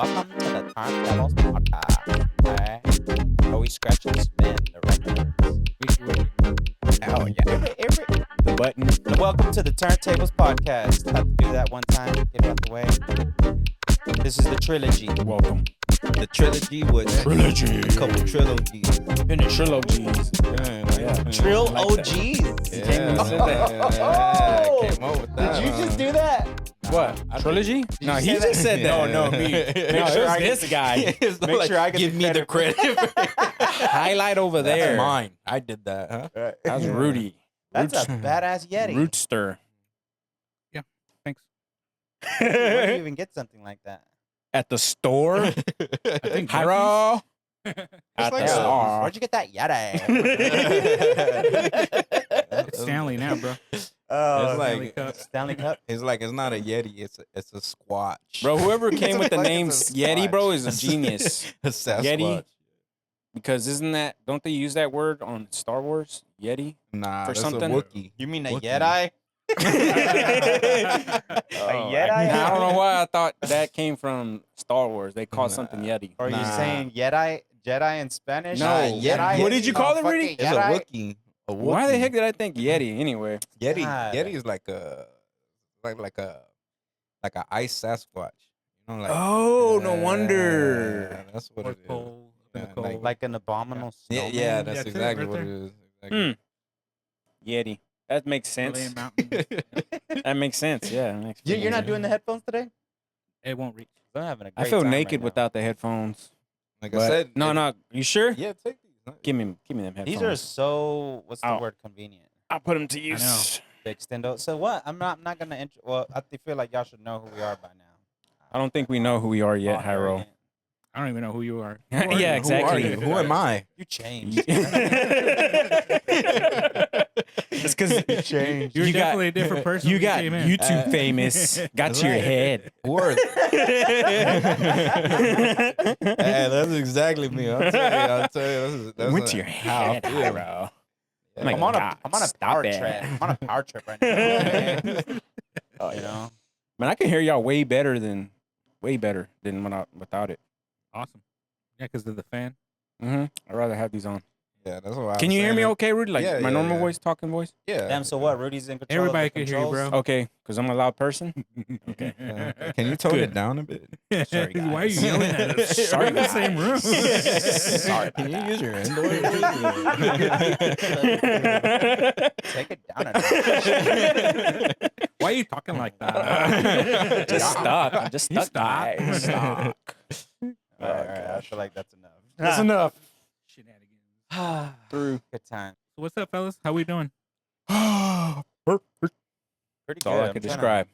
Welcome to the Turntables Podcast. Okay? Where we scratch and spin the records. Oh, yeah. The button. So welcome to the Turntables Podcast. Had to do that one time. Get it out the way. This is the Trilogy. Welcome. The Trilogy with Trilogy. a couple trilogies. Finish Trilogies. Yeah. Trill I like Ogee. Yeah. Oh! Came up with that. Did you just do that? What? Trilogy? No, you he say just that? said that. No, me. Make sure I get this guy. Make sure I get Give me the credit. Highlight over there. That's mine. I did that, huh? Right. That's Rudy. That's a badass Yeti. Rootster. Yeah, thanks. Where do you even get something like that? At the store. I think Jairo. At like the a- store. Where'd you get that Yeti? It's Stanley now, bro. Oh, It's like- Stanley Cup. It's like it's not a Yeti. It's a Squatch. Bro, whoever came with the Like name it's a Yeti, bro, is a Squatch. genius. a Sasquatch. Yeti? Because don't they use that word on Star Wars? Yeti? Nah, For that's something? a Wookiee. You mean a Wookiee. Yeti? A Yeti? I don't know why I thought that came from Star Wars. They call something Yeti. Or are you Nah. saying Jedi in Spanish? No, Yeti. What did you call it, Rudy? Fucking It's a Yeti? Wookiee. A Wookiee. Why the heck did I think Yeti anyway? Yeti? God. Yeti is like a ice Sasquatch. You know, like Oh, no Yeah, wonder. That's what North it is. Pole, Yeah, Pinnacle. like- Like an abominable Yeah, snowman? yeah, that's Yeah, it's exactly right what it there. is. Exactly. Yeti. That makes sense. Himalayan mountain. That makes sense. Yeah. that makes You're not sense. doing the headphones today? It won't reach. I'm having a I great feel time naked right now. without the headphones. Like But- I said, no. You sure? Yeah, take these. Give me them headphones. These are so, what's the Oh. word, convenient. I'll put them to know. use. The extendo. So what? I'm not gonna well, I feel like y'all should know who we are by now. I don't think we know who we are yet, Oh, Jairo. arrogant. I don't even know who you are. Yeah, exactly. Who are you? Who am I? You changed. It's because changed. You're you definitely a got different person. you when got came in. YouTube famous. Got to your Right. head. Word. Hey, that's exactly me. I'll tell you. That's Went to your head, Jairo. Yeah. My I'm on God, a stop power it. trip. I'm on a power trip right now. Oh, You know? Man, I can hear y'all way better than without it. Awesome. Yeah, because of the fan. I'd rather have these on. Yeah, that's what Can you hear me okay, Rudy? Like Yeah, my yeah, normal yeah. voice, talking voice? Yeah. Damn, so what? Rudy's in control. Everybody of the can hear you, controls? bro. Okay, because I'm a loud person. Okay. Can you tone Good. it down a bit? Sorry, guys. Why are you yelling at us? Sorry, We're in the guys. same room. Sorry about Can you that. use your Android? Take it down a notch. Why are you talking like that? Just stuck. I'm just You stuck, guys. Stuck. All right, I feel like that's enough. That's enough. Shenanigans. Through. Good time. So what's up, fellas? How we doing? Pretty That's good. all I I'm could trying to- describe.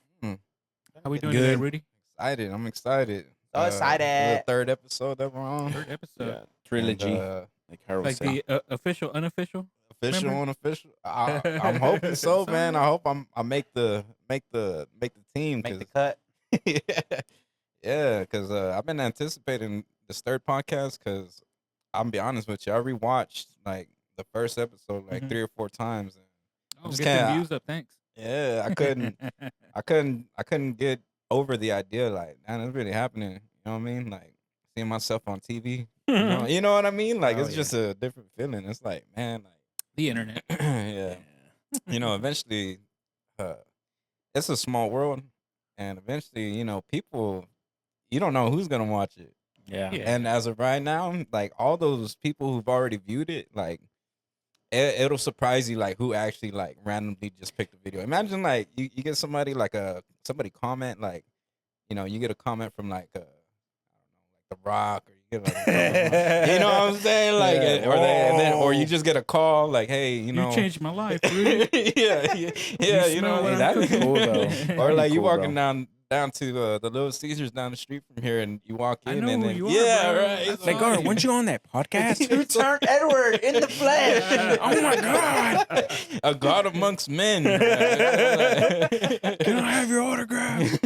How we doing Good. today, Rudy? Excited. I'm excited. So excited. The third episode that we're on. Third episode. Trilogy. And, like Harold Like said. the official, unofficial. official, Remember? unofficial. I'm hoping so, man. I hope I make the team. Make the 'cause- cut. yeah, because I've been anticipating this third podcast. Because I'm be honest with you, I rewatched like the first episode like Mhm. 3 or 4 times. And Oh, Just get some can't- views up. Thanks. yeah, I couldn't get over the idea. Like, man, it's really happening. You know what I mean? Like seeing myself on TV. You know what I mean? Like Oh, it's yeah. just a different feeling. It's like, man, The internet. like yeah. You know, eventually, it's a small world, and eventually, you know, people, you don't know who's gonna watch it. Yeah. Yeah. And as of right now, like all those people who've already viewed it, like it'll surprise you, like who actually like randomly just picked the video. Imagine like you get somebody like somebody comment like, you know, you get a comment from like I don't know, like The Rock, or you get like, you know what I'm saying, like, Yeah. or you just get a call like, hey, you know, You changed my life, Rudy. yeah, you smell know, what Hey, I'm that'd be cooking. cool though. or That'd like be you cool, walking bro. down to the Little Caesars down the street from here, and you walk I in, know and who then you are, yeah, bro. right. I It's saw Like, you. oh, weren't you on that podcast? You turned Edward in the flesh. Oh my God. a god amongst men. Can I have your autograph?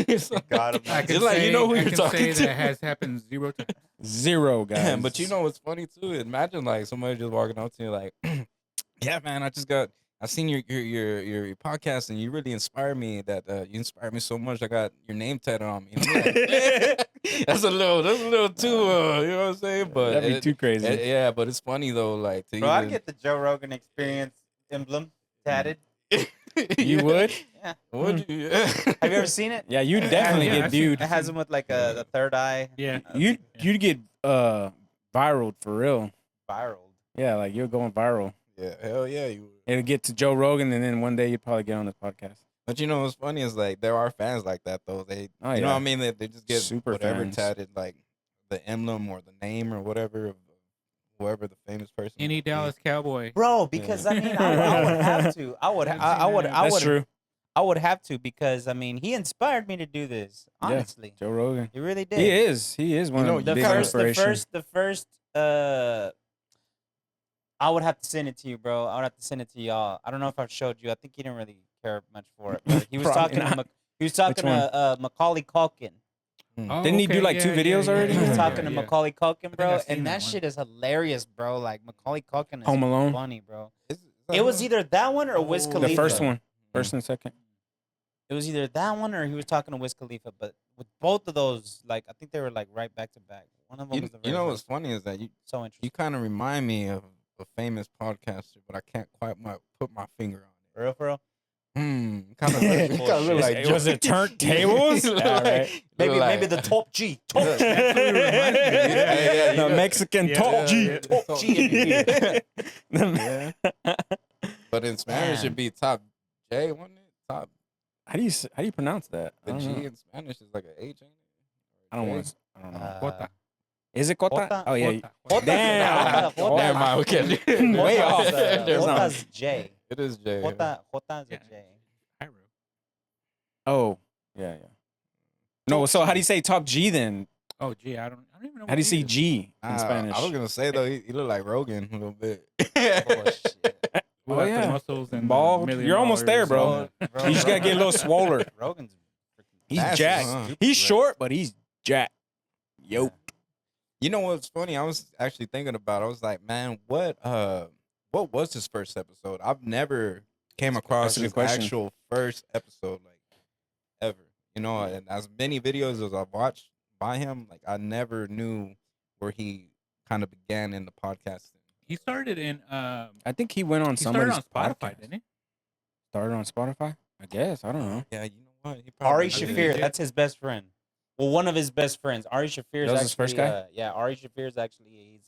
God, I'm I like, can It's like, you say, know who I you're can talking say to. that has happened 0 times. 0, guys. But you know what's funny too? Imagine like somebody just walking up to you like, yeah, man, I just got I seen your podcast and you really inspired me. That you inspired me so much. I got your name tatted on me. I'm like, that's a little too. You know what I'm saying? But That'd be too crazy. yeah, but it's funny though. Like to Bro, I'd even get the Joe Rogan Experience emblem tatted. You would? Yeah. would you? Have you ever seen it? Yeah, you definitely yeah, get I've seen viewed. It has him with like a third eye. Yeah. You'd get viral for real. Viral. Yeah, like you're going viral. Yeah, hell yeah, you would. It'll get to Joe Rogan, and then one day you'd probably get on this podcast. But you know what's funny is like there are fans like that though. They Oh, you know yeah. what I mean? They just get Super whatever fans. tatted, like the emblem or the name or whatever of whoever the famous person. Any might be. Dallas Cowboy. Bro, because I mean, I would have to. I would That's true. I would have to because I mean, he inspired me to do this. Yeah. Honestly, Joe Rogan. he really did. He is. He is one You know, of the The big first, inspirations. the first. I would have to send it to you, bro. I would have to send it to y'all. I don't know if I've showed you. I think he didn't really care much for it. But he was Probably talking. To not. he was talking to Macaulay Culkin. Oh, Didn't he do, okay, like, 2 videos already? He was Yeah, talking to Macaulay Culkin, bro, I've seen and that that one. shit is hilarious, bro. Like Macaulay Culkin is Home Alone? funny, bro. Is that It was him? either that one or Wiz Oh, Khalifa. The first one. First and second. It was either that one or he was talking to Wiz Khalifa. But with both of those, like I think they were like right back to back. One of them was the You very know what's first. funny is that So you interesting. kind of remind me of a famous podcaster, but I can't quite put my finger on it. For real, for real. Kind of Bullshit. look like Was it turntables? Look Yeah, like- right. Maybe look like- maybe the top G. Top Yeah. G. Yeah, The yeah. Mexican Yeah, top G. yeah. Top G in here. Yeah. But in Spanish Man. it'd be top J, wouldn't it? Top How do you pronounce that? I the don't G know. in Spanish is like an H, ain't it? I don't J? want to. I don't know. Jota. Is it cota? Jota? Oh yeah. Jota. Damn. Jota. Never mind, we can't do it. Way Jota's, off. There's not- Jota's J. It is J. Jota's a Yeah. J. Jairo. Oh yeah, yeah. No, so how do you say top G then? Oh, gee, I don't even know. How do you say G in I Spanish? was gonna say though, he looked like Rogan a little bit. Bullshit. Oh, The yeah. muscles and Bald. $1 million You're almost there, bro. Bro, You just gotta get a little swoller. Rogan's freaking He's Massive, jacked. huh? He's short, but he's jacked. Yo. You know what's funny? I was actually thinking about. I was like, man, what was his first episode? I've never came across That's a good his question. actual first episode, like ever. You know, and as many videos as I've watched by him, like I never knew where he kind of began in the podcasting. He started in. I think he went on He started somebody's on Spotify, podcast. didn't he? Started on Spotify? I guess. I don't know. Yeah, you know what? He Ari did. Shaffir, that's his best friend. Well, one of his best friends. Ari Shaffir is That was actually his first guy? yeah, Ari Shaffir is actually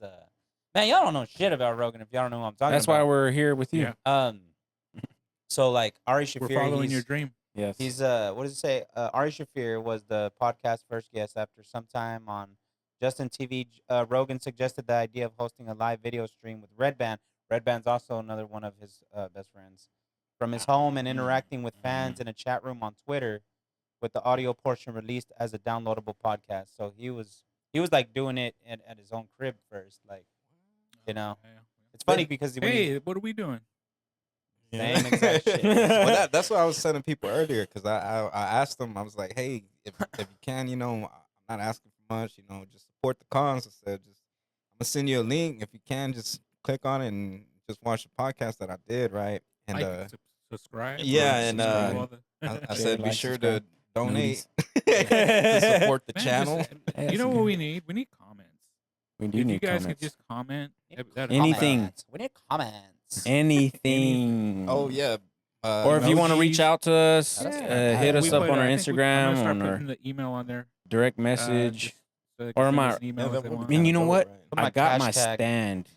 man, y'all don't know shit about Rogan if y'all don't know who I'm talking That's why about. we're here with you. Yeah. So like Ari We're Shaffir, following he's, your dream. Yes. he's what does it say? Ari Shaffir was the podcast first guest after some time on Justin TV. Rogan suggested the idea of hosting a live video stream with Red Band. Red Band's also another one of his best friends. From his home and interacting with fans in a chat room on Twitter, with the audio portion released as a downloadable podcast. So he was like doing it at his own crib first, like you know. Yeah. It's funny because when Hey, what are we doing? Same exact shit. Well, that's what I was telling people earlier because I asked them. I was like, hey, if you can, you know, I'm not asking for much. You know, just support the cause. I said, I'm gonna send you a link if you can. Just click on it and just watch the podcast that I did, right? And Like, subscribe. yeah, or and, do all the- I Share, said, be like, sure subscribe. to donate to support the Man, channel. just- Yeah, you know what we need? We need comments. We do If you need guys comments. could just comment. that'd- Anything. Comments. We need comments. Anything. Oh yeah. Or if you want to reach emojis. out to us, Yeah. hit us We up put- on our I think I'm Instagram, gonna start on our putting the email on there. direct message. So they Or can send my- us an email if they want. mean, you know what? Put I my got my cash tag. stand.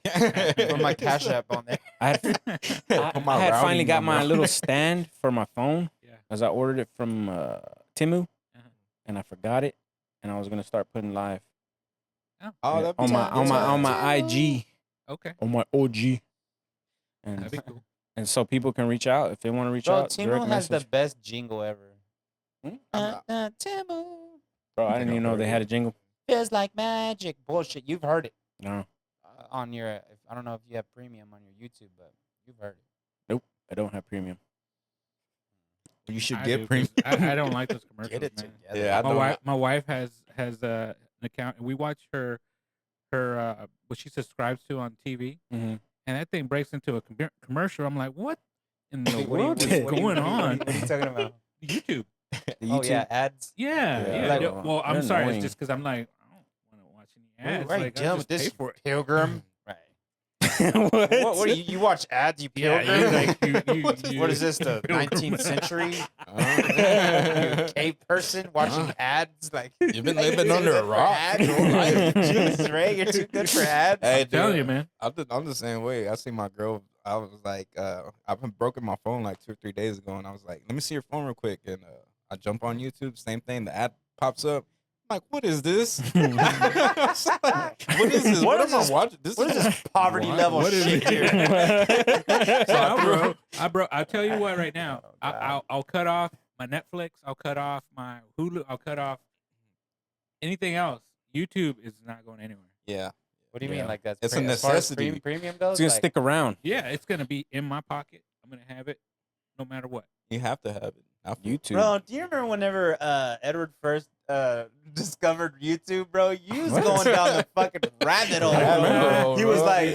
Put my cash app on there. I had, Put my I had routing finally got my number. little stand for my phone Yeah. as I ordered it from Timu, Uh-huh. and I forgot it, and I was gonna start putting live Oh, that'd be on my IG, Okay. on my OG, and That'd be cool. and so people can reach out if they want to reach Bro, out. Timo direct has message. the best jingle ever. Hmm? Timo Bro, I didn't even know they had a jingle. feels like magic. Bullshit. You've heard it No, on your. I don't know if you have premium on your YouTube, but you've heard it. I don't have premium. You should I get do, premium. 'cause I don't like those commercials, Get it man. together. Yeah, I don't. My wife has an account, and we watch her what she subscribes to on TV, Mm-hmm. and that thing breaks into a commercial. I'm like, what in the What world are you- is what are you- going what are you- on? What are you talking about? YouTube. Oh yeah, ads. Yeah, Yeah, yeah. like, Well, I'm they're sorry. annoying. It's just because I'm like, I don't want to watch any ads. Right, Like, I done just with pay this for it. pilgrim. Right. What? What are you watch ads? You Yeah, pilgrim. you like you. What is this? The Pilgrim. 19th century? Uh, You cave person watching ads? Like You've been You're living too under good a for rock ads? your whole life. Jeez, Ray, you're too good for ads. Hey, I'm telling dude, you, man. I'm the same way. I see my girl. I was like, I've been broken my phone like 2 or 3 days ago, and I was like, let me see your phone real quick. And I jump on YouTube, same thing. The ad pops up. I'm like, what is this? I was like, what is this? What What is am I this? watching? What is this poverty What? level What is shit it? here? So I'll tell you what right now. Oh, God. I'll cut off my Netflix. I'll cut off my Hulu. I'll cut off anything else. YouTube is not going anywhere. Yeah, What do you Yeah. mean like that? It's a As far as necessity. Premium goes. It's gonna like, stick around. Yeah, it's gonna be in my pocket. I'm gonna have it no matter what. you have to have it. YouTube. Bro, do you remember whenever Edward first discovered YouTube, bro? You was What? going down the fucking rabbit hole, I bro. remember, He was bro. like,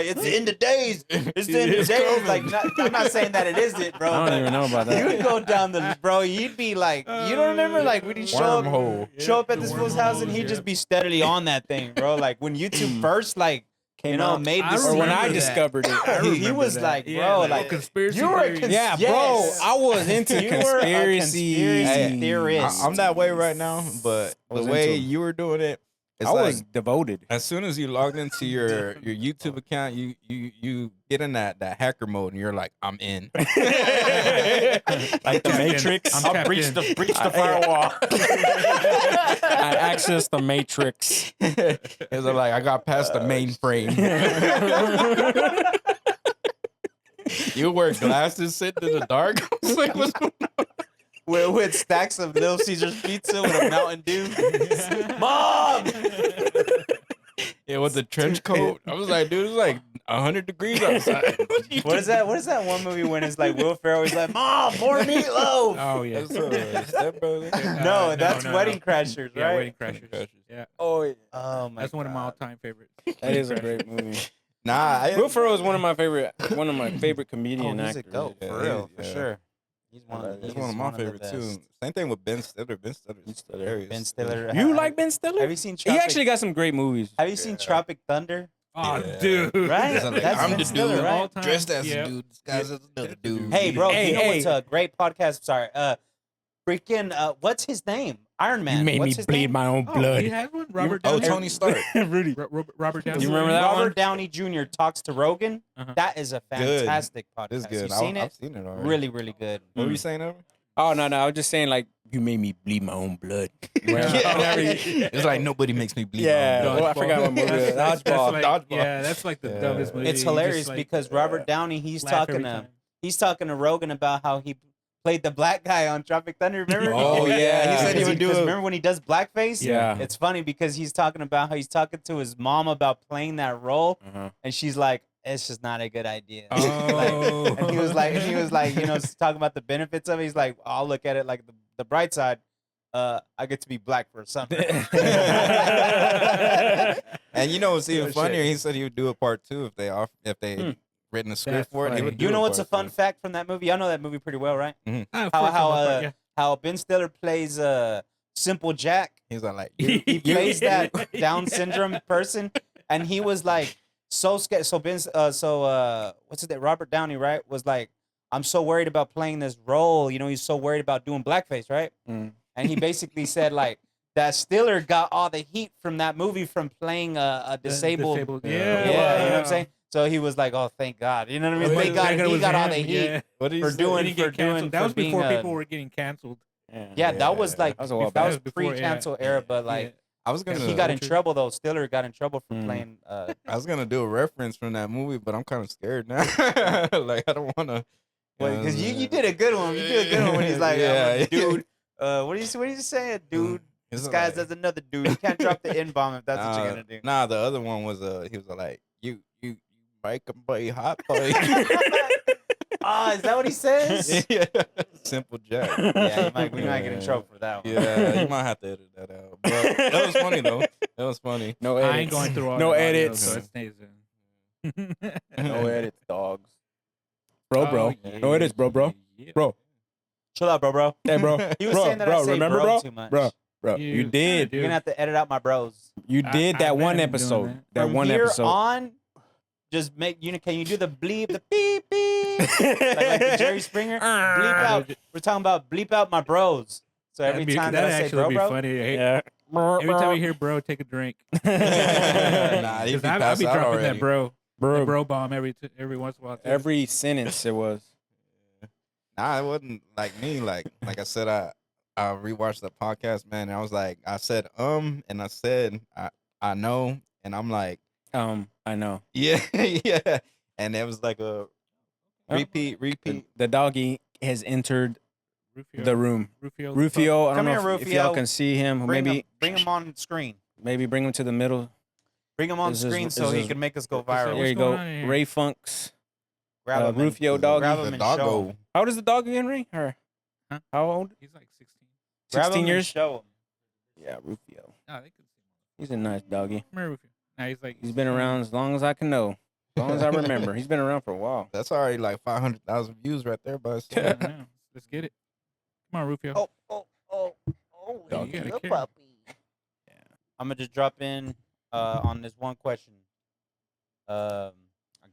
it's the end of days. It's the end of It's days. coming. Like, I'm not saying that it isn't, bro. I but don't even know about You would that. go down the, bro. You'd be like, you don't remember, like, when you Wormhole. show up at The this fool's house and wormholes, he'd yeah. just be steadily on that thing, bro. Like when YouTube first, like, Came out. made I this. Or when I remember that. discovered it. I he remember was that. like, Yeah, bro, like, like conspiracy you were a theories. Yeah, Yes. bro. I was into You were a conspiracy. conspiracy theorist. I'm that way right now, but I the was way into 'em. you were doing it, it's I like was devoted. as soon as you logged into your YouTube account, you get in that hacker mode, and you're like, I'm in. Like the Matrix. I'm tapped in. breach the firewall. I accessed the Matrix. It's like I got past the mainframe. You wear glasses sitting in the dark. I was like, what's going on? with stacks of Little Caesar's pizza with a Mountain Dew. Mom. Yeah, with the trench coat. I was like, dude, it's like 100 degrees outside. What is that? What is that one movie when it's like Will Ferrell? He's like, Mom, more meatloaf. Oh yeah. That's Step Brother. No, that's Wedding Crashers, Yeah, right? Wedding Crashers. Yeah, Oh my. that's one of my God. all-time favorites. That is a great movie. Nah, Will Ferrell is one of my favorite comedian Oh, he's a actors. goat Yeah, for real, for yeah. sure. He's one of He's one of my the favorites too. best. Same thing with Ben Stiller. Ben Stiller is Stiller. hilarious. Ben Stiller. You like Ben Stiller? Have you seen He Tropic? actually got some great movies. Have you seen Tropic Thunder? Oh, Yeah. dude. Right? It's like, That's I'm Ben the Stiller, dude right? All-time- dressed as yeah. a dude, disguised as another dude. Hey, bro, Hey, you know hey. what's a great podcast? Sorry, freaking, what's his name? Iron Man. You made what's me his bleed name? my own Oh, blood. he had one. Robert Oh, Downey. Tony Stark. Rudy. Robert Downey. You remember that Robert one? Downey Jr. talks to Rogan. Uh-huh. That is a Good. fantastic podcast. It's good. You seen I've it? seen it already. Really, really good. What were you saying, Evan? Oh no, I was just saying like you made me bleed my own blood. It's like nobody makes me bleed. Yeah. my own blood. Well, I forgot what movie. That's Dodgeball. like, Dodgeball. yeah, that's like the Yeah. dumbest movie. It's You just, hilarious like, because Robert Downey, he's laugh talking every to time. he's talking to Rogan about how he played the black guy on Tropic Thunder. Remember? Oh, yeah. He said he would do Because it. remember when he does blackface? Yeah. It's funny because he's talking about how he's talking to his mom about playing that role, Uh-huh. and she's like, "It's just not a good idea." Oh. And he was like, you know, talking about the benefits of it. He's like, I'll look at it like the bright side. I get to be black for something. And you know what's even Oh, shit. funnier? He said he would do a part 2 if they written a script That's for it. He funny. would do You know a what's a part fun 2. fact from that movie? I know that movie pretty well, right? Yeah. How Ben Stiller plays Simple Jack. He's like, He plays that Down syndrome person, and he was like so scared. So what's it that Robert Downey, right, was like, I'm so worried about playing this role. You know, he's so worried about doing blackface, right? Mm. And he basically said like that Stiller got all the heat from that movie from playing a disabled. Yeah. Yeah, you know what I'm saying. So he was like, "Oh, thank God!" You know what I mean? Thank God he got all the heat what do you for say? doing Didn't get for doing. canceled. That for was before being, people were getting canceled. Yeah, that was like That was a while that was back. Before, pre-cancel era, but like I was gonna. he got in Culture. trouble though. Stiller got in trouble for Mm. playing. I was gonna do a reference from that movie, but I'm kind of scared now. Like I don't want to. Because you did a good one. You did a good one when he's like, Yeah. dude, what are you saying, dude? It's Disguised like- as another dude. You can't drop the N-bomb if that's what you're gonna do. Nah, the other one was he was like, you make a boy hot boy. Ah, is that what he says? Yeah. Simple Jack. Yeah, we might get in trouble for that one. Yeah, you might have to edit that out. But that was funny though. That was funny. No edits. I ain't going through all No that audio, edits. so it stays in. No edits, dogs. bro. Oh, No, it is, bro. yeah. Bro. Chill out, bro. Hey, bro. He was bro, saying that bro, I say remember, bro bro? too much. Bro, You you kinda did. do. You're gonna have to edit out my bros. You did that I've one been doing episode. that. That From one here episode. on, just make can you do the beep beep like the Jerry Springer bleep out? We're talking about bleep out my bros. So every time that I say actually bro, be funny. Hey, Yeah. every time you hear bro, take a drink. Nah, he'd be I'll passed be out dropping already. that bro Bro, bomb every once in a while. Too. every sentence it was. Nah, it wasn't like me. Like I said, I rewatched the podcast, man, and I was like, I said and I said I know, and I'm like, I know. yeah, yeah, and it was like a repeat. The doggy has entered Rufio, the room. Rufio. Rufio, I don't Come know here, if y'all Rufio. can see him. bring him on screen. Maybe bring him to the middle. Bring him on This is- screen so this he is- can make us go What's that? There viral. What's you going go. on in here? Ray Funks. Grab him, and- Rufio doggy. grab him The and show doggo. him. How old is the dog again, Ray? Or Huh? how old? He's like 16. Grab him 16 and years? show him. Yeah, Rufio. No, they could see him. He's a nice doggy. Come here, Rufio. Now he's like He's been around as long as I can know. As long as I remember. He's been around for a while. That's already like 500,000 views right there, bud. So, Yeah, I know. Let's get it. Come on, Rufio. Oh, Doggy. You gotta care. puppy. I'm gonna just drop in on this one question. I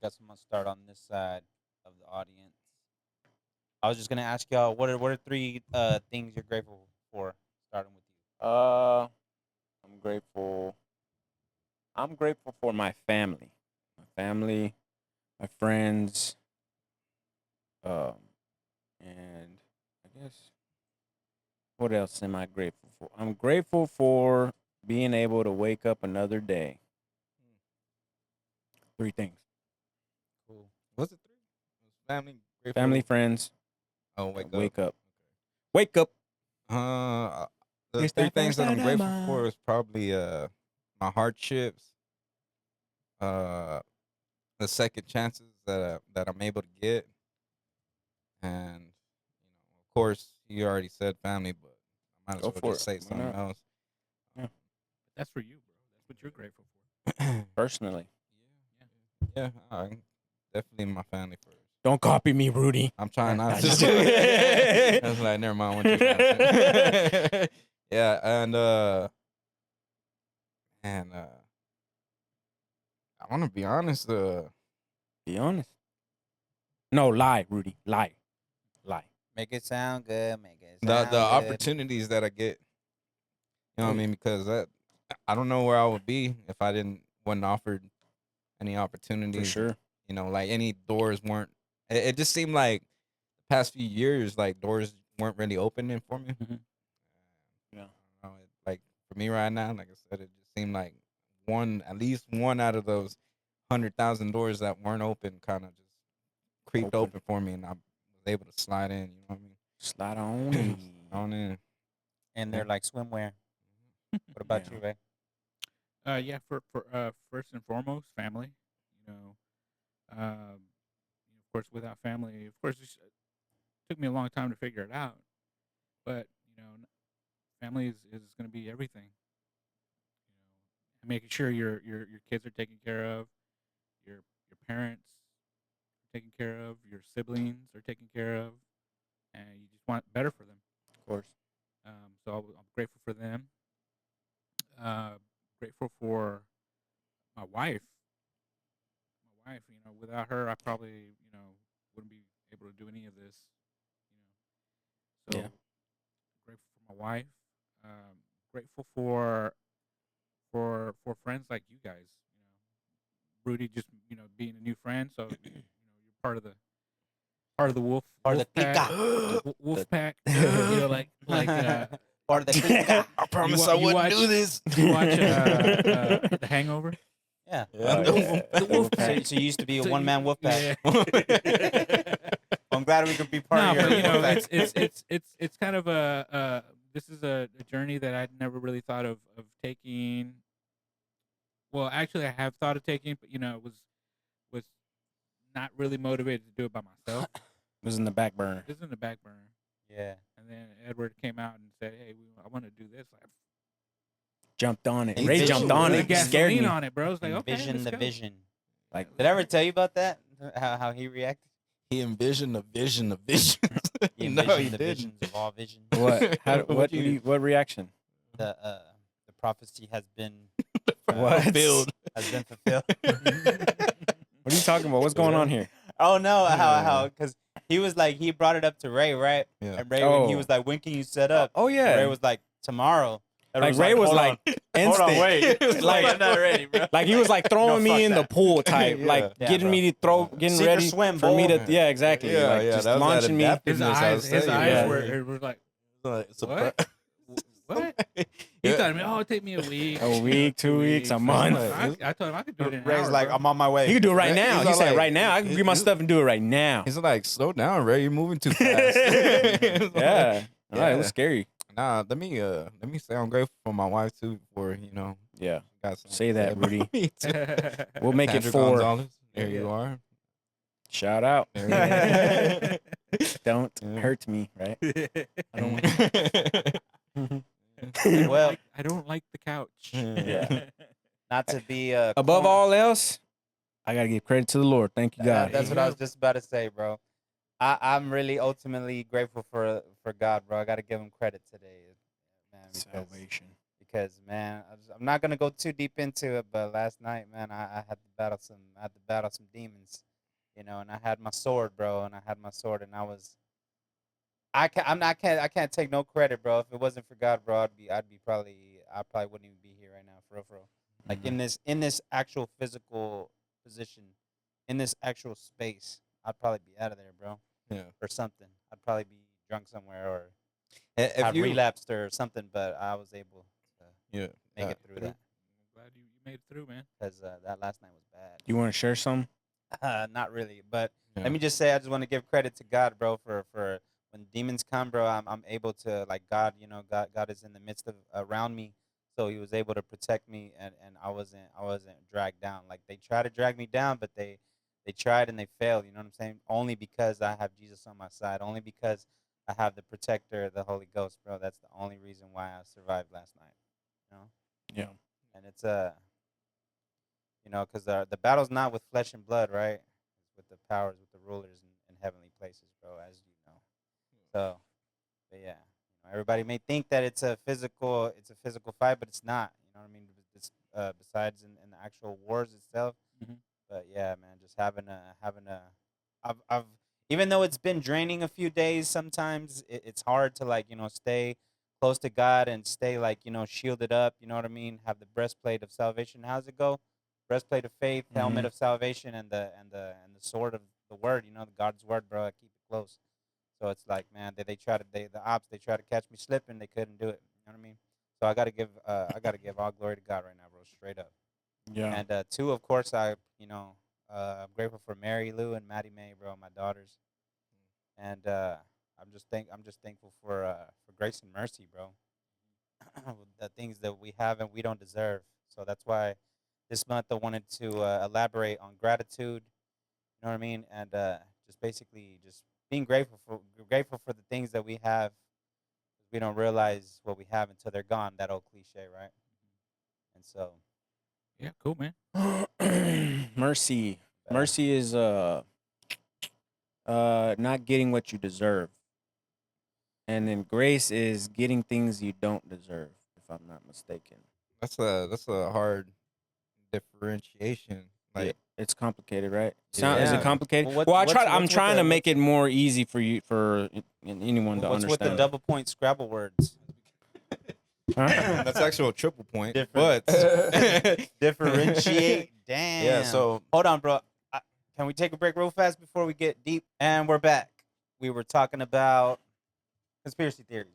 guess I'm gonna start on this side of the audience. I was just gonna ask y'all what are 3 things you're grateful for? Starting with you. I'm grateful. I'm grateful for my family. My friends. And I guess what else am I grateful for? I'm grateful for being able to wake up another day. 3 things. Cool. was it 3? Family, grateful. Family, friends, Oh, wake up. wake up. Wake up. The It's 3 that things first that I'm grateful cinema. for is probably my hardships, the second chances that I'm able to get, and of course, you already said family, but I might as Go well for just it. say Why something not? else. That's for you, bro. That's what you're grateful for. Personally. Yeah, definitely my family first. Don't copy me, Rudy. I'm trying not I to. just- I was like, never mind. What you got. Yeah, and I want to be honest. Be honest. No, lie, Rudy. Lie. Make it sound good. Make it The sound good. opportunities that I get. You know what I mean? Because I don't know where I would be if I wasn't offered any For opportunities. sure. You know, like any doors weren't. It just seemed like the past few years, like doors weren't really opening for me. Mhm. Yeah. I don't know, like for me right now, like I said, it just seemed like at least one out of those 100,000 doors that weren't open, kind of just creeped open for me, and I was able to slide in. You know what I mean? Slide on in. On in. And they're like swimwear. What about Yeah. you, Ray? Yeah, for first and foremost, family. You know, of course, without family, of course, it took me a long time to figure it out. But family is going to be everything. Making sure your kids are taken care of, your parents are taken care of, your siblings are taken care of, and you just want better for them. Of course. So I'm grateful for them. Grateful for my wife. Without her, I probably, wouldn't be able to do any of this. So Yeah. grateful for my wife. Grateful for friends like you guys. Rudy just being a new friend, so you're part of the wolf Part of the pack. clica. Wolf pack. like Part of the clica. I promise wa- I you wouldn't watch- do this. you watch The Hangover. Yeah. Yeah. The wolf pack. So you used to be a So one-man you- wolf pack. Yeah. I'm glad we could be part No, of but your wolf pack. it's kind of this is a journey that I'd never really thought of taking. Well, actually, I have thought of taking, but was not really motivated to do it by myself. It was in the back burner. This is in the back burner, Yeah. and then Edward came out and said, "Hey, I want to do this." Like, Jumped on it. Me Ray too. jumped on the it. Gas- Scared gasoline me. on it, bro. It's like, okay, Envision let's the go. vision. Like, Did I ever tell you about that? How he reacted? He envisioned a vision of visions. He No, envisioned he the didn't. visions of all visions. What? What reaction? The prophecy has been What? Fulfilled. has been fulfilled. What are you talking about? What's going on here? Oh no, Yeah. how because he was like he brought it up to Ray, right? Yeah. And Ray when he Oh. was like, when can you set up? Oh And yeah. Ray was like, tomorrow. And Like Ray was "Hold like on. instant. Hold on, wait. It was like I'm not ready, bro. Like he was like throwing No, me fuck in the that. pool type, Yeah. like Yeah, getting bro. me to getting Sink or ready swim, for me boy. to, yeah, exactly, Yeah, like yeah, just that was launching me. that His adaptiveness I eyes, was his saying, eyes yeah. were like, like, what? What? He Yeah. thought, oh, it'll take me a week. A week, 2 weeks, a month. I told him I could do it in an Ray's hour, like, bro. I'm on my way. He could do it right Ray- now. he's He all said like- right now. I can get my stuff and do it right now. He's like, slow down, Ray. You're moving too fast. Yeah. All right, it was Yeah. scary. Nah, let me say I'm grateful for my wife too. For Yeah. got something Say to that, about Rudy. me, too. We'll make Sandra it 4. Gonzalez, there Yeah. you are. Shout out. There Don't Yeah. hurt me, right? I don't want Well, I don't like the couch. Yeah. not to be Above all else, I gotta give credit to the Lord. Thank you, God. That's what I was just about to say, bro. I'm really ultimately grateful for God, bro. I got to give him credit today, man. Salvation. Because man, I'm not gonna go too deep into it, but last night, man, I had to battle some demons, and I had my sword, bro, and I was. I can't take no credit, bro. If it wasn't for God, bro, I probably wouldn't even be here right now, for real. Like in this actual physical position, in this actual space, I'd probably be out of there, bro, Yeah. or something. I'd probably be drunk somewhere or If have you, relapsed or something. But I was able to yeah, make it through that I'm glad you made it through, man. because that last night was bad. You want to share some? Not really, but Yeah. let me just say, I just want to give credit to God, bro, for when demons come, bro. I'm able to, like, God, God is in the midst of around me, so He was able to protect me, and I wasn't dragged down. Like they tried to drag me down, but they tried and they failed. You know what I'm saying? Only because I have Jesus on my side. Only because I have the protector, the Holy Ghost, bro. That's the only reason why I survived last night. You know? Yeah. And it's because the battle's not with flesh and blood, right? It's with the powers, with the rulers in heavenly places, bro, as you know. So, but yeah, everybody may think that it's a physical fight, but it's not. You know what I mean? It's besides in the actual wars itself. Mhm. But yeah, man, just having I've even though it's been draining a few days, sometimes it's hard to stay close to God and stay shielded up. You know what I mean? Have the breastplate of salvation. How's it go? Breastplate of faith, helmet of salvation, and the sword of the word. The God's word, bro. I keep it close. So it's like, man, they try to the ops they try to catch me slipping, they couldn't do it. You know what I mean? So I gotta give all glory to God right now, bro. Straight up. Yeah. And two, of course, I'm grateful for Mary Lou and Maddie May, bro, my daughters. And I'm just thankful for grace and mercy, bro. The things that we have and we don't deserve. So that's why this month I wanted to elaborate on gratitude. You know what I mean? And just basically just being grateful for the things that we have. We don't realize what we have until they're gone. That old cliche, right? And so, Yeah, cool, man. Mercy. Mercy is not getting what you deserve. And then grace is getting things you don't deserve, if I'm not mistaken. that's a hard differentiation. Like, It's complicated, right? Is Yeah. it complicated? Well, Well, what's I'm with trying the- to make it more easy for anyone to what's with the understand. double point Scrabble words? Huh? that's actual triple point. Different. But Differentiate. Damn. Yeah. So Hold on, bro. Can we take a break real fast before we get deep? And we're back. We were talking about conspiracy theories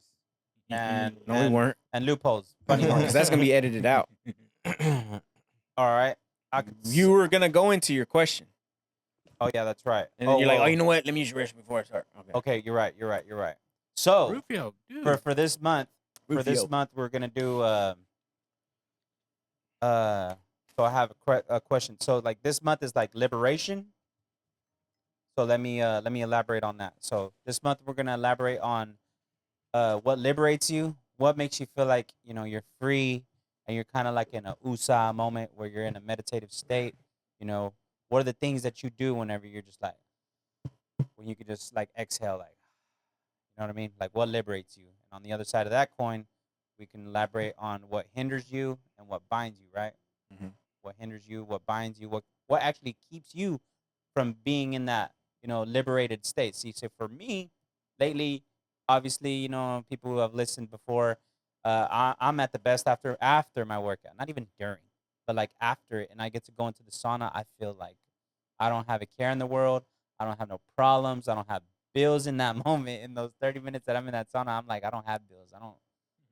and No, we weren't. and loopholes. Funny Because ones. that's gonna be edited out. All right. You were gonna go into your question, Oh yeah, that's right. and then you're like, well, "Oh, you know what? Let me use your rest before I start." Okay. Okay, you're right. So Rufio, dude. for this month, Rufio. we're gonna do so I have a question. So like this month is like liberation. So let me elaborate on that. So this month we're gonna elaborate on what liberates you, what makes you feel like you're free, and you're kind of like in a USA moment where you're in a meditative state. What are the things that you do whenever you're just like, when you could just like exhale, like, you know what I mean? Like what liberates you? And on the other side of that coin, we can elaborate on what hinders you and what binds you, right? Mhm. What hinders you, what binds you, what actually keeps you from being in that, liberated state. See, so for me, lately, obviously, people who have listened before, I'm at the best after my workout, not even during, but like after it, and I get to go into the sauna. I feel like I don't have a care in the world. I don't have no problems. I don't have bills in that moment. In those 30 minutes that I'm in that sauna, I'm like, I don't have bills. I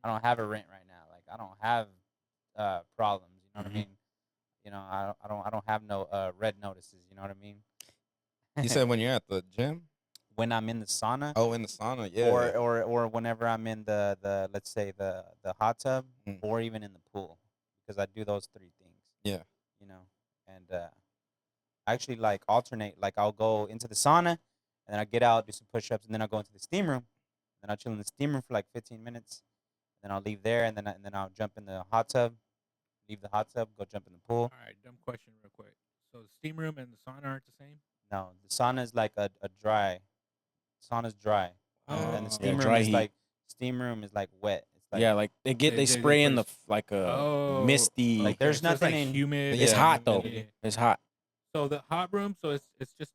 don't have a rent right now. Like I don't have problems. You know what I Mhm. mean? I don't have no red notices. You know what I mean? You said when you're at the gym? When I'm in the sauna, Oh, in the sauna, yeah. or whenever I'm in the let's say the hot tub, Mm. or even in the pool, because I do those three things. Yeah. And I actually like alternate. Like I'll go into the sauna, and then I get out, do some push-ups, and then I'll go into the steam room. Then I'll chill in the steam room for like 15 minutes. Then I'll leave there, and then I'll jump in the hot tub. Leave the hot tub, go jump in the pool. All right, dumb question, real quick. So the steam room and the sauna aren't the same. No, the sauna is like a dry. Sauna's dry, and the Oh. steam room dry is heat. like wet. It's like Yeah, like they They spray in put the like a Oh, misty. Like, there's so it's like nothing in- humid. It's Yeah. hot though. Yeah. It's hot. So the hot room, so it's just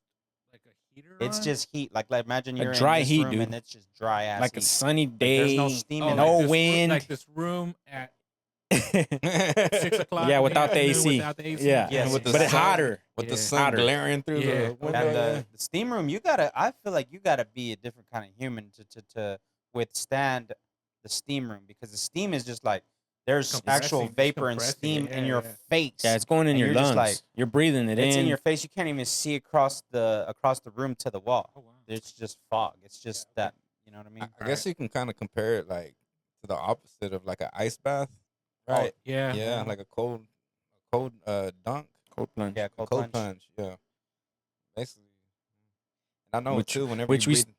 like a heater. it's on? just heat. Like imagine A you're dry in this heat, room dude. and it's just dry ass Like a heat. sunny Like, day. there's no steam oh, in no like it. this wind. like this room at 6 o'clock. Yeah, in the without the afternoon AC. Without the AC. Yeah. Yes, With the but it's sun- hotter. With the Yeah. sun Hotter. glaring through Yeah. the window. And yeah. the steam room, I feel like you gotta be a different kind of human to withstand the steam room, because the steam is just like there's Compressing, actual it's vapor and compressing, steam in your yeah. face. Yeah, it's going in And your you're just lungs. like- You're breathing it It's in. in your face. You can't even see across the room to the wall. Oh wow. It's just fog. It's just that. You know what I mean? I guess you can kind of compare it like to the opposite of like an ice bath, right? Yeah. Yeah, like a cold dunk, Cold plunge. Yeah, a cold cold plunge. plunge. Yeah, basically. And I know Which- too. Whenever which you we breathe,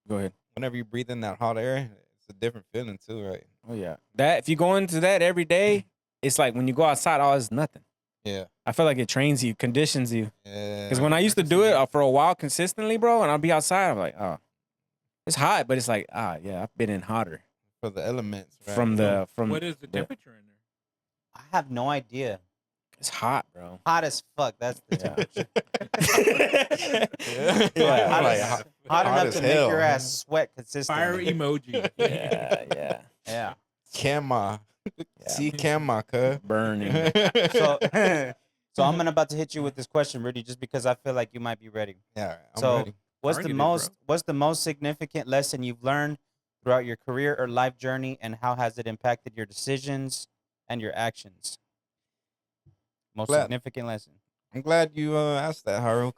Go ahead. whenever you breathe in that hot air, it's a different feeling too, right? Oh yeah. That if you go into that every day, it's like when you go outside, all is nothing. Yeah, I feel like it trains you, conditions you. yeah. Because when I used to do it for a while consistently, bro, and I'll be outside, I'm like, oh, it's hot, but it's like, yeah, I've been in hotter for the elements, right? from What is the the- temperature in there? I have no idea. It's hot, bro. Hot as fuck. That's the Yeah. temperature. Yeah, Hot, like, as- hot- hot hot enough as to make hell. your ass sweat consistently. Fire emoji. yeah. Yeah. Kama, see Kama, cuz. Burning. So, so I'm about to hit you with this question, Rudy, just because I feel like you might be ready. Yeah, I'm So- ready. What's Targeted, what's the most significant lesson you've learned throughout your career or life journey, and how has it impacted your decisions and your actions? Most Glad- significant lesson. I'm glad you asked that, Jairo,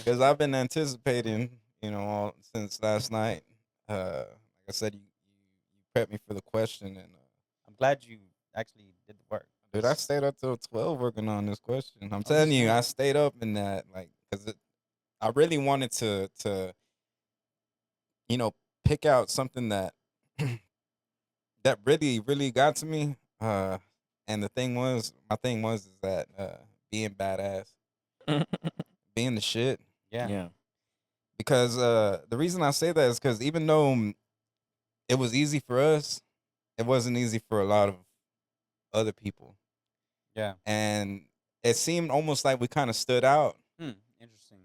because I've been anticipating, all since last night. Like I said, you prepped me for the question, and I'm glad you actually did the work. dude, I stayed up till 12 working on this question. I'm telling you, I stayed up in that, like, because I really wanted to pick out something that that really, really got to me. And my thing was is that being badass, being the shit. Yeah. Yeah. Because the reason I say that is because even though it was easy for us, it wasn't easy for a lot of other people. Yeah. And it seemed almost like we kind of stood out. Interesting.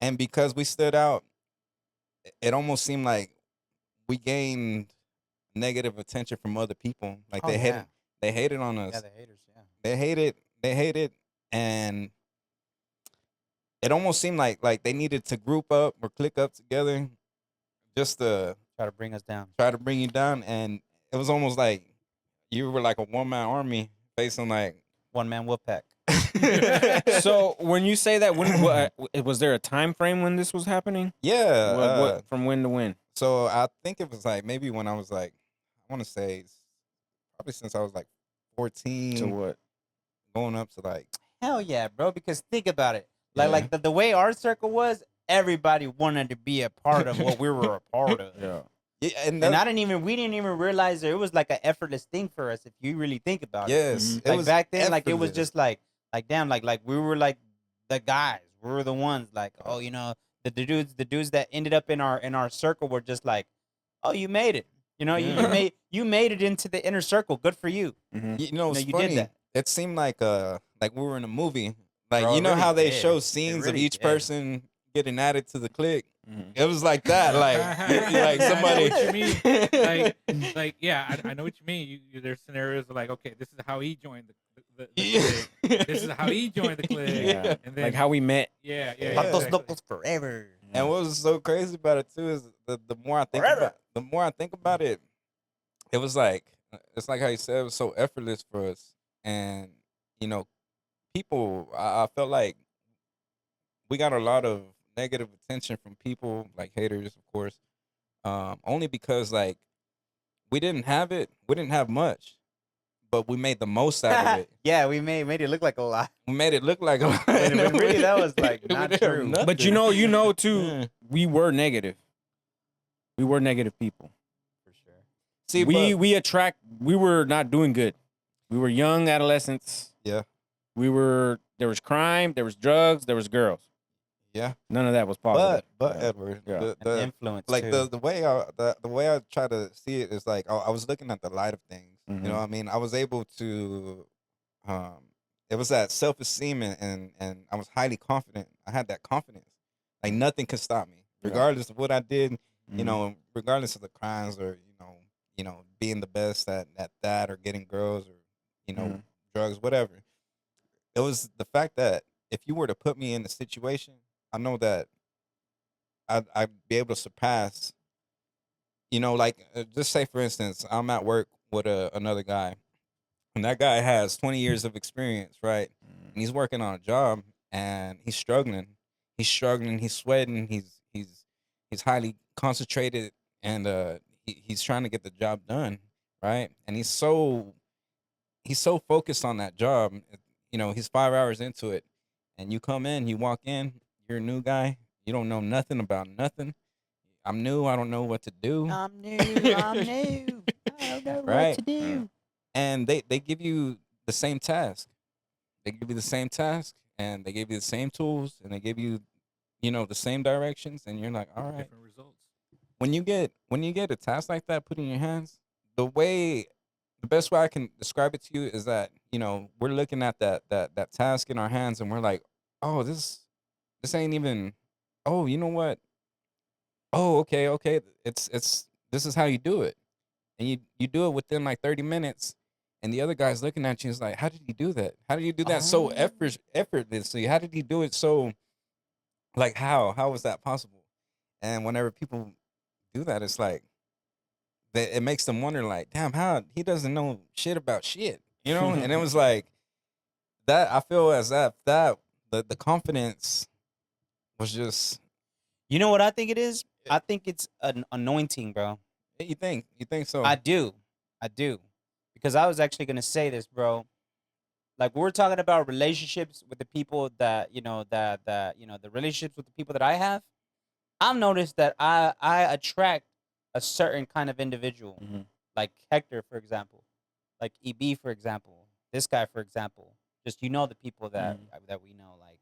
And because we stood out, it almost seemed like we gained negative attention from other people. Like Oh, they yeah. hated on us. Yeah, the haters. Yeah. They hated, and it almost seemed like they needed to group up or click up together just to Try to bring us down. try to bring you down. And it was almost like you were like a one-man army facing like One man wolf pack. So when you say that, was there a time frame when this was happening? yeah. What from when to when? So I think it was like maybe when I was like, I want to say it's probably since I was like 14, To what? going up to like Hell yeah, bro. Because think about it. Yeah. Like the way our circle was, everybody wanted to be a part of what we were a part of. Yeah. yeah, and And that, we didn't even realize that it was like an effortless thing for us if you really think about it. yes, Mhm. it Like was back then, like it was effortless. just like damn, like we were like the guys. We were the ones like, oh, the dudes that ended up in our circle were just like, oh, you made it. Yeah. You made it into the inner circle. Good for you. Mm-hmm. It's You did funny. that. It seemed like we were in a movie. Like, Bro, you it know really how they did. show It scenes of really each did. person getting added to the clique. Mm-hmm. It was like that. Like Yeah, somebody. I know what you mean. Like, yeah, I know what you mean. There's scenarios of like, okay, this is how he joined the clique. This is how he joined the clique. Yeah. And then, Like how we met. yeah, Yeah. Fuck those exactly. knuckles forever. And what was so crazy about it too is the more I think Forever. about it, it was like it's like how you said, it was so effortless for us. And people, I felt like we got a lot of negative attention from people, like haters, of course, only because like we didn't have much, but we made the most out of it. Yeah, we made it look like a lot. We made it look like a lot. When really that was like We not didn't have true. nothing. But too, Yeah. we were negative. We were negative people. For sure. See, we were not doing good. We were young adolescents. Yeah. There was crime, there was drugs, there was girls. Yeah. None of that was positive. But Yeah. Edward, Yeah. And the influence like too. the way I try to see it is like I was looking at the light of things. You know what I mean? I was able to it was that self-esteem and I was highly confident. I had that confidence. Like nothing could stop me. Yeah. Regardless of what I did, Mhm. regardless of the crimes or being the best at that or getting girls or Mhm. drugs, whatever. It was the fact that if you were to put me in a situation, I know that I'd be able to surpass. Like just say for instance, I'm at work with another guy, and that guy has 20 years of experience, right? And he's working on a job, and he's struggling. He's struggling. He's sweating. He's highly concentrated, and he's trying to get the job done, right? And he's so focused on that job. He's 5 hours into it, and you come in, you walk in, you're a new guy, you don't know nothing about nothing. I'm new, I don't know what to do. I'm new. I don't know Right. what to do. And they give you the same task. They give you the same task, and they give you the same tools, and they give you, the same directions, and you're like, all right. Different results. When you get a task like that put in your hands, the best way I can describe it to you is that we're looking at that task in our hands, and we're like, oh, this ain't even. Oh, you know what? Oh, okay. It's this is how you do it, and you do it within like 30 minutes, and the other guy's looking at you and is like, how did you do that? How did you do that so Oh. effortlessly? How did you do it so? Like how was that possible? And whenever people do that, it's like it makes them wonder, like, damn, how he doesn't know shit about shit, And it was like that. I feel as that the confidence was just. You know what I think it is? I think it's an anointing, bro. You think so? I do. Because I was actually gonna say this, bro. Like we're talking about relationships with the people that the relationships with the people that I have. I've noticed that I attract a certain kind of individual, Mhm. like Hector, for example, like EB, for example, this guy, for example. Just the people that we know. Like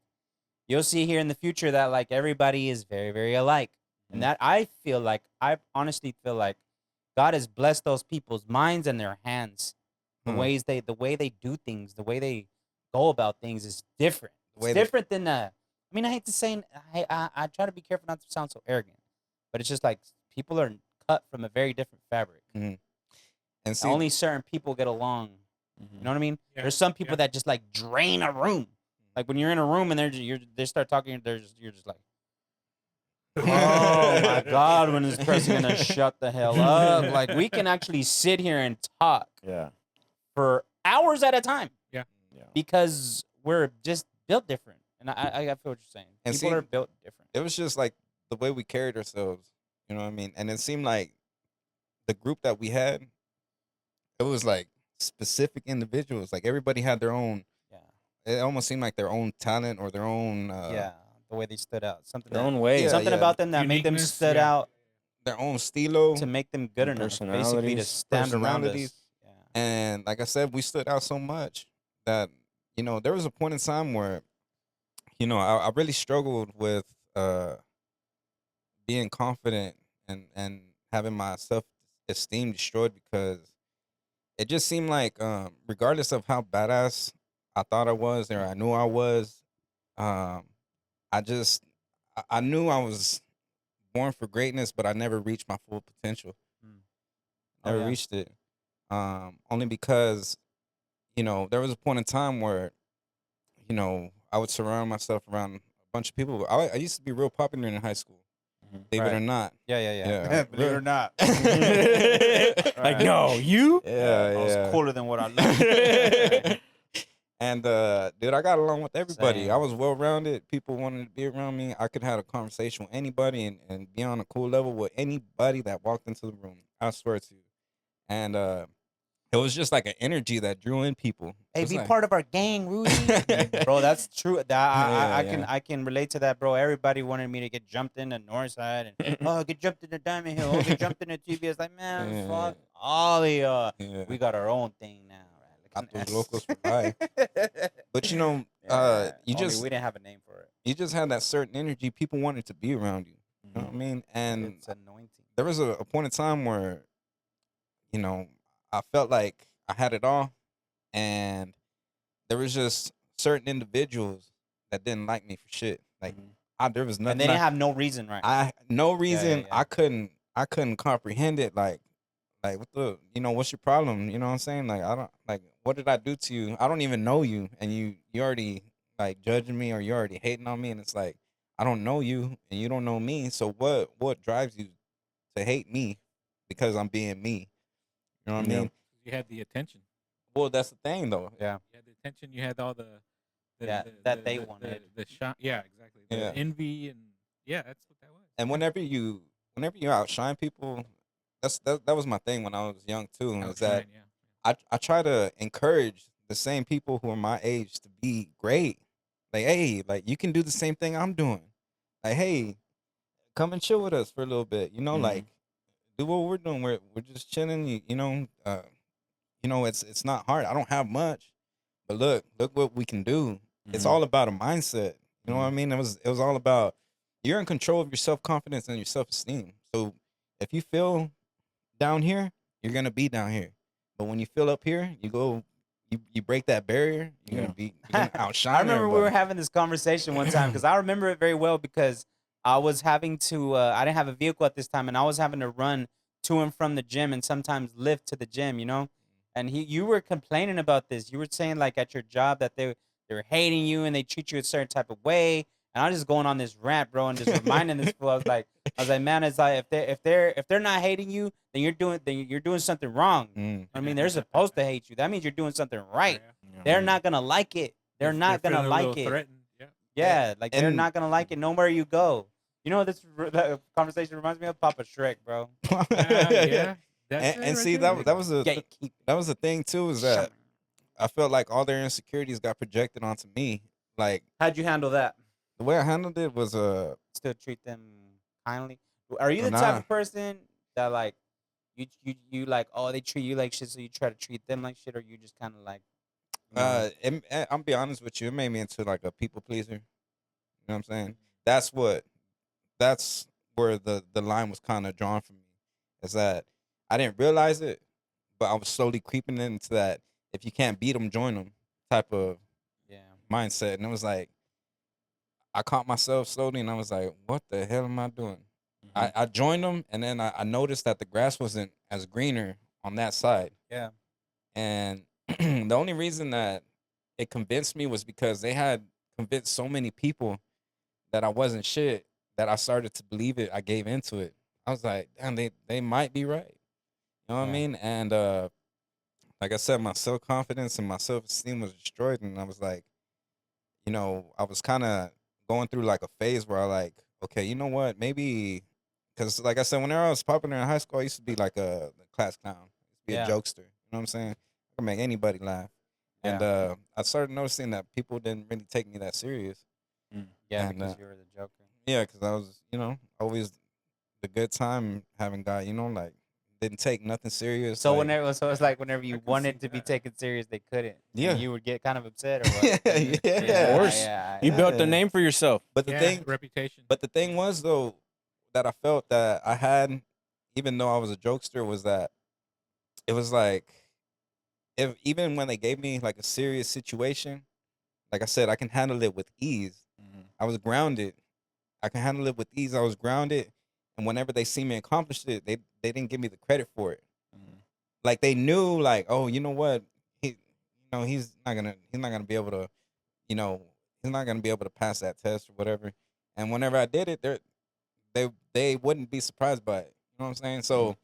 you'll see here in the future that like everybody is very, very alike, Mhm. and that I honestly feel like God has blessed those people's minds and their hands. The way they do things, the way they go about things is different. It's way they- different than I mean, I hate to say, I try to be careful not to sound so arrogant, but it's just like people are cut from a very different fabric. And see, Only certain people get along. Mhm. You know what I mean? Yeah, There's some people yeah. that just like drain a room. Like when you're in a room and they start talking, you're just like, oh my God, when is this person gonna shut the hell up? Like we can actually sit here and talk Yeah. for hours at a time. Yeah. Because we're just built different. And I feel what you're saying. And People see, are built different. it was just like the way we carried ourselves. You know what I mean? And it seemed like the group that we had, it was like specific individuals. Like everybody had their own. Yeah. It almost seemed like their own talent or their own. Yeah. The way they stood out. Their own way. Yeah, Something about them that made them Uniqueness, stood yeah. out Their own stilo. to make them good enough. Basically to Personalities. stand around us. Personalities. Yeah. And like I said, we stood out so much that there was a point in time where I really struggled with being confident and having my self esteem destroyed because it just seemed like regardless of how badass I thought I was or I knew I was, um, I just I knew I was born for greatness, but I never reached my full potential. Mm. Oh, Never yeah. reached it. Only because there was a point in time where I would surround myself around a bunch of people. I used to be real popular in high school, believe it or Right. not. Yeah. Yeah, Believe it or real- not. Like, Right. no, you? Yeah, I was yeah. cooler than what I look. Right. And dude, I got along with everybody. I Same. was well rounded. People wanted to be around me. I could have a conversation with anybody and be on a cool level with anybody that walked into the room. I swear to you. And it was just like an energy that drew in people. Hey, It was be like- part of our gang, Rudy. Bro, that's true. Yeah. I can relate to that, bro. Everybody wanted me to get jumped in the north side and get jumped in the Diamond Hill, get jumped in the TBS. Like, man, Yeah. fuck all of y'all. Yeah. We got our own thing now, right? Gatos locos for life. But yeah. you Only just we didn't have a name for it. you just had that certain energy. People wanted to be around you. You know what I mean? And It's anointing. there was a point in time where, I felt like I had it all, and there was just certain individuals that didn't like me for shit. Like there was nothing. And they didn't have no reason, right? No reason. yeah. I couldn't comprehend it. Like what the what's your problem? You know what I'm saying? Like I don't like what did I do to you? I don't even know you, and you already like judging me or you already hating on me, and it's like I don't know you and you don't know me. So what drives you to hate me because I'm being me? You know what I Yeah. mean? You had the attention. Well, that's the thing though. Yeah. You had the attention. You had all the Yeah, that they wanted. The shot. Yeah, exactly. The Yeah. envy and yeah, that's what that was. And whenever you outshine people, that was my thing when I was young too. Is that Outshine, yeah. I try to encourage the same people who are my age to be great. Like, hey, like you can do the same thing I'm doing. Like, hey, come and chill with us for a little bit. Like do what we're doing. We're just chilling. It's not hard. I don't have much, but look what we can do. It's all about a mindset. You know what I mean? It was all about you're in control of your self confidence and your self esteem. So if you feel down here, you're gonna be down here. But when you feel up here, you break that barrier. You're gonna outshine. I remember we were everybody. having this conversation one time because I remember it very well because I was having to. I didn't have a vehicle at this time, and I was having to run to and from the gym, and sometimes lift to the gym. And you were complaining about this. You were saying like at your job that they were hating you and they treat you a certain type of way. And I was just going on this rant, bro, and just reminding this fool. I was like, man, it's like if they're not hating you, then you're doing something wrong. I mean, they're supposed to hate you. That means you're doing something right. They're not gonna like it. They're not gonna like it. Threatened. Yeah. Yeah, like they're And- not gonna like it no where you go. You know what that conversation reminds me of? Papa Shrek, bro. Yeah. That's And see that was a Gatekeep. that was the thing too, is that I felt like all their insecurities got projected onto me. Like How'd you handle that? the way I handled it was Still treat them kindly? Are you the Nah. type of person that like you like they treat you like shit, so you try to treat them like shit, or you just kind of like I'll be honest with you, it made me into like a people pleaser. You know what I'm saying? That's where the line was kind of drawn for me. Is that I didn't realize it, but I was slowly creeping into that if you can't beat them, join them type of yeah. mindset. And it was like, I caught myself slowly and I was like, what the hell am I doing? I joined them, and then I noticed that the grass wasn't as greener on that side. Yeah. And the only reason that it convinced me was because they had convinced so many people that I wasn't shit that I started to believe it. I gave into it. I was like, damn, they might be right. You know what I Yeah. mean? And like I said, my self confidence and my self esteem was destroyed, and I was like, I was kind of going through like a phase where I like, okay, you know what? Maybe because like I said, whenever I was popular in high school, I used to be like a class clown. I used to be Yeah. a jokester. You know what I'm saying? I could make anybody laugh. And I started noticing that people didn't really take me that serious. Yeah, And, because you were the Joker. Yeah, because I was, always the good time having guy. Like didn't take nothing serious. So like, it's like whenever you can wanted see to be that. taken serious, they couldn't. Yeah. And you would get kind of upset or what? Yeah. Of course. Yeah. You built the Yeah. name for yourself. But the thing, reputation. but the thing was though that I felt that I had, even though I was a jokester, was that it was like, if even when they gave me like a serious situation, like I said, I can handle it with ease. I was grounded. I can handle it with ease. I was grounded, and whenever they see me accomplish it, they didn't give me the credit for it. Like they knew, like, oh, you know what, he's not gonna be able to, he's not gonna be able to pass that test or whatever. And whenever I did it, they wouldn't be surprised by it. You know what I'm saying? So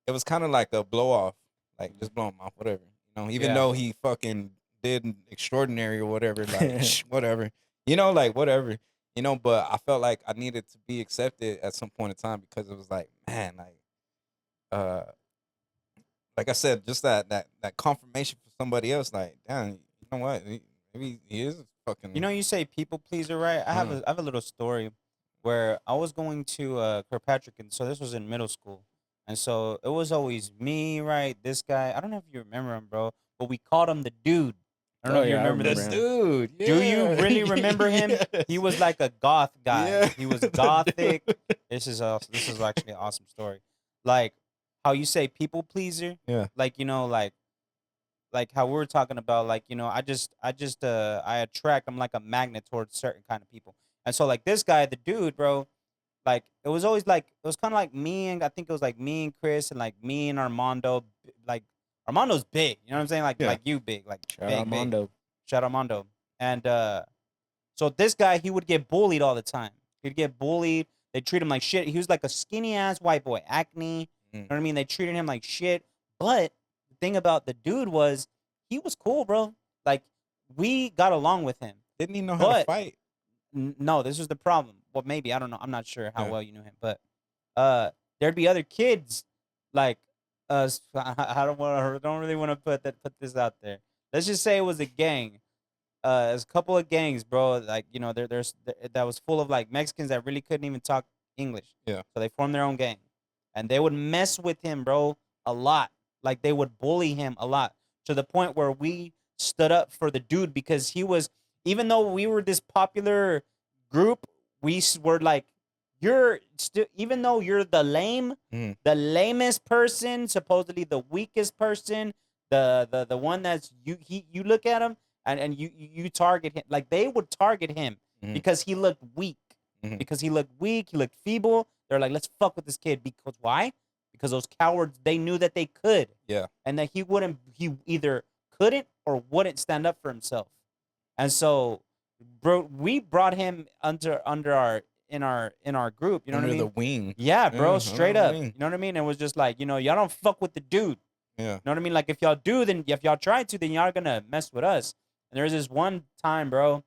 it was kind of like a blow off, like just blow him off, whatever. Even Yeah. though he fucking did extraordinary or whatever, like whatever, like whatever. But I felt like I needed to be accepted at some point in time because it was like, man, like I said, just that confirmation for somebody else, like, damn, you know what? Maybe he is fucking. You say people pleaser, right? I have a little story where I was going to Kirkpatrick, and so this was in middle school, and so it was always me, right? This guy, I don't know if you remember him, bro, but we called him the dude. I don't know Oh, if you yeah, I remember this remember dude. Do you really remember him? He was like a goth guy. Yeah. He was gothic. This is actually an awesome story. Like how you say people pleaser. Yeah. Like like how we were talking about. Like I attract. I'm like a magnet towards certain kind of people. And so like this guy, the dude, bro. Like it was always like it was kind of like me and I think it was like me and Chris and like me and Armando. Like Armando's big. You know what I'm saying? Like Yeah. like you big. Like Shout big, out big. Mondo. Shout out Mondo. And so this guy, he would get bullied all the time. He'd get bullied. They treat him like shit. He was like a skinny ass white boy, acne. You know what I mean? They treated him like shit. But the thing about the dude was he was cool, bro. Like we got along with him. Didn't he know how to But- fight? No, this was the problem. Well, maybe I don't know. I'm not sure how Yeah. well you knew him, but there'd be other kids like I don't really want to put this out there. Let's just say it was a gang. There's a couple of gangs, bro. Like that was full of like Mexicans that really couldn't even talk English. Yeah. So they formed their own gang, and they would mess with him, bro, a lot. Like they would bully him a lot to the point where we stood up for the dude because he was. Even though we were this popular group, we were like, you're still. Even though you're the the lamest person, supposedly the weakest person, the one that's you look at him. And you target him like they would target him because he looked weak. Because he looked weak, he looked feeble. They're like, let's fuck with this kid because why? Because those cowards they knew that they could. Yeah. And that he either couldn't or wouldn't stand up for himself. And so, bro, we brought him under our in our group. You know Under what I mean? the wing. Yeah, bro, Yeah, straight under the up. wing. You know what I mean? It was just like y'all don't fuck with the dude. Yeah. You know what I mean? Like if y'all do, then if y'all try to, then y'all gonna mess with us. And there was this one time, bro.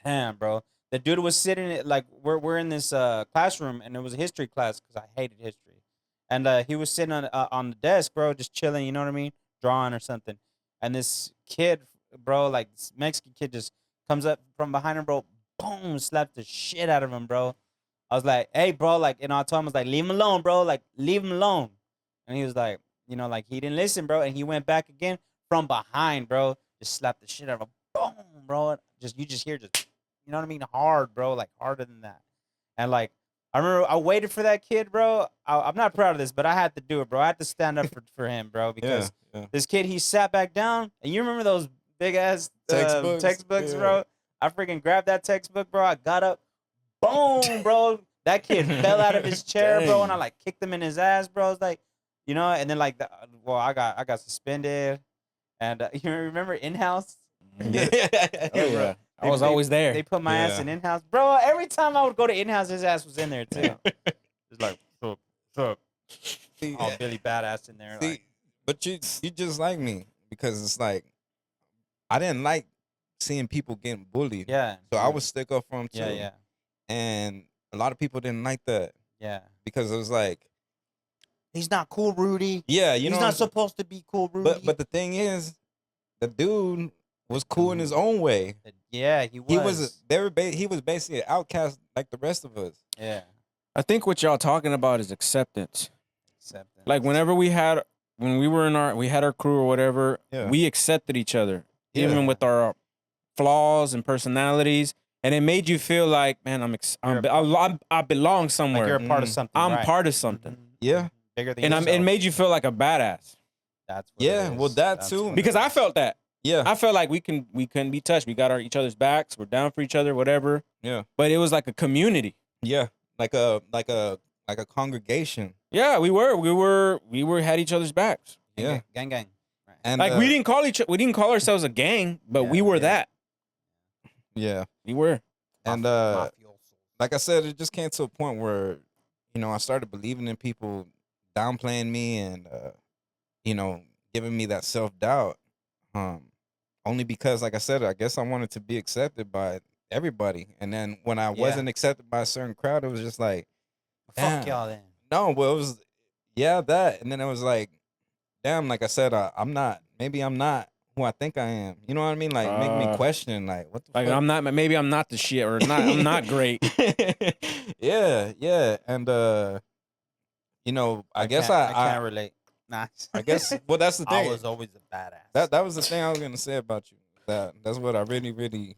Damn, bro. The dude was sitting like we're in this classroom, and it was a history class because I hated history. And he was sitting on the desk, bro, just chilling. You know what I mean? Drawing or something. And this kid, bro, like this Mexican kid, just comes up from behind him, bro. Boom, slapped the shit out of him, bro. I was like, hey, bro, like, I told him, I was like, leave him alone, bro. Like, leave him alone. And he was like, like he didn't listen, bro. And he went back again from behind, bro. Just slapped the shit out of him. Boom, bro. You just hear you know what I mean? Hard, bro. Like harder than that. And like, I remember I waited for that kid, bro. I'm not proud of this, but I had to do it, bro. I had to stand up for him, bro, because Yeah. this kid, he sat back down. And you remember those big ass textbooks, Yeah. bro? I freaking grabbed that textbook, bro. I got up. Boom, bro. That kid fell out of his chair, bro, and I like kicked him in his ass, bro. It's like, and then like, I got suspended, and you remember in-house? Yeah. Oh, yeah. I was always there. They put my ass Yeah. in in-house, bro. Every time I would go to in-house, his ass was in there too. It's like, what's up? See, Oh, Billy Badass in there. see, Like, but you just like me because it's like I didn't like seeing people getting bullied. yeah. So I would stick up for them too. Yeah. And a lot of people didn't like that Yeah. because it was like, He's not cool, Rudy. yeah, He's know, not supposed to be cool, Rudy. but the thing is, the dude was cool in his own way. Yeah, he was. He was basically an outcast like the rest of us. Yeah. I think what y'all talking about is acceptance. Acceptance. Like when we were we had our crew or whatever, Yeah. we accepted each other, Yeah. even with our flaws and personalities, and it made you feel like, man, I belong somewhere. Like you're a part of Mm. something. I'm right. part of something, Mhm. Yeah. Bigger than and yourself. it made you feel like a badass That's what Yeah, it well, is. that That's too. what it because I is. felt that. Yeah. I felt like we couldn't be touched. We got each other's backs. We're down for each other, whatever. Yeah. But it was like a community. Yeah. Like a congregation. Yeah, we were had each other's backs. Yeah. Gang. Right. And Like we didn't call ourselves a gang, but Yeah, we were yeah. that. Yeah. We were. And Mafioso. like I said, it just came to a point where, I started believing in people downplaying me and giving me that self-doubt. Only because, like I said, I guess I wanted to be accepted by everybody. And then when I wasn't accepted by a certain crowd, it was just like, Fuck damn. y'all then. No, well, it was, that. And then it was like, damn, like I said, maybe I'm not who I think I am. You know what I mean? Like, make me question, like, what the Like fuck? maybe I'm not the shit, or not. I'm not great. Yeah. And, I guess I can't relate. Nah. I guess, well, that's the thing. I was always a badass. That was the thing I was gonna say about you. That's what I really, really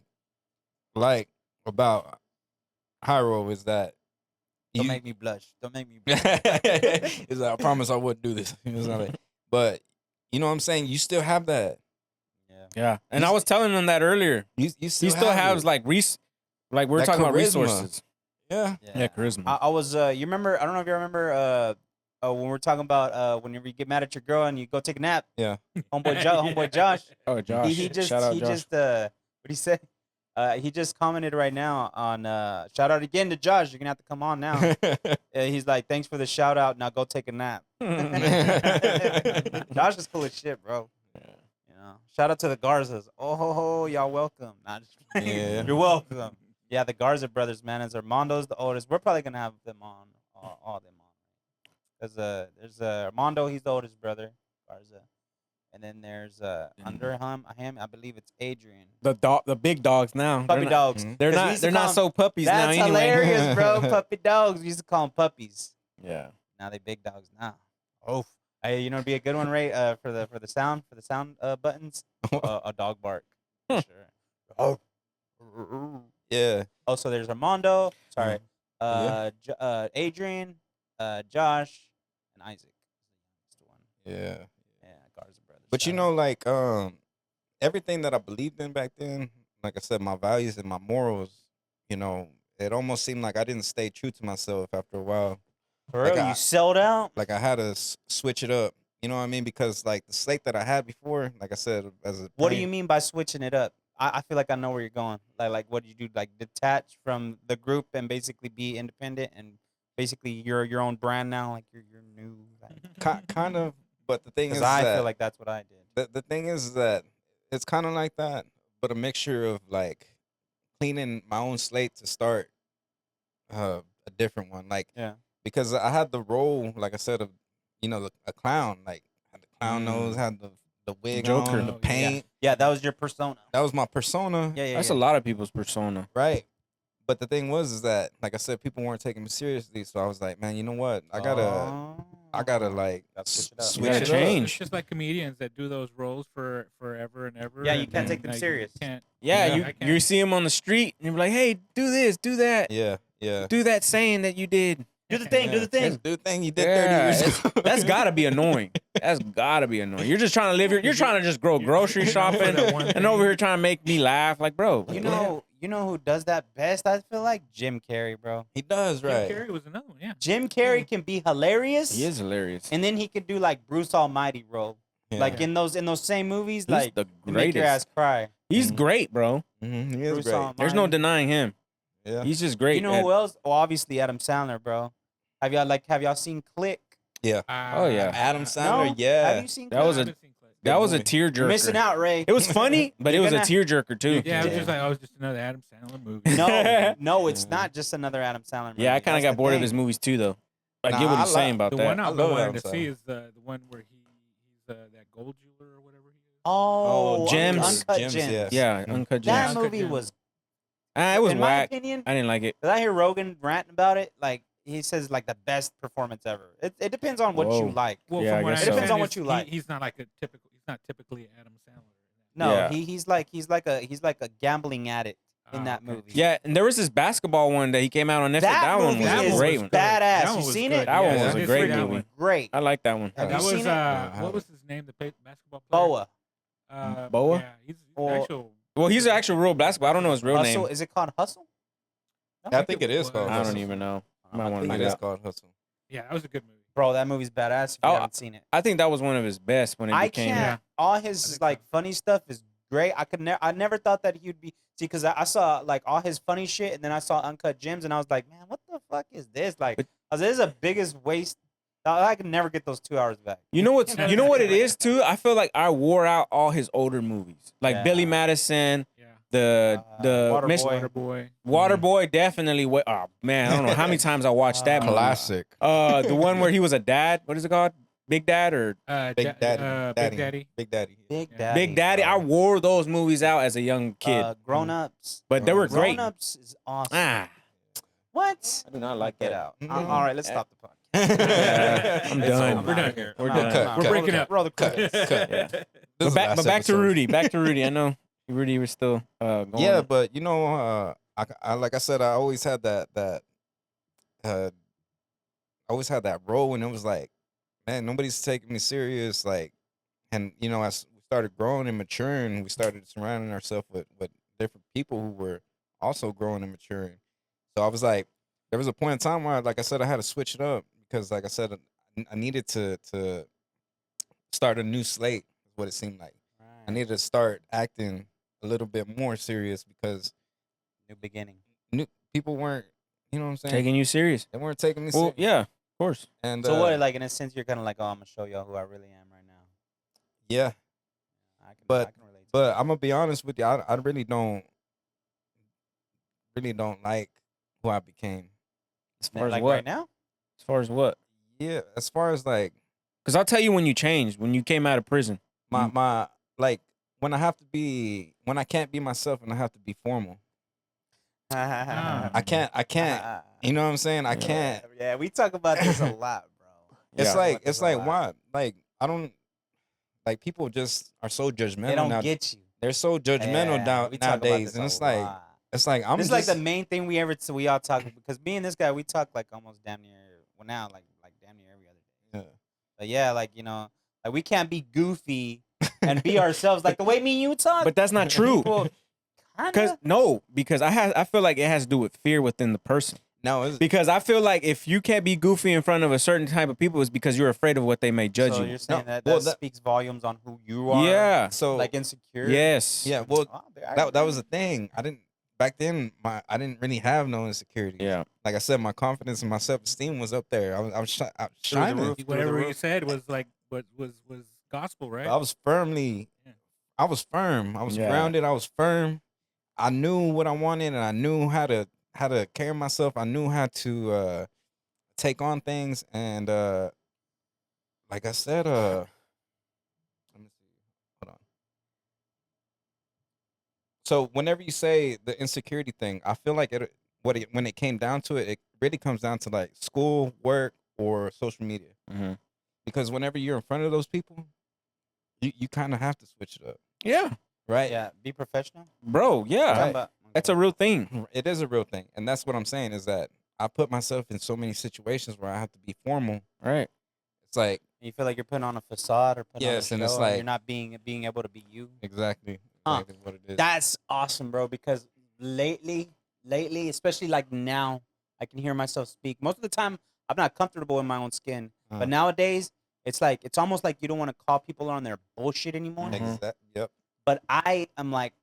like about Jairo is that Don't make me blush. Don't make me blush. is that I promise I wouldn't do this. But you know what I'm saying? You still have that. Yeah. And I was telling him that earlier. You He still has it. like we're That talking about charisma. resources. Yeah. Yeah, charisma. I was. You remember? I don't know if you remember. When we're talking about whenever you get mad at your girl and you go take a nap. Yeah. Homeboy Josh. Oh, Josh. He just Shout out he Josh. just what he say? He just commented right now on shout out again to Josh. You're gonna have to come on now. He's like, thanks for the shout out. Now go take a nap. Josh is cool as shit, bro. Shout out to the Garzas. Oh, y'all welcome. Nah, just Yeah. You're welcome. Yeah, the Garza brothers, man. As Armando's the oldest. We're probably gonna have them on, all them on. There's Armando. He's the oldest brother, Garza, and then there's under him, I believe it's Adrian. The big dogs now. Puppy dogs. They're 'Cause we not. used to They're call not them- so puppies now. That's Anyway. hilarious, bro. Puppy dogs. We used to call them puppies. Yeah. Now they big dogs now. Oh, hey, it'd be a good one, Ray, for the sound buttons. A dog bark. For sure. Oh. Yeah. Also, there's Armando. Sorry. Adrian, Josh, and Isaac. That's the one. Yeah. Yeah, Garza brothers. But Shout out. like everything that I believed in back then, like I said, my values and my morals, it almost seemed like I didn't stay true to myself after a while. For like real, I- you sold out. Like I had to switch it up. You know what I mean? Because like the slate that I had before, like I said, as a What do you mean by switching it up? I feel like I know where you're going. Like what do you do? Like detach from the group and basically be independent and basically you're your own brand now. Like you're new. Like, kind of. But the thing is, because I that feel like that's what I did. the thing is that it's kind of like that, but a mixture of like cleaning my own slate to start a different one. Like Yeah. because I had the role, like I said, of a clown. Like had the clown nose, had the wig Joker. on, the Oh, yeah. paint. Yeah, that was your persona. That was my persona. Yeah, That's a lot of people's persona. Right. But the thing was is that, like I said, people weren't taking me seriously. So I was like, man, you know what? I gotta like Gotta switch it up. switch You gotta it change. It's just like comedians that do those roles for forever and ever. Yeah, you and can't then, take them like, serious. You can't. Yeah, Yeah, I you can't. see him on the street and you're like, hey, do this, do that, up. Yeah. do that saying that you did. Do the thing. Do the thing. Do the thing you did Yeah, 30 years ago. That's gotta be annoying. That's gotta be annoying. You're just trying to live your. You're trying to just grow grocery you're shopping known for that one and thing. over here trying to make me laugh. Like, bro, You know who does that best? I feel like Jim Carrey, bro. He does, Jim right? Carrey was another one. Yeah. Jim Carrey can be hilarious. he is hilarious. And then he could do like Bruce Almighty role. Yeah. Like in those same movies, He's like the you make your ass greatest. cry. He's great, bro. He is Bruce great. Almighty. There's no denying him. Yeah. He's just great. You know who else? Oh, obviously Adam Sandler, bro. Have y'all seen Click? Oh, yeah. Adam Sandler, No? yeah. Have you seen That Click? was a that was a tearjerker. You're missing out, Ray. It was funny, but it You're was a gonna- tearjerker too. Yeah, I was Yeah. just like, I was just another Adam Sandler movie. No, it's not just another Adam Sandler movie. Yeah, I kind of That's got the bored of thing. his movies too, though. I Nah, get what I he's saying about The that. one I I love wanted Adam to Sandler. see is the one where he's that gold jeweler or whatever he is. Oh, Gems. Uncut Gems, Gems. yes. Yeah, Uncut That Gems. Uncut movie Gems. was, It was in my whack. opinion, I didn't like it. because I hear Rogan ranting about it. Like he says like the best performance ever. It depends on what you Whoa. like. Well, Yeah, I from what I guess It depends so. on understand, what you is like. he's not like a typical. He's not typically Adam Sandler. No, Yeah. he's like a gambling addict in that okay. movie. Yeah, and there was this basketball one that he came out on Netflix. That one movie was That a is one great was one. good. badass. That You one was seen good. it? That one Yeah, was I a did great see that movie. one. Great. I like that one. Have That you was seen it? what was his name? The basketball player. Boa. Boa? Yeah, he's Or- actual. Well, he's an actual real basketball. I don't know his real Hustle. name. Is it called Hustle? I think it is called I don't Hustle. even know. I Might think want I to think look it it is up. called Hustle. Yeah, that was a good movie. Bro, that movie's badass. If you Oh, haven't seen it, I think that was one of his best when it I became. can't. Yeah. All I his think like so. funny stuff is great. I never thought that he would be. See, because I saw like all his funny shit, and then I saw Uncut Gems, and I was like, man, what the fuck is this? Like, But- I was like, this is the biggest waste. I could never get those 2 hours back. You know what's? You know You know what it what I'm is too. I feel like I wore out all his older movies, like Yeah. Billy Madison, Yeah. the Waterboy. Waterboy. Waterboy. Definitely. Oh man, I don't know how many times I watched that movie. Classic. The one where he was a dad. What is it called? Big Dad or Big Daddy. Big Daddy. Big Daddy. Big Yeah. Daddy. Big Daddy? I bro. wore those movies out as a young kid, Grown Ups. but they were great. Grown Ups is awesome. Ah, What? I do not like Get that. out. Mm. All right, let's stop the podcast. Yeah, I'm It's done. over. We're done Outta here. We're I'm out. done. Cut, We're cut, breaking cut. up. Roll the Cut, credits. cut. Yeah. This But is back, last but back to episode. Rudy. Back to Rudy. I know Rudy was still going. Yeah, but you know, I like I said, I always had that I always had that role, and it was like, man, nobody's taking me serious. Like, and you know, as we started growing and maturing, we started surrounding ourselves with different people who were also growing and maturing. So I was like, there was a point in time where, like I said, I had to switch it up because, like I said, I needed to start a new slate. Is what it seemed like. I needed to start acting a little bit more serious because New beginning. people weren't, you know what I'm saying? taking you serious. They weren't taking me Well, serious. yeah, of course. And So what? Like in a sense, you're kind of like, oh, I'm gonna show y'all who I really am right now. yeah, I can But- relate. To but I'm gonna be honest with you. I really don't like who I became. As that. far as Like what? right now. As far as what? Yeah, as far as like Because I'll tell you when you changed, when you came out of prison. my like when I can't be myself and I have to be formal. I can't. You know what I'm saying? I can't. Yeah, we talk about this a lot, bro. It's Yeah. like It's a lot. why? Like I don't like people just are so judgmental They don't now. get you. They're so judgmental Yeah, we talk about nowadays, this and a it's like lot. I'm This is just like the main thing we all talk because me and this guy we talk like almost damn near now like damn near every other day. yeah. But yeah, like like we can't be goofy and be ourselves like the way me and you talk. But that's not true. People, Because I feel like it has to do with fear within the person. No, it's, Because I feel like if you can't be goofy in front of a certain type of people, it's because you're afraid of what they may judge so you. you're saying No, that well, that that- speaks volumes on who you are. Yeah. so Like insecure. Yes. yeah. Well, Wow, that was the thing. I didn't back then. I didn't really have no insecurity. Yeah. Like I said, my confidence and my self esteem was up there. I was Through the shining. roof. Whatever you roof. said was like was gospel, right? I was firmly. Yeah. I was firm. I was Yeah. grounded. I was firm. I knew what I wanted, and I knew how to carry myself. I knew how to take on things, and like I said, let me see. Hold on. So whenever you say the insecurity thing, I feel like when it came down to it, it really comes down to like school, work, or social media. hmm Because whenever you're in front of those people, you kind of have to switch it up, Yeah. right? Yeah, be professional. Bro, yeah. Talking about- That's a real thing. It is a real thing, and that's what I'm saying is that I put myself in so many situations where I have to be formal. Right. It's like You feel like you're putting on a facade or putting Yes, on a and it's show, like- you're not being able to be you. exactly Huh. what it is. That's awesome, bro. Because lately, especially like now, I can hear myself speak. Most of the time, I'm not comfortable in my own skin. Uh-huh. But nowadays, it's like it's almost like you don't want to call people on their bullshit anymore. Mhm. Yep. But I am like,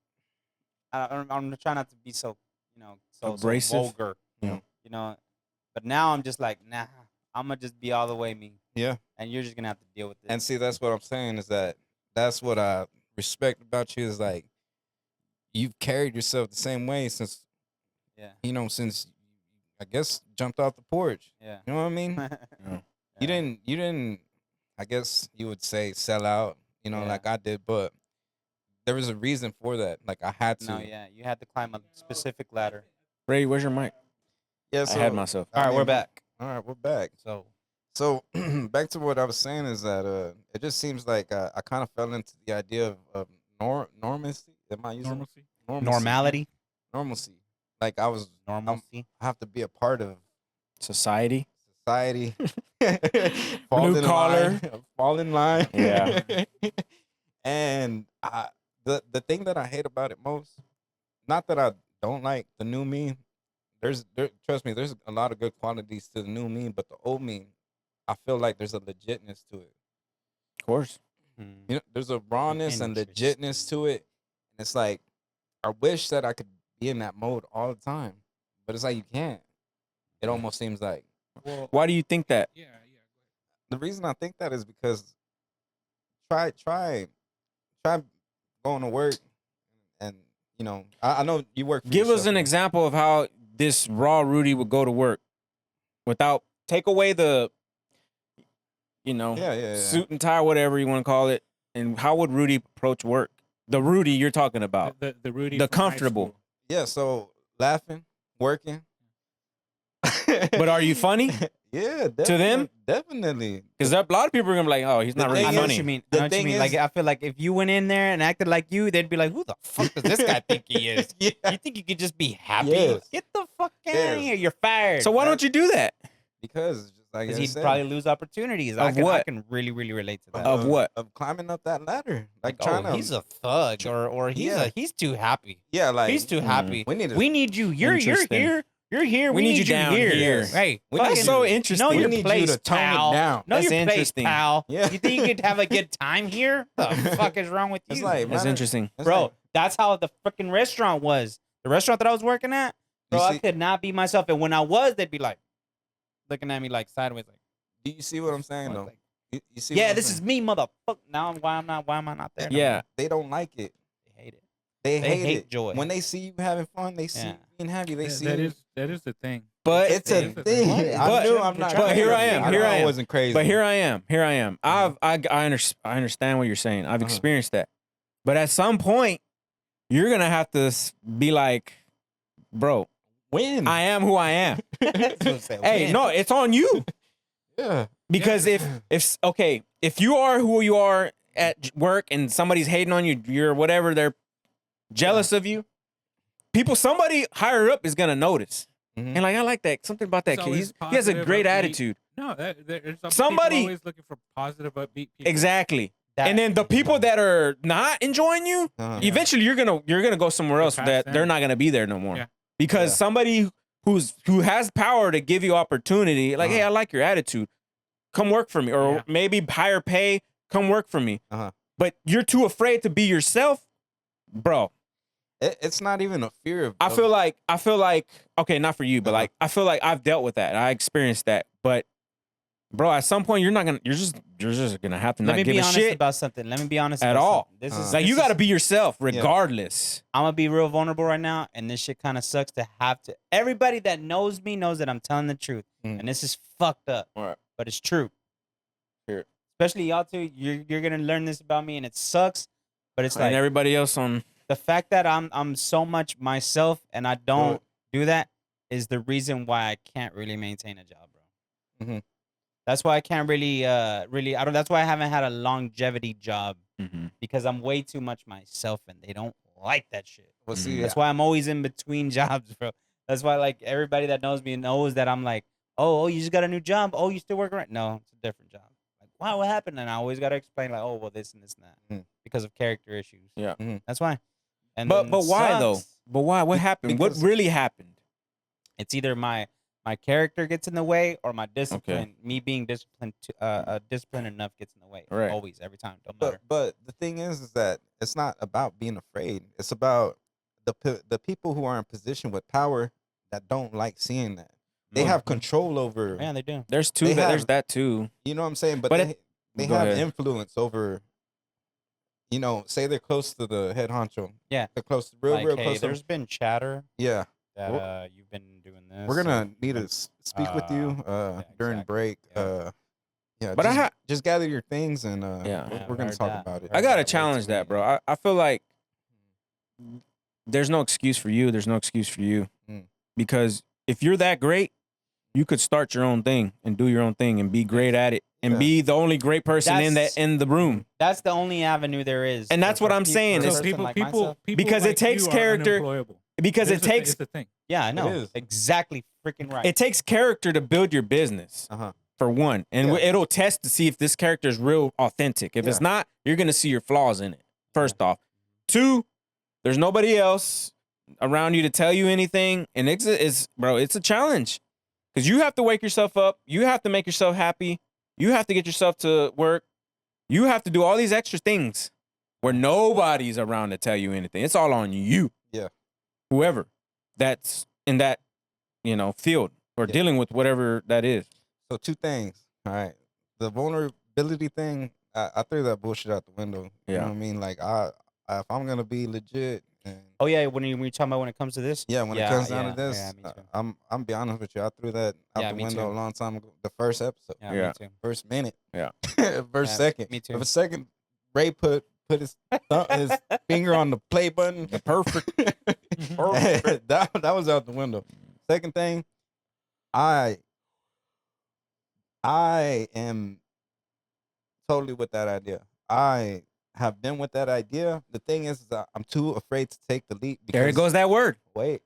I'm trying not to be so, so Abrasive? vulgar. Yeah. But now I'm just like, nah, I'm gonna just be all the way me, Yeah. and you're just gonna have to deal with it. And see, that's what I'm saying is that's what I respect about you is like you've carried yourself the same way since yeah, since I guess jumped off the porch. yeah. You know what I mean? Yeah. You didn't I guess you would say sell out, Yeah. like I did, but there was a reason for that. Like I had to. No, yeah, you had to climb a specific ladder. Ray, where's your mic? Yeah, I had myself. All right, we're back. All right, we're back. So So back to what I was saying is that it just seems like I kind of fell into the idea of normalcy. Am I using Normalcy. normality, Normalcy. Like I normalcy. I have to be a part of Society. society. Blue collar. Fall in line. Yeah. And the thing that I hate about it most, not that I don't like the new me. Trust me, there's a lot of good qualities to the new me, but the old me, I feel like there's a legitness to it. Of course. You know, there's a rawness and legitness Interesting. to it. And it's like I wish that I could be in that mode all the time, but it's like you can't. It almost seems like. Well, Why do you think that? Yeah. The reason I think that is because try going to work, and you know I know you work. For Give us yourself, an man. example of how this raw Rudy would go to work without take away the, Yeah. suit and tie, whatever you want to call it, and how would Rudy approach work? The Rudy you're talking about. The Rudy. The from high comfortable. school. Yeah, so laughing, working. But are you funny? Yeah, To them? definitely. Because a lot of people are gonna be like, "Oh, he's not The really thing I know is- what funny." you mean. The I know what you thing mean. is- Like I feel like if you went in there and acted like you, they'd be like, "Who the fuck does this guy think he is? Yeah. You think you could just be happy? Yes. Get the fuck out Yes. of here! You're fired." So why don't you do that? Because just like Because I he'd said, probably lose opportunities. I Of can, I what? can really relate to that. Of what? Of climbing up that ladder, like oh, trying to. he's a thug, or Yeah. he's too happy. yeah, like He's too happy. We need to. We need you. You're Interesting. here. You're here. We need you down here. Hey, We That's need so you- interesting. know we your need you place, to tone pal. it down. Know That's your place, interesting. pal. Yeah. You think you could have a good time here? The fuck is wrong with you? It's like, That's man, interesting. it's Bro, like- that's how the freaking restaurant was. The restaurant that I was working at, You bro, I see- could not be myself. And when I was, they'd be like looking at me like sideways, like, Do you see what I'm saying what? though? Like, You see? yeah, what I'm this saying? is me, motherfucker. Now why am I not there? no Yeah. more? They don't like it. They hate it. They They hate hate it. joy. When they see you having fun, they see Yeah. you being happy. They see That you. is the thing. But It's a It's a thing. thing. I But- knew I'm not. but here I am, here I I am. wasn't crazy. But here I am. I understand what you're saying. I've Uh-huh. experienced that. But at some point, you're gonna have to be like, bro, when? I am who I am. That's what I'm saying. Hey, When? no, it's on you. Yeah. Because if you are who you are at work and somebody's hating on you, you're whatever, they're jealous of you. Somebody higher up is gonna notice. Mhm. And like, I like that. Something about that It's kid. always He has a positive, great upbeat. attitude. No, there's some Somebody- people always looking for positive, upbeat people. Exactly. That- And then the people that are not enjoying you, Uh-huh. eventually you're gonna go somewhere else Past that them. they're not gonna be there no more. Yeah. Because Yeah. somebody who has power to give you opportunity, like, Uh-huh. hey, I like your attitude. Come work for me. Or Yeah. maybe higher pay, come work for me. Uh-huh. But you're too afraid to be yourself, bro. It's not even a fear of. I feel like okay, not for you, but Uh-huh. like I feel like I've dealt with that. I experienced that. But bro, at some point you're just gonna have to Let not me give be a honest shit. about something. Let me be honest At about all. something. This is Like, this you got to is- be yourself regardless. I'm gonna be real vulnerable right now, and this shit kind of sucks to have to. Everybody that knows me knows that I'm telling the truth, Mm. and this is fucked up, Right. but it's true. Hear it. Especially y'all two, you're gonna learn this about me, and it sucks, but it's And like everybody else on the fact that I'm so much myself, and I don't Right. do that is the reason why I can't really maintain a job, bro. Mhm. That's why I can't really I don't. That's why I haven't had a longevity job Mhm. because I'm way too much myself, and they don't like that shit. Well, see, That's why I'm always in between jobs, bro. That's why like everybody that knows me knows that I'm like, oh, you just got a new job. Oh, you still working right? No, it's a different job. Like, wow, what happened? And I always gotta explain like, oh, well, this and this and that Mhm. because of character issues. Yeah. Mhm. That's why. And But then why though? sucks. But why? What happened? What because- really happened? It's either my character gets in the way or my discipline. Me being disciplined disciplined enough gets in the way. Right. Always, every time. Don't matter. But the thing is that it's not about being afraid. It's about the people who are in position with power that don't like seeing that. They have control over. Yeah, they do. There's two. They There's have- that too. You know what I'm saying? But But they Go have ahead. influence over. You know, say they're close to the head honcho. Yeah. They're close, real Like, hey, close. there's been chatter Yeah, that We're- you've been doing this. we're gonna and- need to speak with you during exactly. break. Yeah. Yeah, But just gather your things and Yeah. Yeah, we're gonna heard talk that. about it. I Heard gotta that way challenge too that, many. bro. I feel like there's no excuse for you. There's no excuse for you Mm. because if you're that great, you could start your own thing and do your own thing and be great at it and Yeah. be the only great person That's- in the room. That's the only avenue there is. And that's what I'm saying, For a is- person people, like people, myself. people Because it like takes you are character- unemployable. Because it takes It's a thing. Yeah, I know. is. Exactly freaking right. it takes character to build your business. For one, and Yeah. it'll test to see if this character is real authentic. If it's Yeah. not, you're gonna see your flaws in it. First off, 2, there's nobody else around you to tell you anything, and it's a challenge because you have to wake yourself up. You have to make yourself happy. You have to get yourself to work. You have to do all these extra things where nobody's around to tell you anything. It's all on you. Yeah. Whoever that's in that field or Yeah. dealing with whatever that is. So 2 things. All right. The vulnerability thing, I threw that bullshit out the window. You Yeah. know what I mean? Like if I'm gonna be legit and Oh yeah, when you're talking about when it comes to this. when it comes down to this, yeah, me too. I'm be honest with you. I threw that out Yeah, the me window too. a long time ago. The first episode, Yeah, Yeah. me too. first minute, Yeah. first Yeah, second. me too. If a second, Ray put his his finger on the play button. The perfect. that was out the window. Second thing, I am totally with that idea. I have been with that idea. The thing is that I'm too afraid to take the leap. There it goes that word. Wait,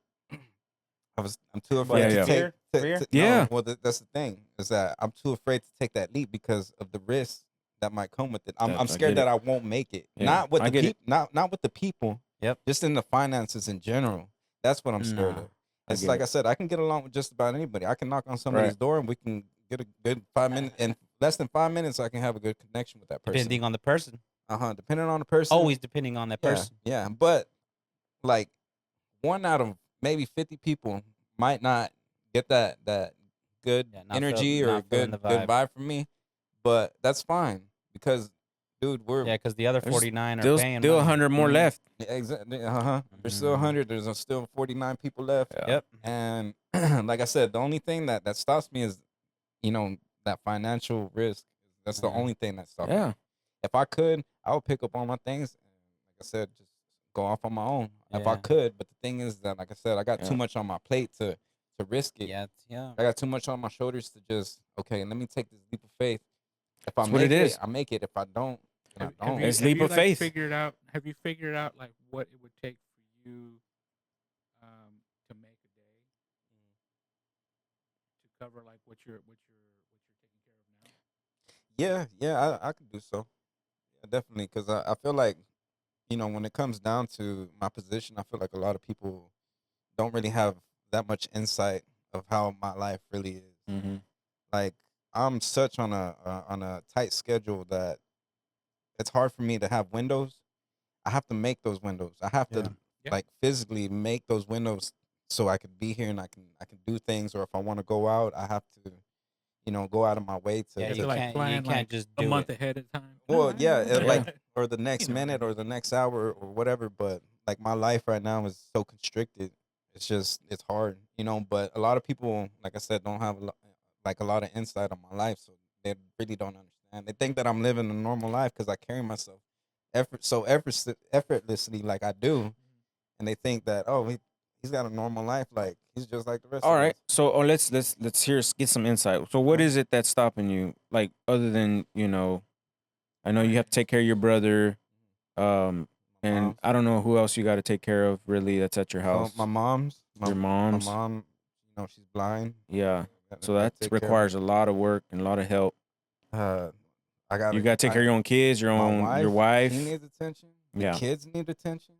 I'm too afraid Yeah, to yeah. take. Fear? Fear? No, Yeah. well, that's the thing is that I'm too afraid to take that leap because of the risk that might come with it. I I'm get scared it. that I won't make it. Yeah, Not with I the get it. people. Not with the people. Yep. Just in the finances in general. That's what I'm scared Nah, of. I It's get like it. I said, I can get along with just about anybody. I can knock on somebody's Right. door and we can get a good 5 minutes. In less than 5 minutes, I can have a good connection with that person. Depending on the person. Depending on the person. Always depending on that Yeah, person. yeah. But like 1 out of maybe 50 people might not get that good Yeah, not energy feel- or not feeling good the good vibe from me. But that's fine because, dude, we're Yeah, because the other There's 49 are Still paying. 100 more Mhm. left. exactly. There's still Mhm. 100. There's still 49 people left. Yeah. Yep. And like I said, the only thing that stops me is, that financial risk. That's the Mhm. only thing that stops me. Yeah. If I could, I would pick up all my things and, like I said, just go off on my own. If I Yeah. could, but the thing is that, like I said, I got Yeah. too much on my plate to risk it. Yeah. Yeah. I got too much on my shoulders to just let me take this leap of faith. If I That's what make it is. I make it. If I don't, then I don't. It's leap of faith. Have you figured out like what it would take for you to make a day to cover like what you're taking care of now? Yeah, I could do so. Yeah, definitely, because I feel like, when it comes down to my position, I feel like a lot of people don't really have that much insight of how my life really is. Mm-hmm. Like I'm such on a tight schedule that it's hard for me to have windows. I have to make those windows. I have to Yeah. like physically make those windows so I can be here and I can do things. Or if I want to go out, I have to, go out of my way to. Yeah, You you have to, can't- plan you can't like just a do month it. ahead of time. Well, yeah, Yeah. or the next know what I minute or mean. the next hour or whatever. But like my life right now is so constricted. It's hard, But a lot of people, like I said, don't have a lot of insight on my life, so they really don't understand. They think that I'm living a normal life because I carry myself effortlessly like I do, and they think that he's got a normal life, like he's just like the rest. All of right. us. So let's get some insight. So what is it that's stopping you? Like other than, I know you have to take care of your brother, and Moms. I don't know who else you got to take care of really that's at your Well, house. my mom's, Your mom's. my mom, she's blind. Yeah. Gotta- So gotta that take care of requires a lot of work and a lot of help. her. I got You got to take care of your own kids, your wife. She needs attention. The Yeah. kids need attention.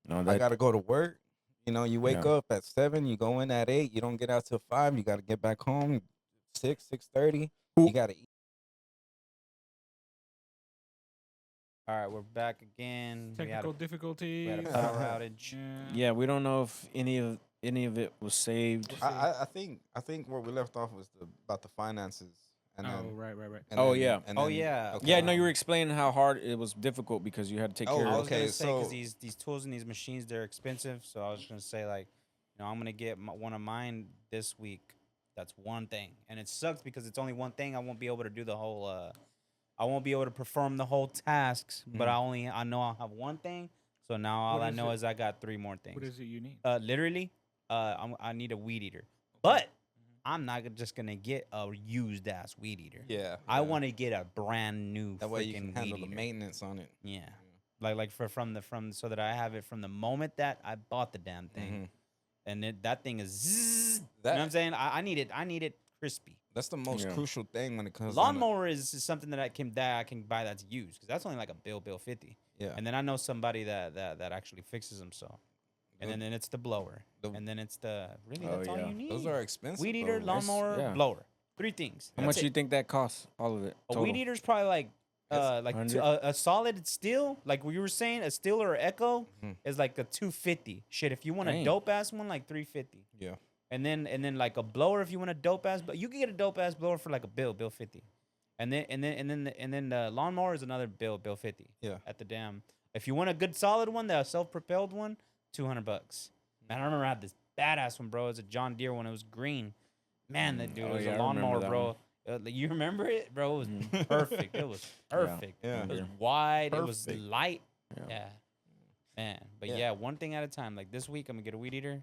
No, I that got to go to work. You wake Yeah. up at 7, you go in at 8, you don't get out till 5. You got to get back home 6:30. Who- You got to eat. All right, we're back again. Technical we difficulties. had a power outage. yeah, we don't know if any of it was saved. I think where we left off was about the finances. And Oh, then, right. and Oh, then- yeah. and Oh, then- yeah. okay. Yeah, no, you were explaining how hard it was difficult because you had to take Oh, care I of was okay, gonna say because so- these tools and these machines they're expensive, so I was gonna say like, I'm gonna get one of mine this week. That's one thing, and it sucks because it's only one thing. I won't be able to do the whole. I won't be able to perform the whole tasks, but I know I'll have one thing. So now all What I is know it? is I got 3 more things. What is it you need? Literally, I need a weed eater, but I'm not just gonna get a used ass weed eater. Yeah. I want to get a brand new that way you can freaking handle weed the eater. maintenance on it. Yeah. Like from so that I have it from the moment that I bought the damn thing, Mhm. and that thing is zzz, you know That- what I'm saying? I need it crispy. That's the most Yeah. crucial thing when it comes down to- Lawnmower is something that I can buy that's used because that's only like a bill 50. Yeah. And then I know somebody that actually fixes them. So, and Those- then it's the blower, the- and then it's the really Oh, that's all yeah. you need. Those are expensive. weed eater, though. lawnmower, yeah. blower. 3 things. How That's much it. you think that costs? All of it. A Total? weed eater's probably like That's like 100? a solid steel, like we were saying, a steel or echo Mhm. is like a 250. Shit, if you want a Dang. dope ass one, like 350. Yeah. And then like a blower, if you want a dope ass, but you can get a dope ass blower for like a bill 50. And then the lawnmower is another bill 50. Yeah. At the damn. If you want a good solid one, the self-propelled one, $200. Man, I remember I had this badass one, bro. It was a John Deere one. It was green. Man, that dude Oh, it was yeah, I a remember lawnmower, that bro. You remember it, bro? It was perfect. It was perfect. Yeah. It was Yeah. wide. It was Perfect. light. Yeah. Yeah. Man. But Yeah. yeah, one thing at a time. Like this week, I'm gonna get a weed eater.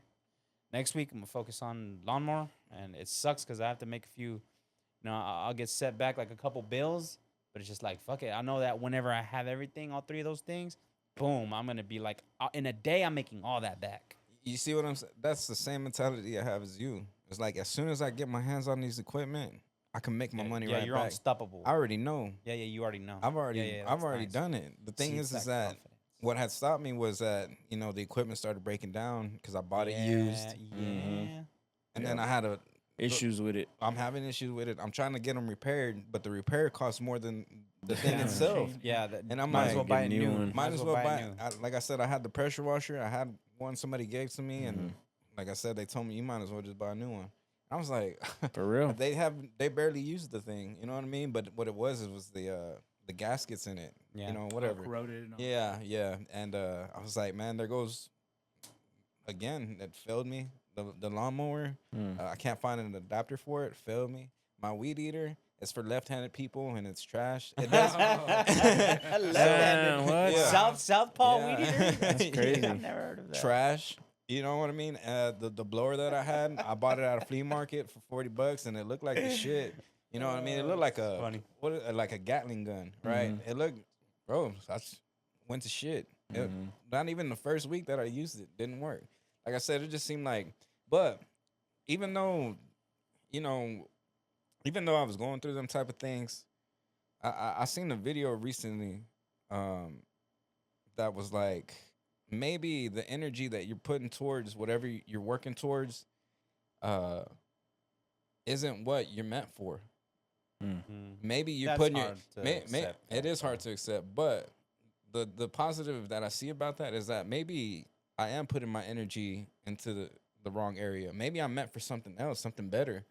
Next week, I'm gonna focus on lawnmower, and it sucks because I have to make a few. You know, I'll get set back like a couple bills, but it's just like fuck it. I know that whenever I have everything, all 3 of those things, boom, I'm gonna be like in a day, I'm making all that back. You see what I'm saying? That's the same mentality I have as you. It's like as soon as I get my hands on these equipment, I can make my money yeah, right you're back. unstoppable. I already know. Yeah, you already know. I've already Yeah, I've that's already nice. done it. The thing See, is it's that confidence. what had stopped me was that, you know, the equipment started breaking down because I bought it used. Yeah. Mhm. And then I had Issues with it. I'm having issues with it. I'm trying to get them repaired, but the repair costs more than the thing Yeah. itself. Yeah, And I'm might as like, well buy a get a new new one. one. Might as well buy. a new. Like I said, I had the pressure washer. I had one somebody gave to me, and Mhm. like I said, they told me you might as well just buy a new one. I was like, For real. they barely used the thing. You know what I mean? But what it was the gaskets in it. Yeah. You know, whatever. Corroded. And all Yeah. And I was like, man, there goes again. It failed me. The lawnmower. Mm. I can't find an adapter for it. Failed me. My weed eater. It's for left-handed people and it's trash. It does. Left-handed. what? Yeah. Southpaw Yeah. weed eater. That's crazy. I've never heard of that. Trash. You know what I mean? The blower that I had, I bought it at a flea market for $40, and it looked like the shit. You know what I mean? It looked like a funny. like a Gatling gun, right? Mhm. It looked, bro. I just went to shit. Mhm. Not even the first week that I used it didn't work. Like I said, it just seemed like. But even though, you know, even though I was going through them type of things, I seen a video recently, that was like, maybe the energy that you're putting towards whatever you're working towards isn't what you're meant for. Mm. Maybe you're That's putting hard to accept, it yeah. is hard to accept, but the positive that I see about that is that maybe I am putting my energy into the wrong area. Maybe I'm meant for something else, something better.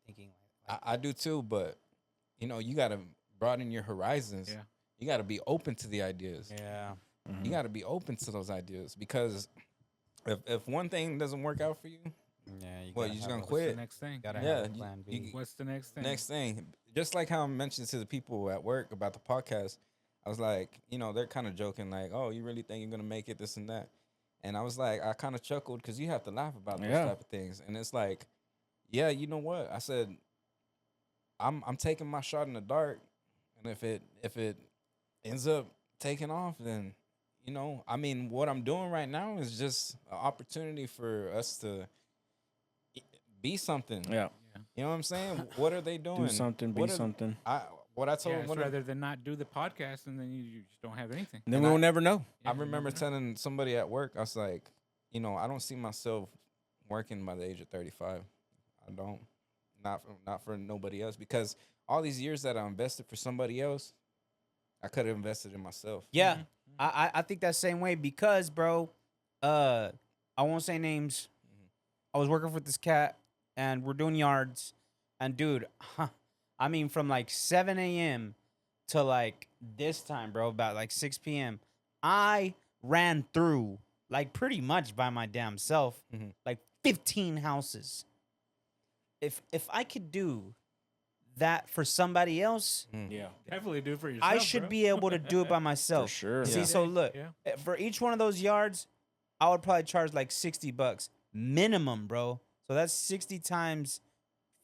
Thinking I do too, but you know, you got to broaden your horizons. Yeah. You got to be open to the ideas. yeah. You got to be open to those ideas, because if one thing doesn't work out for you, Yeah. You What, gotta you just have gonna a- What's quit? the next thing? Gotta Yeah, have a you- plan B. you- What's the next thing? next thing, just like how I mentioned to the people at work about the podcast, I was like, you know, they're kind of joking, like, oh, you really think you're gonna make it, this and that, and I was like, I kind of chuckled because you have to laugh about those Yeah. type of things, and it's like, yeah, you know what? I said, I'm taking my shot in the dark, and if it ends up taking off, then, you know, I mean, what I'm doing right now is just an opportunity for us to be something. Yeah. You know what I'm saying? What are they doing? Do something, be What are- something. What I told Yeah, him. it's What rather than not do the podcast and then you just don't have anything. Then And we'll I- never know. I Yeah, you remember never know. telling somebody at work, I was like, you know, I don't see myself working by the age of 35. I don't. Not for nobody else, because all these years that I invested for somebody else, I could have invested in myself. Yeah, Mhm. I think that same way because, bro, I won't say names. I was working with this cat, and we're doing yards, and dude, I mean, from like 7 a.m. to like this time, bro, about like 6 p.m., I ran through like pretty much by my damn self, Mhm. like 15 houses. If I could do that for somebody else, Yeah. Definitely do it for yourself. I should bro. be able to do it by myself. For sure. See, Yeah. so look, Yeah. for each one of those yards, I would probably charge like $60 minimum, bro. So that's 60 times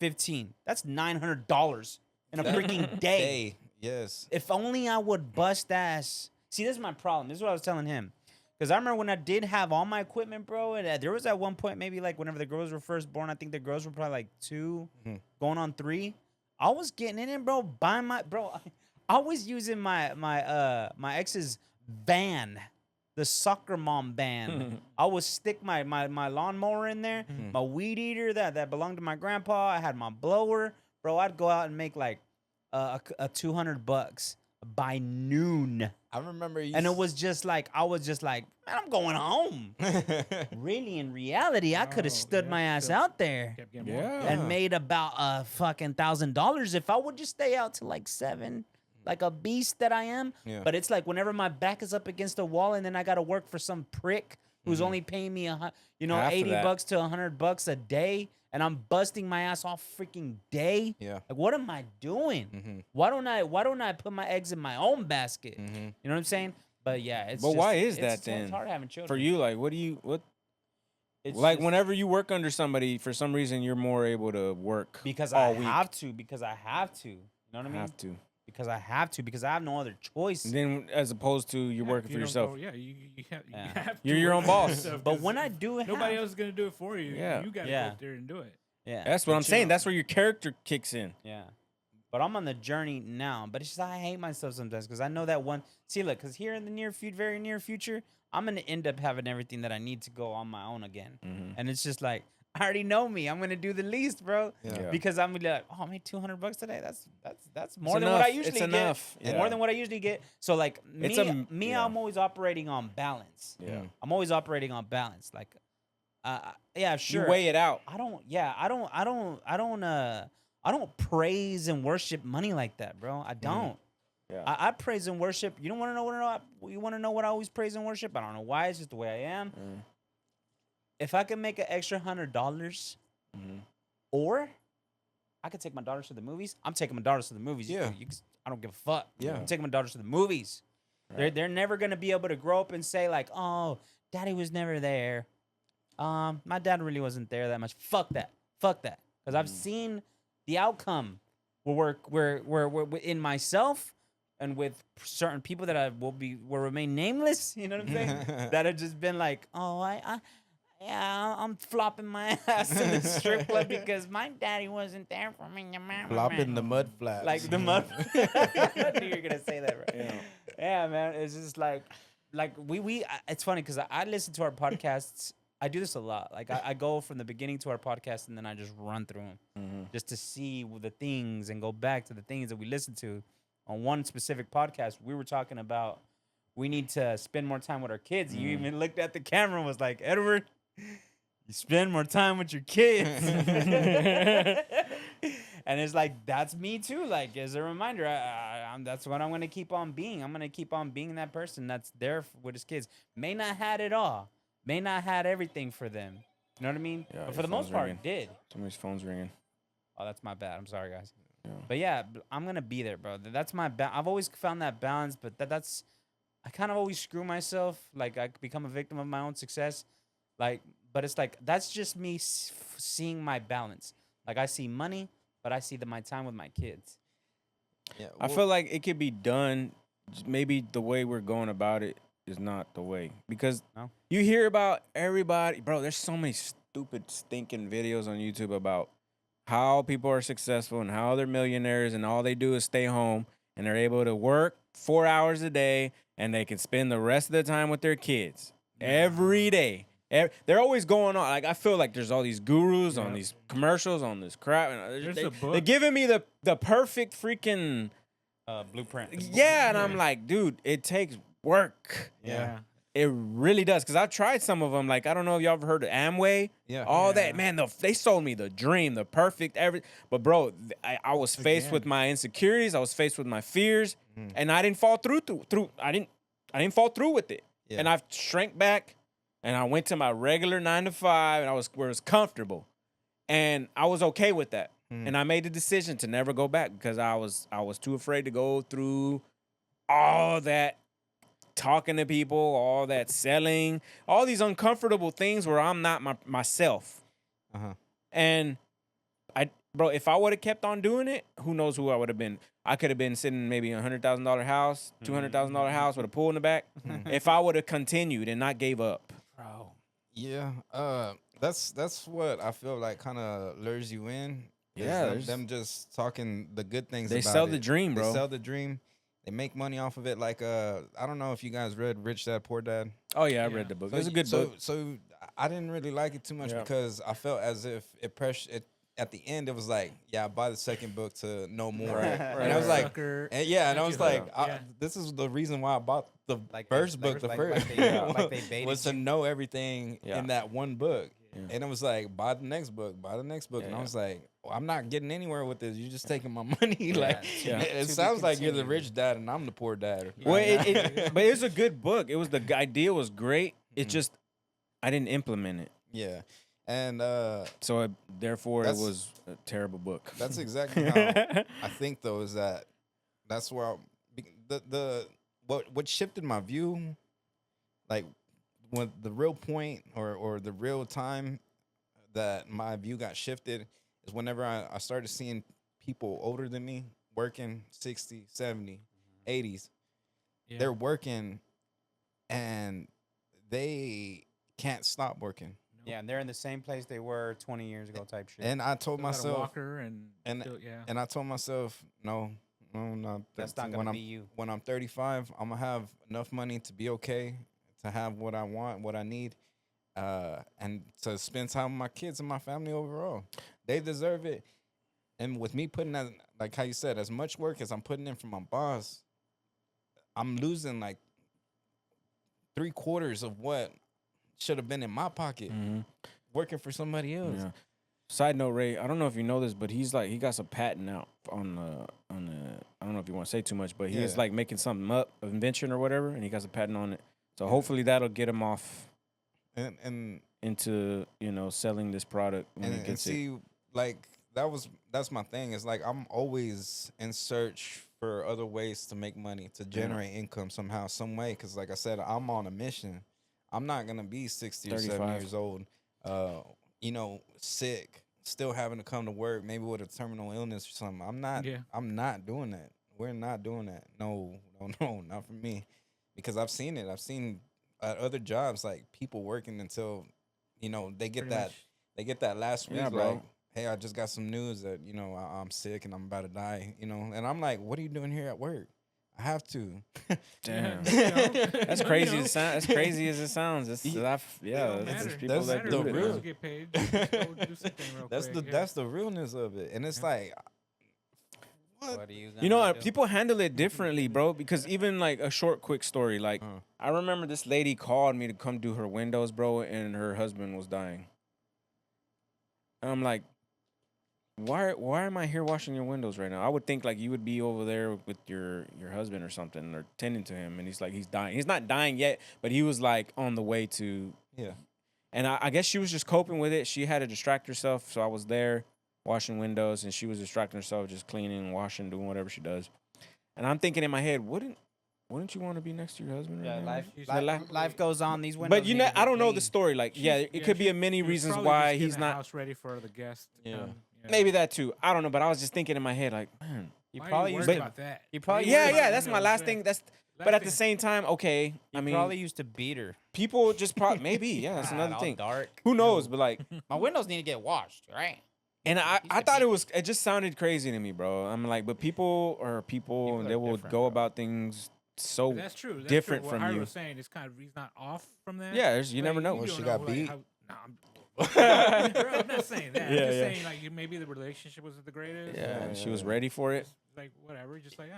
15. That's $900 in a freaking day. Yes. If only I would bust ass. See, this is my problem. This is what I was telling him. Because I remember when I did have all my equipment, bro, and there was at one point, maybe like whenever the girls were first born, I think the girls were probably like 2, going on 3. I was getting in it, bro, buying my, bro, I was using my ex's van, the soccer mom van. I would stick my lawnmower in there, my weed eater that belonged to my grandpa. I had my blower, bro. I'd go out and make like a $200 by noon. I remember you. And it was just like, I was just like, man, I'm going home. Really, in reality, I could have stood my ass out there Kept getting more. and made about a fucking $1,000 if I would just stay out till like 7, like a beast that I am. Yeah. But it's like whenever my back is up against the wall and then I got to work for some prick who's only paying me Half of $80 that. to $100 a day, and I'm busting my ass all freaking day. Yeah. Like, what am I doing? Why don't I put my eggs in my own basket? You know what I'm saying? But yeah, it's But just, why is it's- that then? It's hard having children. For you, like, It's like just whenever you work under somebody, for some reason you're more able to work because all I week. have to. Because I have to. You know what I mean? Have to. Because I have to. Because I have no other choice. And then as opposed to you're Yeah, working if for you don't yourself. go- you have, Yeah. you have to You're your work own for boss. yourself, But 'cause when I do it, nobody else is gonna do it for you. Yeah. You gotta Yeah. go out there and do it. Yeah, That's what but I'm you saying. know- That's where your character kicks in. Yeah. But I'm on the journey now. But it's just I hate myself sometimes because I know that one. See, look, because here in the very near future, I'm gonna end up having everything that I need to go on my own again. And it's just like I already know me. I'm gonna do the least, bro. Yeah. Because I'm gonna be like, oh, I made $200 today. That's more than enough. what I It's usually get. enough. It's Yeah. more than what I usually get. So like It's me, yeah. I'm always operating on balance. Yeah. I'm always operating on balance. Like, yeah, sure. You weigh it out. I don't praise and worship money like that, bro. I don't. Yeah. I praise and worship. You don't want to know you want to know what I always praise and worship? I don't know why. It's just the way I am. If I can make an extra $100, or I could take my daughters to the movies. I'm taking my daughters to the movies. Yeah. I don't give a fuck. Yeah. I'm taking my daughters to the movies. They're never gonna be able to grow up and say like, oh, daddy was never there. My dad really wasn't there that much. Fuck that. Because I've seen the outcome where we're in myself and with certain people that will remain nameless. You know what I'm saying? That have just been like, oh, I'm flopping my ass in the strip club because my daddy wasn't there for me. Flopping the mud flaps. Like the mud. I knew you were gonna say that, right? Yeah, man. It's just like it's funny because I listen to our podcasts. I do this a lot. Like I go from the beginning to our podcast and then I just run through them just to see the things and go back to the things that we listen to. On one specific podcast, we were talking about we need to spend more time with our kids. You even looked at the camera and was like, Edward, you spend more time with your kids. And it's like, that's me too. Like, as a reminder, that's what I'm going to keep on being. I'm going to keep on being that person that's there with his kids. May not had it all. May not had everything for them. You know what I mean? Yeah, but your for the most phone's part, ringing. did. Somebody's phone's ringing. Oh, that's my bad. I'm sorry, guys. Yeah. But yeah, I'm going to be there, bro. That's my I've always found that balance, but that's I kind of always screw myself. Like, I become a victim of my own success. Like, but it's like, that's just me seeing my balance. Like, I see money, but I see my time with my kids. Yeah, I feel like it could be done. Maybe the way we're going about it is not the way, because No? you hear about everybody, bro. There's so many stupid, stinking videos on YouTube about how people are successful and how they're millionaires and all they do is stay home and they're able to work 4 hours a day and they can spend the rest of the time with their kids every day. They're always going on. Like, I feel like there's all these gurus on these commercials on this crap. There's a book. They're giving me the perfect freaking Blueprint. yeah, and I'm like, dude, it takes work. Yeah. It really does. Because I've tried some of them. Like, I don't know if y'all ever heard of Amway. Yeah. All Yeah. that. Man, they sold me the dream, the perfect, everything. But, bro, I was faced with my insecurities. I was faced with my fears. And I didn't fall through. I didn't fall through with it. Yeah. And I've shrank back. And I went to my regular 9 to 5. And where it was comfortable. And I was okay with that. And I made the decision to never go back because I was too afraid to go through all that talking to people, all that selling, all these uncomfortable things where I'm not myself. Uh-huh. And bro, if I would have kept on doing it, who knows who I would have been. I could have been sitting maybe $100,000 house, $200,000 house with a pool in the back. If I would have continued and not gave up. Bro. Yeah, that's what I feel like kind of lures you in. is Yeah, them just talking the good things. They about sell it. the dream, bro. They sell the dream. They make money off of it. Like I don't know if you guys read Rich Dad Poor Dad. Oh yeah, I read the book. It was a good book. So I didn't really like it too much because I felt as if it at the end it was like, yeah, buy the second book to know more. And I was like, and I was like, this is the reason why I bought the first book. The first was to know everything in that one book. Yeah. And it was like, buy the next book, buy the next book. Yeah, and I was like, well, I'm not getting anywhere with this. You're just taking my money. It sounds like you're the rich dad and I'm the poor dad. Well, but it was a good book. It was the idea was great. It just I didn't implement it. Yeah. And so therefore it was a terrible book. That's exactly how I think though, is that's where what shifted my view, like when the real point or the real time that my view got shifted is whenever I started seeing people older than me working 60, 70, 80s. Yeah. They're working and they can't stop working. Yeah, and they're in the same place they were 20 years ago type shit. And I told myself, walker and I told myself, no, that's not gonna be you. When I'm 35, I'm gonna have enough money to be okay, to have what I want, what I need, and to spend time with my kids and my family overall. They deserve it. And with me putting that, like how you said, as much work as I'm putting in for my boss, I'm losing like 3/4 of what should have been in my pocket working for somebody else. Yeah. Side note, Ray, I don't know if you know this, but he got some patent out on the I don't know if you want to say too much, but he's like making something up, an invention or whatever, and he got some patent on it. So hopefully that'll get him off and into, selling this product when he gets it. Like that's my thing. It's like I'm always in search for other ways to make money, to generate income somehow, some way. Because like I said, I'm on a mission. I'm not gonna be 60 or 70 years old, sick, still having to come to work, maybe with a terminal illness or something. I'm not. Yeah. I'm not doing that. We're not doing that. No, not for me. Because I've seen it. I've seen at other jobs, like people working until, they get that last week. Bro. Like, hey, I just got some news that I'm sick and I'm about to die. And I'm like, what are you doing here at work? I have to. Damn. That's crazy. As crazy as it sounds. That's people that the do real. it. Get paid. Do something real quick. That's the realness of it. And it's like, what are you what? People handle it differently, bro. Because even like a short, quick story. Like I remember this lady called me to come do her windows, bro, and her husband was dying. And I'm like, why am I here washing your windows right now? I would think like you would be over there with your husband or something, or tending to him, and he's like, he's dying. He's not dying yet, but he was like on the way to. Yeah. And I guess she was just coping with it. She had to distract herself, so I was there washing windows, and she was distracting herself, just cleaning, washing, doing whatever she does. And I'm thinking in my head, wouldn't you want to be next to your husband? Life goes on. These windows. But I don't know the story. Like, it could be a many reasons why he's not house ready for the guest. Yeah. Maybe that too. I don't know, but I was just thinking in my head, like, man, you probably used about that. You probably That's my last thing. But at the same time, okay. I mean, probably used to beat her. People just maybe that's another thing. Dark. Who knows? But like, my windows need to get washed, right? And I thought it just sounded crazy to me, bro. I'm like, but people they will go about things so that's true. That's different true. from what you. What was saying is kind of he's not off from that. Yeah, you never know. Well, she got beat. I'm not saying that. I'm just saying like maybe the relationship wasn't the greatest. Yeah, she was ready for it. Like whatever, just like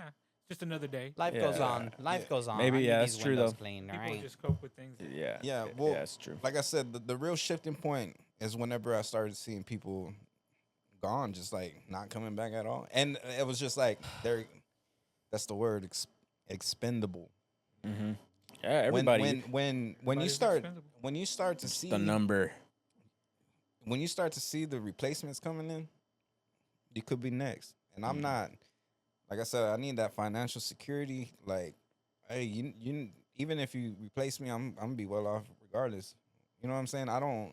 just another day. Life goes on. Life goes on. Maybe that's true though. Clean, People right? just cope with things. Yeah. Well, that's true. Like I said, the real shifting point is whenever I started seeing people gone, just like not coming back at all, and it was just like that's the word, expendable. Mm-hmm. Yeah, everybody. When you start to see the number. When you start to see the replacements coming in, you could be next. And I'm not, like I said, I need that financial security. Like, hey, you even if you replace me, I'm gonna be well off regardless. You know what I'm saying? I don't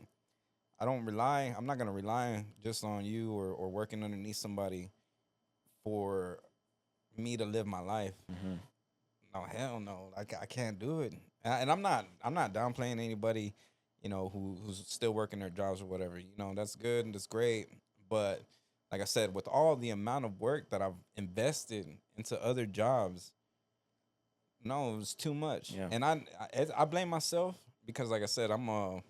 I'm not gonna rely just on you or working underneath somebody for me to live my life. Mhm. No, hell no. I can't do it. And I'm not downplaying anybody, who's still working their jobs or whatever. That's good and that's great. But like I said, with all the amount of work that I've invested into other jobs, no, it was too much. Yeah. And I blame myself because, like I said, I'm a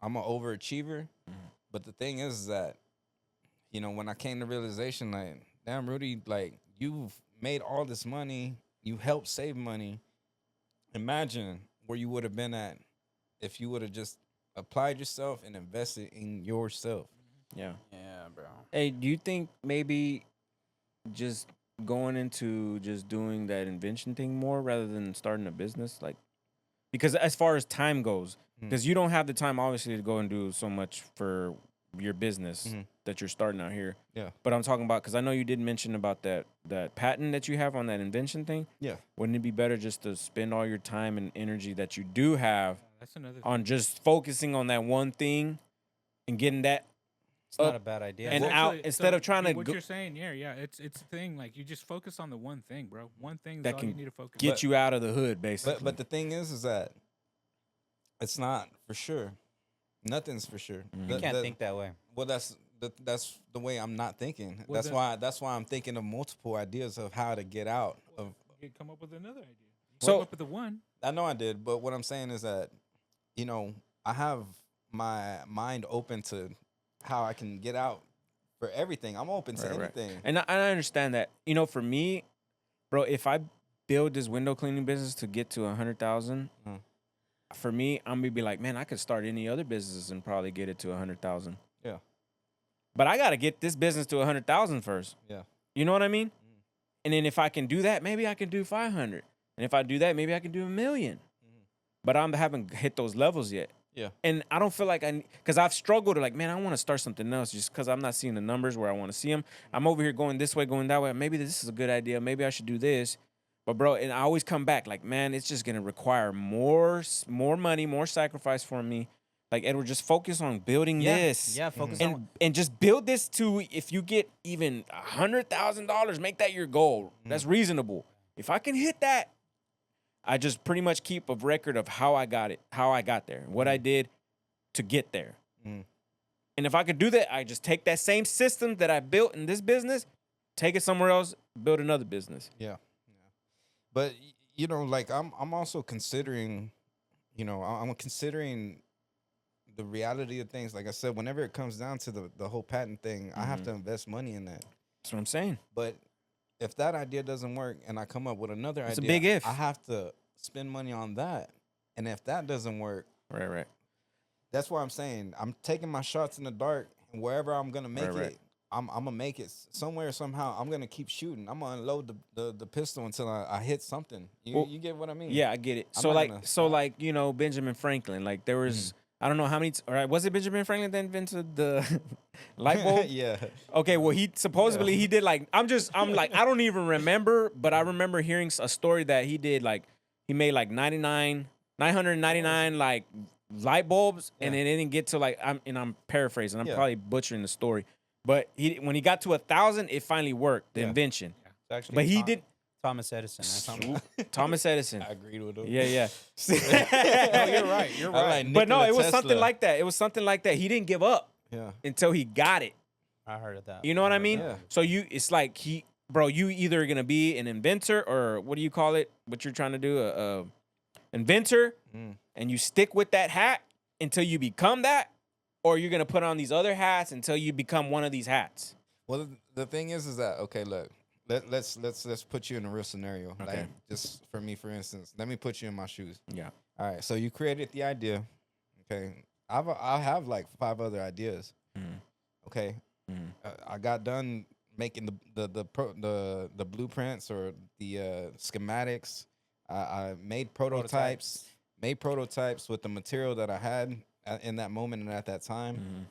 overachiever. But the thing is that, when I came to realization, like, damn, Rudy, like, you've made all this money, you helped save money. Imagine where you would have been at if you would have just applied yourself and invested in yourself. Yeah. Yeah, bro. Hey, do you think maybe just going into just doing that invention thing more rather than starting a business? Like, because as far as time goes, because you don't have the time obviously to go and do so much for your business that you're starting out here. Yeah. But I'm talking about, because I know you did mention about that patent that you have on that invention thing. Yeah. Wouldn't it be better just to spend all your time and energy that you do have That's another thing. on just focusing on that one thing and getting that It's not a bad idea. and out instead of trying to what go, you're saying, yeah, it's the thing. Like, you just focus on the one thing, bro. One thing is That all can you need to focus. get you out of the hood, basically. But the thing is that it's not for sure. Nothing's for sure. You can't think that way. Well, that's the way I'm not thinking. Well, That's why I'm thinking of multiple ideas of how to get out of. You could come up with another idea. So- Come up with the one. I know I did, but what I'm saying is that, I have my mind open to how I can get out for everything. I'm open to Right. anything. And I understand that. For me, bro, if I build this window cleaning business to get to 100,000, for me, I'm gonna be like, man, I could start any other business and probably get it to 100,000. Yeah. But I gotta get this business to 100,000 first. Yeah. You know what I mean? And then if I can do that, maybe I can do 500. And if I do that, maybe I can do 1,000,000. But I haven't hit those levels yet. Yeah. And I don't feel like because I've struggled to like, man, I want to start something else just because I'm not seeing the numbers where I want to see them. I'm over here going this way, going that way. Maybe this is a good idea. Maybe I should do this. But bro, and I always come back like, man, it's just gonna require more money, more sacrifice for me. Like, Edward, just focus on building this. Yeah, focus on And just build this to, if you get even $100,000, make that your goal. That's reasonable. If I can hit that, I just pretty much keep a record of how I got there, what I did to get there. And if I could do that, I just take that same system that I built in this business, take it somewhere else, build another business. Yeah. But like I'm also considering, I'm considering the reality of things. Like I said, whenever it comes down to the whole patent thing, I have to invest money in that. That's what I'm saying. But if that idea doesn't work and I come up with another It's a idea, big if. I have to spend money on that. And if that doesn't work, Right. that's why I'm saying I'm taking my shots in the dark, and wherever I'm gonna make Right. it, I'm gonna make it somewhere somehow. I'm gonna keep shooting. I'm gonna unload the pistol until I hit something. You get what I mean? Yeah, I get it. I'm So not like, gonna so like, Benjamin Franklin, like there was, I don't know how many, all right, was it Benjamin Franklin that invented the light bulb? Yeah. Okay, well, he supposedly he did like, I'm like, I don't even remember, but I remember hearing a story that he did like, he made like 999 like light bulbs, and then it didn't get to like, I'm paraphrasing, I'm probably butchering the story, but when he got to 1,000, it finally worked, the invention. It's actually But he did. Thomas Edison. actually. Thomas Edison. I agreed with him. Yeah. No, you're right. You're right. But no, Nikola it was Tesla. something like that. It was something like that. He didn't give up Yeah. until he got it. I heard of that. You know what I mean? Yeah. So it's like you either gonna be an inventor, or what do you call it? What you're trying to do, a inventor, and you stick with that hat until you become that, or you're gonna put on these other hats until you become one of these hats. Well, the thing is that, okay, look, let's put you in a real scenario. Okay. Like, just for me, for instance, let me put you in my shoes. Yeah. All right. So you created the idea. Okay. I have like 5 other ideas. Okay. I got done making the blueprints or the schematics. I made prototypes. Made prototypes with the material that I had in that moment and at that time.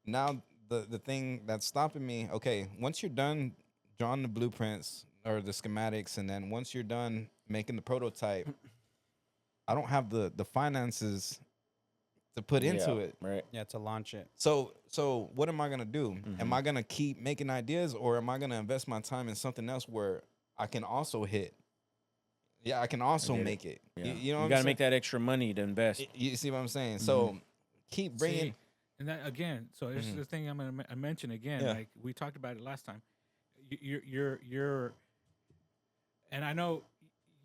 Now the thing that's stopping me, okay, once you're done drawing the blueprints or the schematics, and then once you're done making the prototype, I don't have the finances to put into Yeah, it. right. Yeah, to launch it. So what am I gonna do? Am Mhm. I gonna keep making ideas, or am I gonna invest my time in something else where I can also hit? Yeah, I can also get it. make it. Yeah. You know what You I'm got to saying? make that extra money to invest. You see what I'm saying? So keep bringing. See, and that again. So this is Mhm. the thing I'm going to mention again. Yeah. Like we talked about it last time. You're, and I know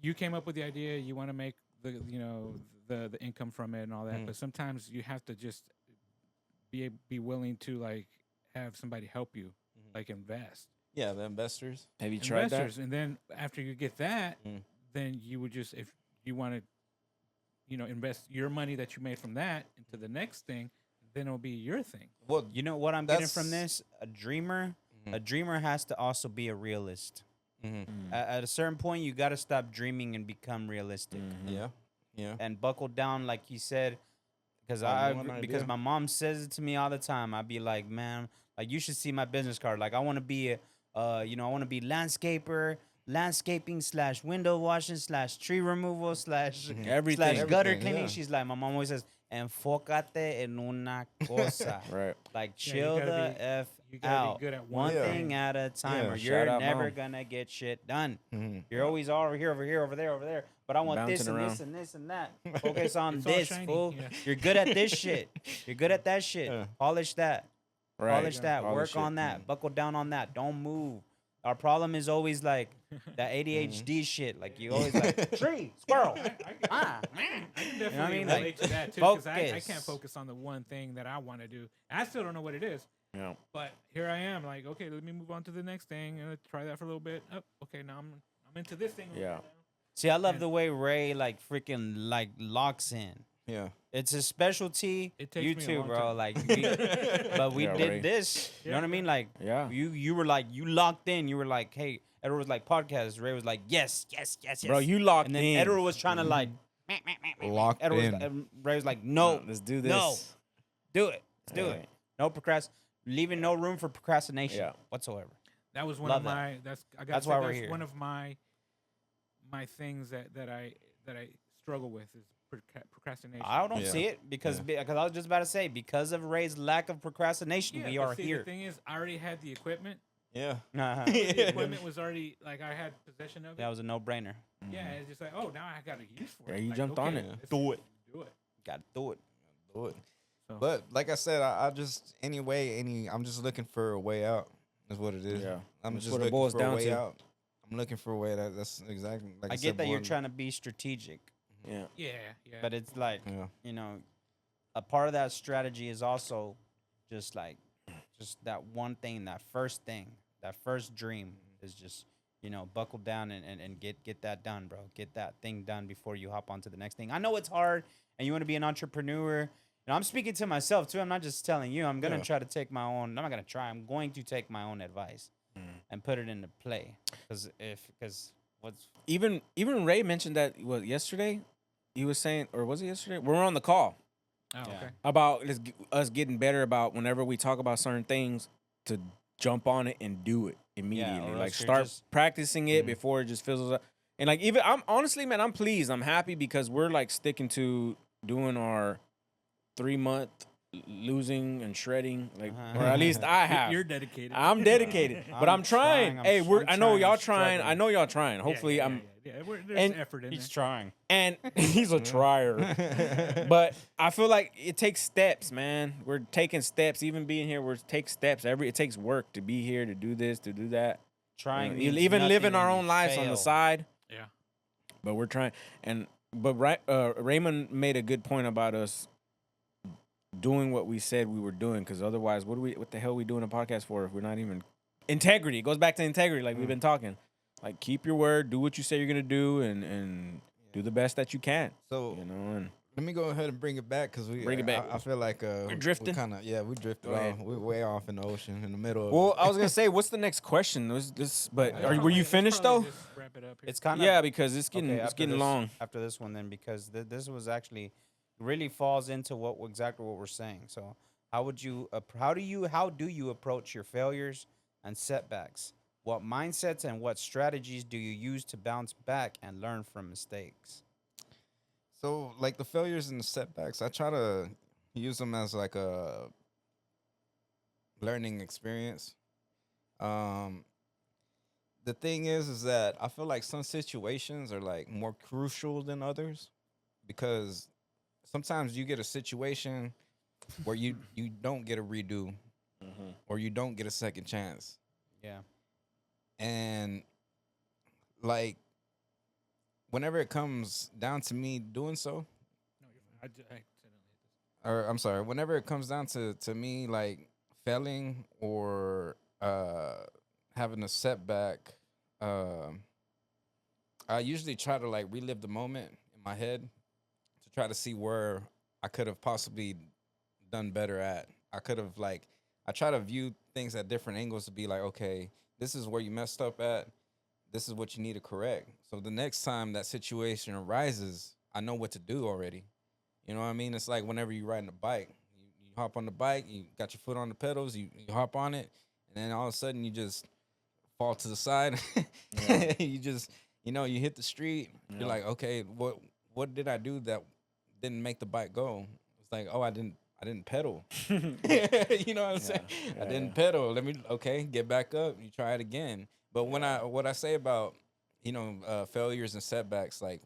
you came up with the idea. You want to make the income from it and all that. Mhm. But sometimes you have to just be willing to like have somebody help you, Mhm. like invest. Yeah, the investors. Have you tried that? Investors, and then after you get that, Mm. then you would just if you want to, invest your money that you made from that into the next thing, then it'll be your thing. Well, You know what I'm getting from That's- this? A dreamer. Mhm. A dreamer has to also be a realist. Mhm. At a certain point, you got to stop dreaming and become realistic, Yeah, yeah. and buckle down, like he said. Because Have one because idea. my mom says it to me all the time. I'd be like, man, like you should see my business card. Like I want to be I want to be landscaping / window washing / tree removal / Everything. gutter Everything, cleaning. yeah. She's like, my mom always says, enfócate en una cosa. Right. Like Yeah, chill you gotta the be- f you gotta be out. good at one one thing thing. at a time, Yeah. or Shout you're out, never Mom. gonna get shit done. Mhm. You're always over here, over here, over there, over there. But I want this Bouncing and around. this and this and that. Focus on It's all this, shiny, fool. yeah. You're good at this shit. You're good at that shit. Yeah. Polish that. Right. Polish that. Polish Work on it. that. Buckle down on that. Don't move. Our problem is always like that ADHD shit. Like you always like tree, squirrel. Ah, I can definitely You know what I mean? relate Like, to that too, because I focus. can't focus on the one thing that I want to do. I still don't know what it is, Yeah. but here I am. Like, okay, let me move on to the next thing and try that for a little bit. Oh, okay, now I'm into this thing. a little Yeah. bit now. See, I love And- the way Ray like freaking like locks in. Yeah. It's a specialty. It takes You me a too, long bro. time. Like, but we Yeah, did Ray. this. You know what I mean? Like, Yeah. you were like you locked in. You were like, hey, Edward was like podcast. Ray was like, yes, yes, yes, yes. Bro, you locked and then in. Edward was trying to like Locked Edward was, in. Ray was like, no, Let's do this. no, do it. Let's do Right. it. No leaving no room for procrastination Yeah. whatsoever. That was one Love of that. my. That's why we're here. One of my things that I struggle with is procrastination. I don't Yeah. see it because I was just about to say because of Ray's lack of procrastination, we but are see, here. The thing is, I already had the equipment. Yeah. Uh-huh. The equipment was already like I had possession of it. That was a no-brainer. Yeah, it's just like, oh, now I got a use for Yeah, it. you Like, jumped on it. let's Do it. Do it. Got to do it. Do it. So, But like I said, I just I'm just looking for a way out. Is what it is. Yeah. I'm That's just what it looking boils for down a way to. out. I'm looking for a way. That's exactly. Like I said, get that you're born- trying to be strategic, Yeah. yeah. but it's like Yeah. a part of that strategy is also just that one thing, that first dream is just buckle down and get that done, bro. Get that thing done before you hop onto the next thing. I know it's hard, and you want to be an entrepreneur. And I'm speaking to myself too. I'm not just telling you. I'm gonna Yeah. try to take my own. I'm not gonna try. I'm going to take my own advice and put it into play. Because what's Even Ray mentioned that yesterday. He was saying, or was it yesterday? We were on the call Oh, Yeah. okay. about us getting better about whenever we talk about certain things to jump on it and do it immediately. or Like else you're start just- practicing it before it just fizzles up. And like even I'm honestly, man, I'm pleased. I'm happy because we're like sticking to doing our 3-month losing and shredding, like, Uh-huh. or at least I have. You're dedicated. I'm dedicated, but I'm trying. Hey, I know y'all trying. I know y'all trying. Hopefully, Yeah. There's and effort in he's there. trying. and he's a trier. But I feel like it takes steps, man. We're taking steps. Even being here, we're take steps. It takes work to be here, to do this, to do that. Trying. You know, means even nothing living our when own you lives on fail. the side. Yeah. But we're trying. Raymond made a good point about us doing what we said we were doing. Because otherwise, what the hell are we doing a podcast for if we're not even integrity? It goes back to integrity, like we've been talking. Like keep your word, do what you say you're gonna do, and do the best that you can. So You know, and let me go ahead and bring it back because Bring it back. I feel like we're drifting. We drifted Go ahead. off. We're way off in the ocean in the middle. well, I was gonna say, what's the next question? But were you Let's finished probably though? just wrap it up here. It's kind of Yeah, because it's okay, after getting this- long. after this one. Then because this was actually really falls into exactly what we're saying. So how do you approach your failures and setbacks? What mindsets and what strategies do you use to bounce back and learn from mistakes? So like the failures and the setbacks, I try to use them as like a learning experience. Um, the thing is that I feel like some situations are like more crucial than others because sometimes you get a situation where you don't get a redo or you don't get a second chance, Yeah. and like whenever it comes down to me doing so, No, you're fine. I accidentally hit this. or I'm sorry, whenever it comes down to me like failing or having a setback, I usually try to like relive the moment in my head to try to see where I could have possibly done better at. I could have like I try to view things at different angles to be like, okay, this is where you messed up at. This is what you need to correct. So the next time that situation arises, I know what to do already. You know what I mean? It's like whenever you're riding a bike, you hop on the bike, you got your foot on the pedals, you hop on it, and then all of a sudden you just fall to the side. You just, you hit the street. Yeah. You're like, okay, what did I do that didn't make the bike go? It's like, oh, I didn't pedal. You know what I'm saying? I didn't pedal. Let me get back up. You try it again. But what I say about failures and setbacks, like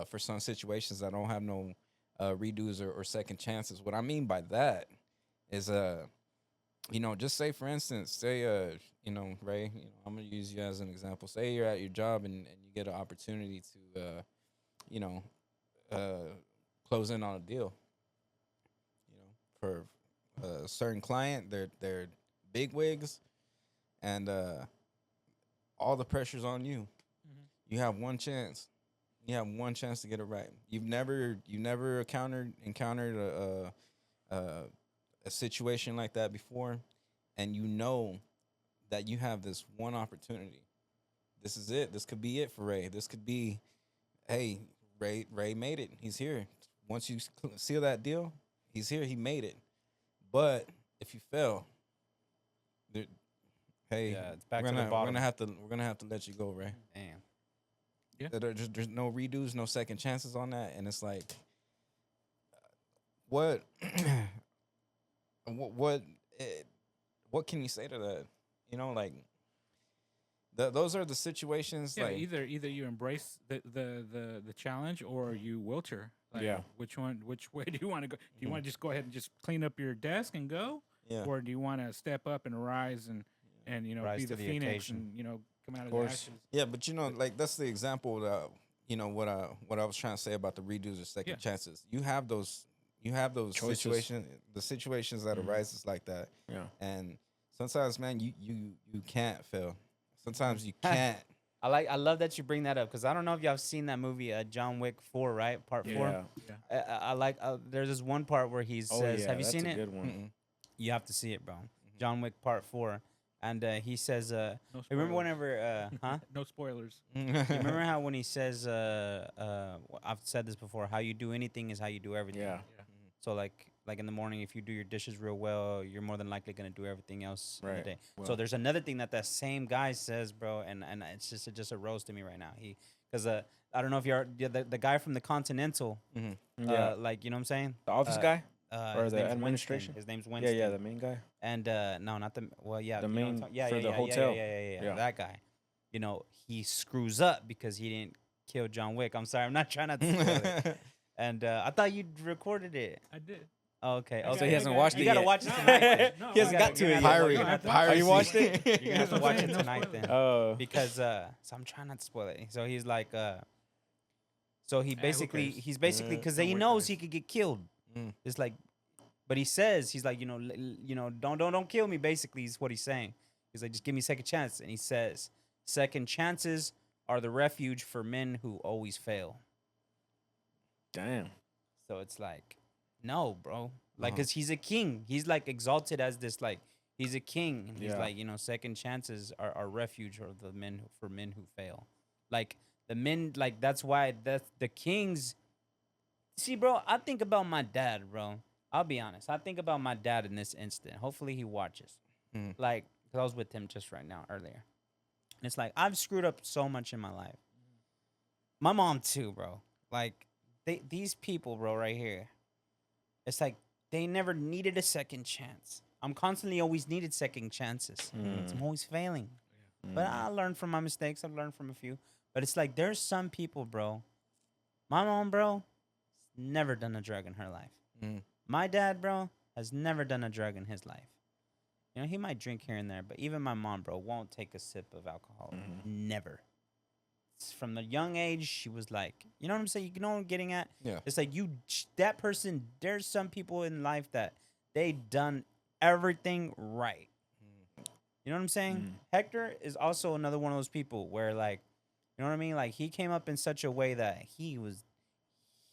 for some situations I don't have no redos or second chances. What I mean by that is just say for instance, say Ray, I'm gonna use you as an example. Say you're at your job and you get an opportunity to close in on a deal. For a certain client, they're big wigs, and all the pressure's on you. You have one chance. You have one chance to get it right. You've never encountered a situation like that before, and you know that you have this one opportunity. This is it. This could be it for Ray. This could be, hey, Ray made it. He's here. Once you seal that deal, he's here. He made it. But if you fail, hey, it's back to the bottom. we're gonna have to let you go, Ray. Damn. Yeah. There's no redos, no second chances on that, and it's like, what, what can you say to that? Like, those are the situations. Yeah, like either you embrace the challenge or you wilter. Like, Yeah. Which way do you want to go? Do you want to just go ahead and just clean up your desk and go, Yeah. or do you want to step up and rise and Rise be to the the phoenix occasion. and come out of the course. ashes? Yeah, but like that's the example that what I was trying to say about the redos or second chances. You have those Choices. situations that arises like that. Yeah. And sometimes, man, you can't fail. Sometimes you can't. I love that you bring that up because I don't know if y'all have seen that movie, John Wick 4, right? Part 4. Yeah. I like. There's this one part where he says, "Have you seen it? Good one. Mm-mm. You have to see it, bro." John Wick Part 4, and he says, No "Remember spoilers. whenever, huh? No spoilers. You remember how when he says, I've said this before, how you do anything is how you do everything. Yeah. So like in the morning, if you do your dishes real well, you're more than likely gonna do everything else in the Right. day. So Well. there's another thing that same guy says, bro, and it's just arose to me right now. Because I don't know if you're the guy from the Continental, Yeah. like you know what I'm saying, The office guy? Or his the name's administration? Winston. His name's Yeah, Winston. yeah, the main guy. And no, not the yeah, The you know what I'm main talking- yeah, for yeah, the yeah, hotel. yeah, Yeah. that guy. He screws up because he didn't kill John Wick. I'm sorry, I'm not trying to spoil it. And I thought you recorded it. I did. Oh, okay. I Okay. got- he hasn't watched You it gotta yet. watch it No, tonight. Then. no, He hasn't You got gotta- to you're it gonna have yet. to- Pirate- you're gonna have to- piracy. you watched it? You're gonna have to watch it No tonight spoilers. then. Oh. Because so I'm trying not to spoil it. So he's like so he who basically cares? he's basically because Don't he worry, knows guys. he could get killed. Mm. It's like, but he says he's like don't kill me. Basically, is what he's saying. He's like, just give me a second chance. And he says, second chances are the refuge for men who always fail. Damn. So it's like, no, bro. Like, cause he's a king. He's like exalted as this, like, he's a king. And he's Yeah. like, second chances are refuge or the men for men who fail. Like the men, like that's why the kings. See, bro, I think about my dad, bro. I'll be honest. I think about my dad in this instant. Hopefully he watches. Mm. Like, cause I was with him just right now earlier. And it's like, I've screwed up so much in my life. My mom too, bro. Like, these people, bro, right here. It's like they never needed a second chance. I'm constantly always needed second chances. I'm always failing. But I learned from my mistakes. I've learned from a few. But it's like there's some people, bro. My mom, bro, never done a drug in her life. My dad, bro, has never done a drug in his life. You know, he might drink here and there, but even my mom, bro, won't take a sip of alcohol. Never. From the young age, she was like, you know what I'm saying? You know what I'm getting at? Yeah. It's like that person, there's some people in life that they done everything right. You know what I'm saying? Hector is also another one of those people where, like, you know what I mean? Like, he came up in such a way that he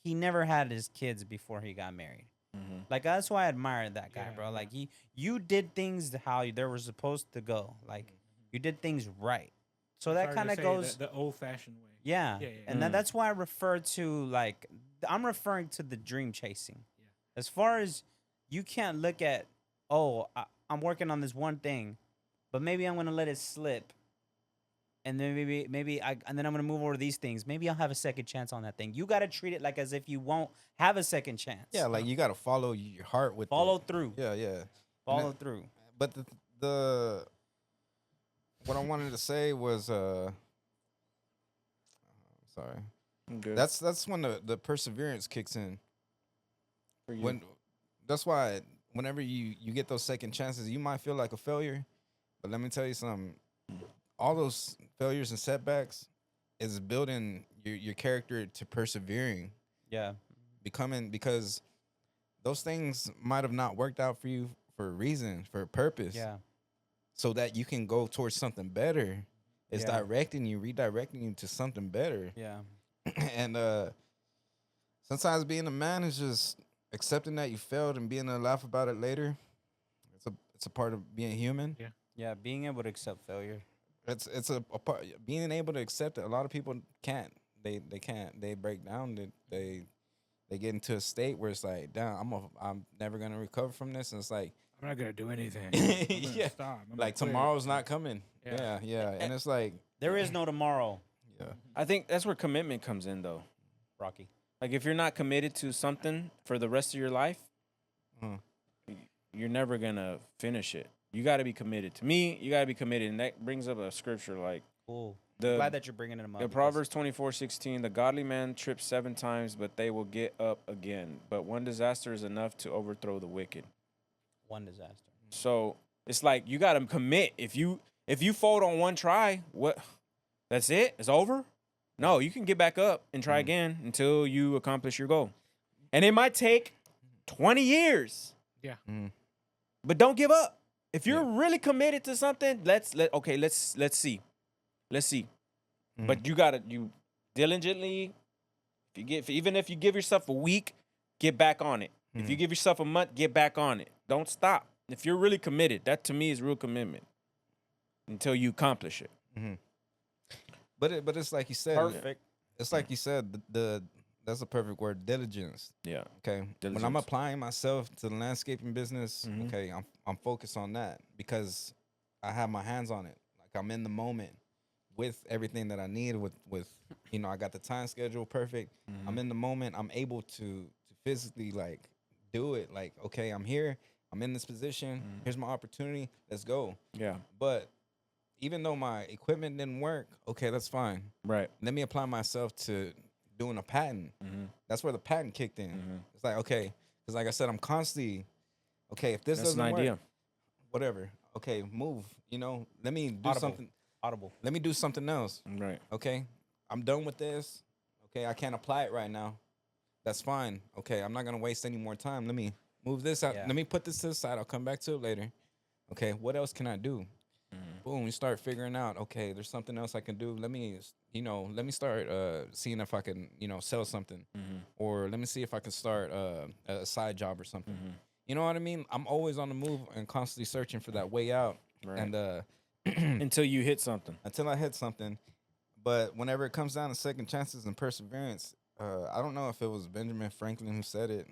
never had his kids before he got married. Like, that's why I admired that guy, bro. Like, you did things how they were supposed to go. Like, you did things right. So that kind of goes the old-fashioned way. Yeah. And that's why I refer to, like, I'm referring to the dream chasing. Yeah. As far as you can't look at, I'm working on this one thing, but maybe I'm gonna let it slip, and then and then I'm gonna move over to these things. Maybe I'll have a second chance on that thing. You gotta treat it like as if you won't have a second chance. Yeah, like you gotta follow your heart with Follow it. through. Yeah. Follow through. But the what I wanted to say was sorry. Good. That's when the perseverance kicks in. For you. That's why whenever you get those second chances, you might feel like a failure, but let me tell you something. All those failures and setbacks is building your character to persevering. Yeah. Because those things might have not worked out for you for a reason, for a purpose. Yeah. So that you can go towards something better. It's Yeah. redirecting you to something better. Yeah. And sometimes being a man is just accepting that you failed and being able to laugh about it later. It's a part of being human. Yeah. Yeah. Being able to accept failure. It's a part, being able to accept it. A lot of people can't. They can't. They break down. They get into a state where it's like, damn, I'm never gonna recover from this. And it's like, I'm not gonna do anything. Yeah. Stop. I'm like gonna quit. tomorrow's not coming. Yeah. Yeah. And it's like, There is no tomorrow, yeah. I think that's where commitment comes in, though. Rocky. Like, if you're not committed to something for the rest of your life, you're never gonna finish it. You got to be committed. To me, you got to be committed, and that brings up a scripture like Cool. the Glad that you're bringing them up. the because- Proverbs 24:16. The godly man trips 7 times, but they will get up again. But one disaster is enough to overthrow the wicked. One disaster. So it's like you got to commit. If you fold on one try, what? That's it. It's over. No, you can get back up and try again until you accomplish your goal. And it might take 20 years. Yeah. But don't give up. If you're really committed to something, let's see. Let's see. But you diligently, even if you give yourself a week, get back on it. If you give yourself a month, get back on it. Don't stop. If you're really committed, that to me is real commitment until you accomplish it. But it's like you said. Perfect. It's like you said. That's a perfect word. Diligence. Yeah. Okay. When I'm Diligence. applying myself to the landscaping business, okay, I'm focused on that because I have my hands on it. Like I'm in the moment with everything that I need. With I got the time schedule perfect. I'm in the moment. I'm able to physically like do it. Like okay, I'm here. I'm in this position. Here's my opportunity. Let's go. Yeah. But even though my equipment didn't work, okay, that's fine. Right. Let me apply myself to doing a patent. That's where the patent kicked in. It's like, okay, because like I said, I'm constantly, okay, if this That's doesn't an work, idea. whatever. Okay, move. Let me do Audible. something. Audible. Let me do something else. Right. Okay, I'm done with this. Okay, I can't apply it right now. That's fine. Okay, I'm not gonna waste any more time. Let me move this out. Yeah. Let me put this to the side. I'll come back to it later. Okay, what else can I do? Boom, you start figuring out, okay, there's something else I can do. Let me start seeing if I can, sell something. Or let me see if I can start a side job or something. You know what I mean? I'm always on the move and constantly searching for that way out. Right. And Until you hit something. until I hit something. But whenever it comes down to second chances and perseverance, I don't know if it was Benjamin Franklin who said it.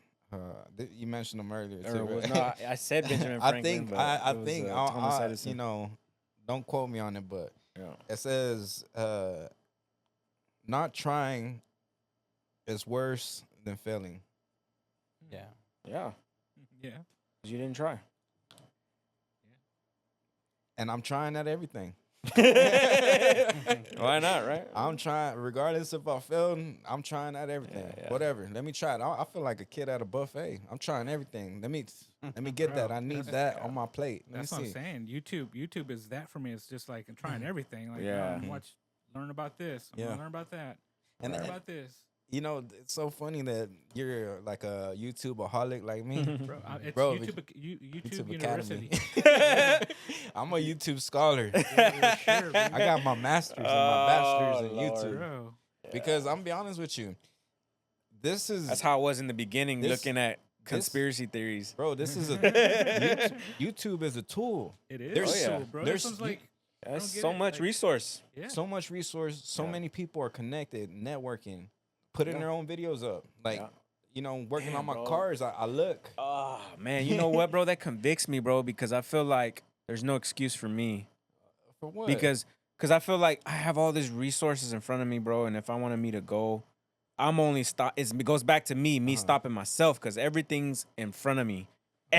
You mentioned him earlier too, right? No, I said Benjamin Franklin. I but it think was, Thomas Thomas Edison. don't quote me on it, but Yeah. it says not trying is worse than failing. Yeah. Yeah. Yeah. 'Cause you didn't try. And I'm trying at everything. Why not, right? I'm trying, regardless if I failed, I'm trying at everything. Yeah. Whatever. Let me try it. I feel like a kid at a buffet. I'm trying everthing. Let me get that. Bro, I need that's- that on my plate. Let me That's what I'm see. saying. YouTube is that for me. It's just like I'm trying everything. Like, Yeah. learn about this. I'm Yeah. gonna learn about that. And Learn then- about this. You know, it's so funny that you're like a YouTubeaholic like me. Bro, it's Bro, YouTube YouTube University. Academy. I'm a YouTube scholar. Yeah, sure, baby. I got my master's and my bachelor's in Lord. YouTube. Bro. Because I'm gonna be honest with you, this is That's how it was in the beginning, This- looking at conspiracy theories. bro. This is a YouTube is a tool. It is. There's- so, yeah. bro. there's- This one's like, That's don't get so it, much like- resource. yeah. So much resource. So Yeah. many people are connected, networking, putting Yeah. their own videos up. Like Yeah. you know, working Damn, on my bro. cars. I look. Oh man, you know what, bro? That convicts me, bro, because I feel like there's no excuse for me. For what? Because I feel like I have all these resources in front of me, bro, and if I wanted me to go, I'm only it goes back to me Uh-huh. stopping myself, because everything's in front of me,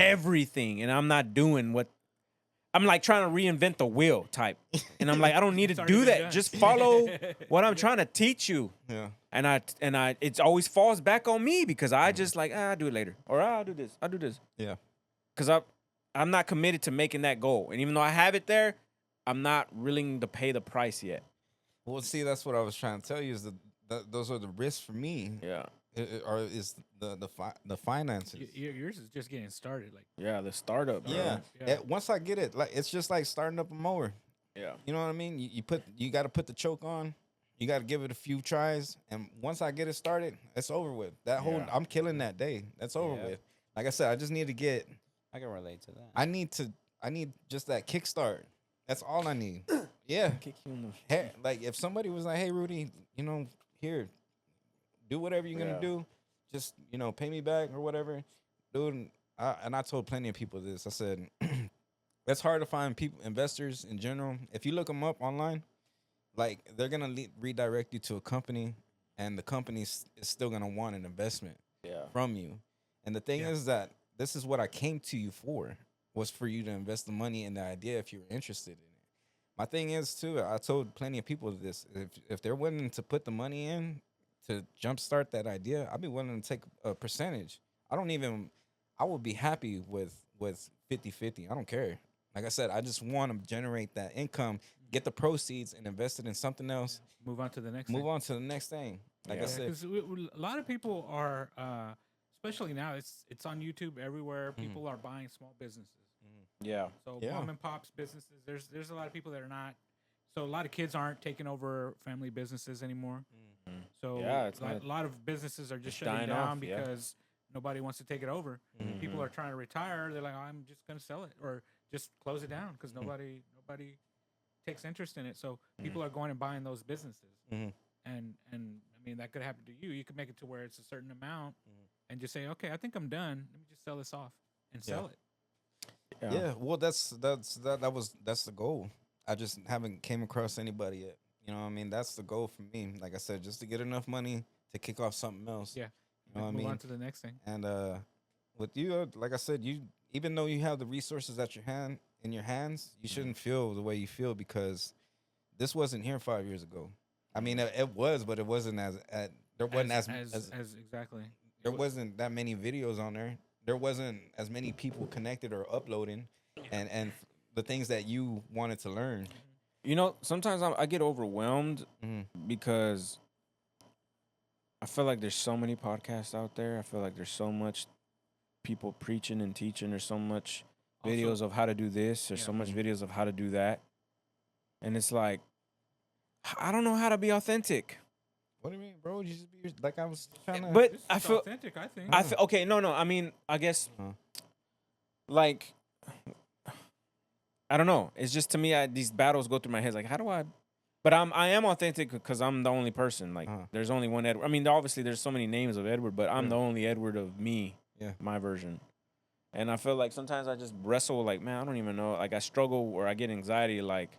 everything, and I'm not doing what I'm like trying to reinvent the wheel type, and I'm like, I don't need It's to already do been that. done. Just follow what I'm trying to teach you, yeah. and I it always falls back on me because I just like I'll do it later, or I'll do this, Yeah. because I'm not committed to making that goal, and even though I have it there, I'm not willing to pay the price yet. Well, see, that's what I was trying to tell you. Is that those are the risks for me. Yeah. Or is the finances. Yours is just getting started. Like, Yeah, the startup. Bro. Yeah. Yeah. Once I get it, like it's just like starting up a mower. Yeah. You know what I mean? You got to put the choke on. You got to give it a few tries, and once I get it started, it's over with. That whole Yeah. I'm killing that day. That's over Yeah. with. Like I said, I just need to get. I can relate to that. I need just that kickstart. That's all I need. Yeah. Kick you in the Hey, like if somebody was like, "Hey, Rudy, you know, here, do whatever you're gonna Yeah. do. Just pay me back or whatever, dude." And I told plenty of people this. I said, it's hard to find investors in general. If you look them up online, like they're gonna redirect you to a company, and the company is still gonna want an investment Yeah. from you. And the thing Yeah. is that this is what I came to you for, was for you to invest the money in the idea if you were interested in it. My thing is too, I told plenty of people this, if they're willing to put the money in to jumpstart that idea, I'd be willing to take a percentage. I would be happy with 50-50. I don't care. Like I said, I just want to generate that income, get the proceeds and invest it in something else. move on to the next. Move thing. on to the next thing. Like I Yeah. said, Because a lot of people are, especially now, it's on YouTube everywhere. People are buying small businesses. Yeah. So Yeah. mom and pops businesses. There's a lot of people that are not. So a lot of kids aren't taking over family businesses anymore. So Yeah, it's a not- lot of businesses are just It's shutting dying down off, yeah. because nobody wants to take it over. People are trying to retire. They're like, I'm just gonna sell it or just close it down because nobody takes interest in it. So people are going and buying those businesses. Mhm. And I mean that could happen to you. You could make it to where it's a certain amount and just say, okay, I think I'm done. Let me just sell this off and sell it. yeah. Well, that's the goal. I just haven't came across anybody yet. You know what I mean? That's the goal for me. Like I said, just to get enough money to kick off something else. Yeah. You know what I Move mean? on to the next thing. And with you, like I said, even though you have the resources at in your hands, you shouldn't feel the way you feel because this wasn't here 5 years ago. I mean, it was, but it wasn't there wasn't as exactly. there wasn't that many videos on there. There wasn't as many people connected or uploading, and the things that you wanted to learn. You know, sometimes I get overwhelmed Mhm. because I feel like there's so many podcasts out there. I feel like there's so much people preaching and teaching. There's so much Also- videos of how to do this. There's so Yeah. much videos of how to do that. And it's like, I don't know how to be authentic. What do you mean, bro? You just be like I was trying to. But This is I feel authentic, I think. I feel okay. No. I mean, I guess Uh-huh. like I don't know. It's just to me, these battles go through my head. Like, how do I? But I am authentic because I'm the only person. Like, Uh-huh. there's only one Edward. I mean, obviously, there's so many names of Edward, but I'm Yeah. the only Edward of me. Yeah. My version. And I feel like sometimes I just wrestle. Like, man, I don't even know. Like, I struggle or I get anxiety. Like,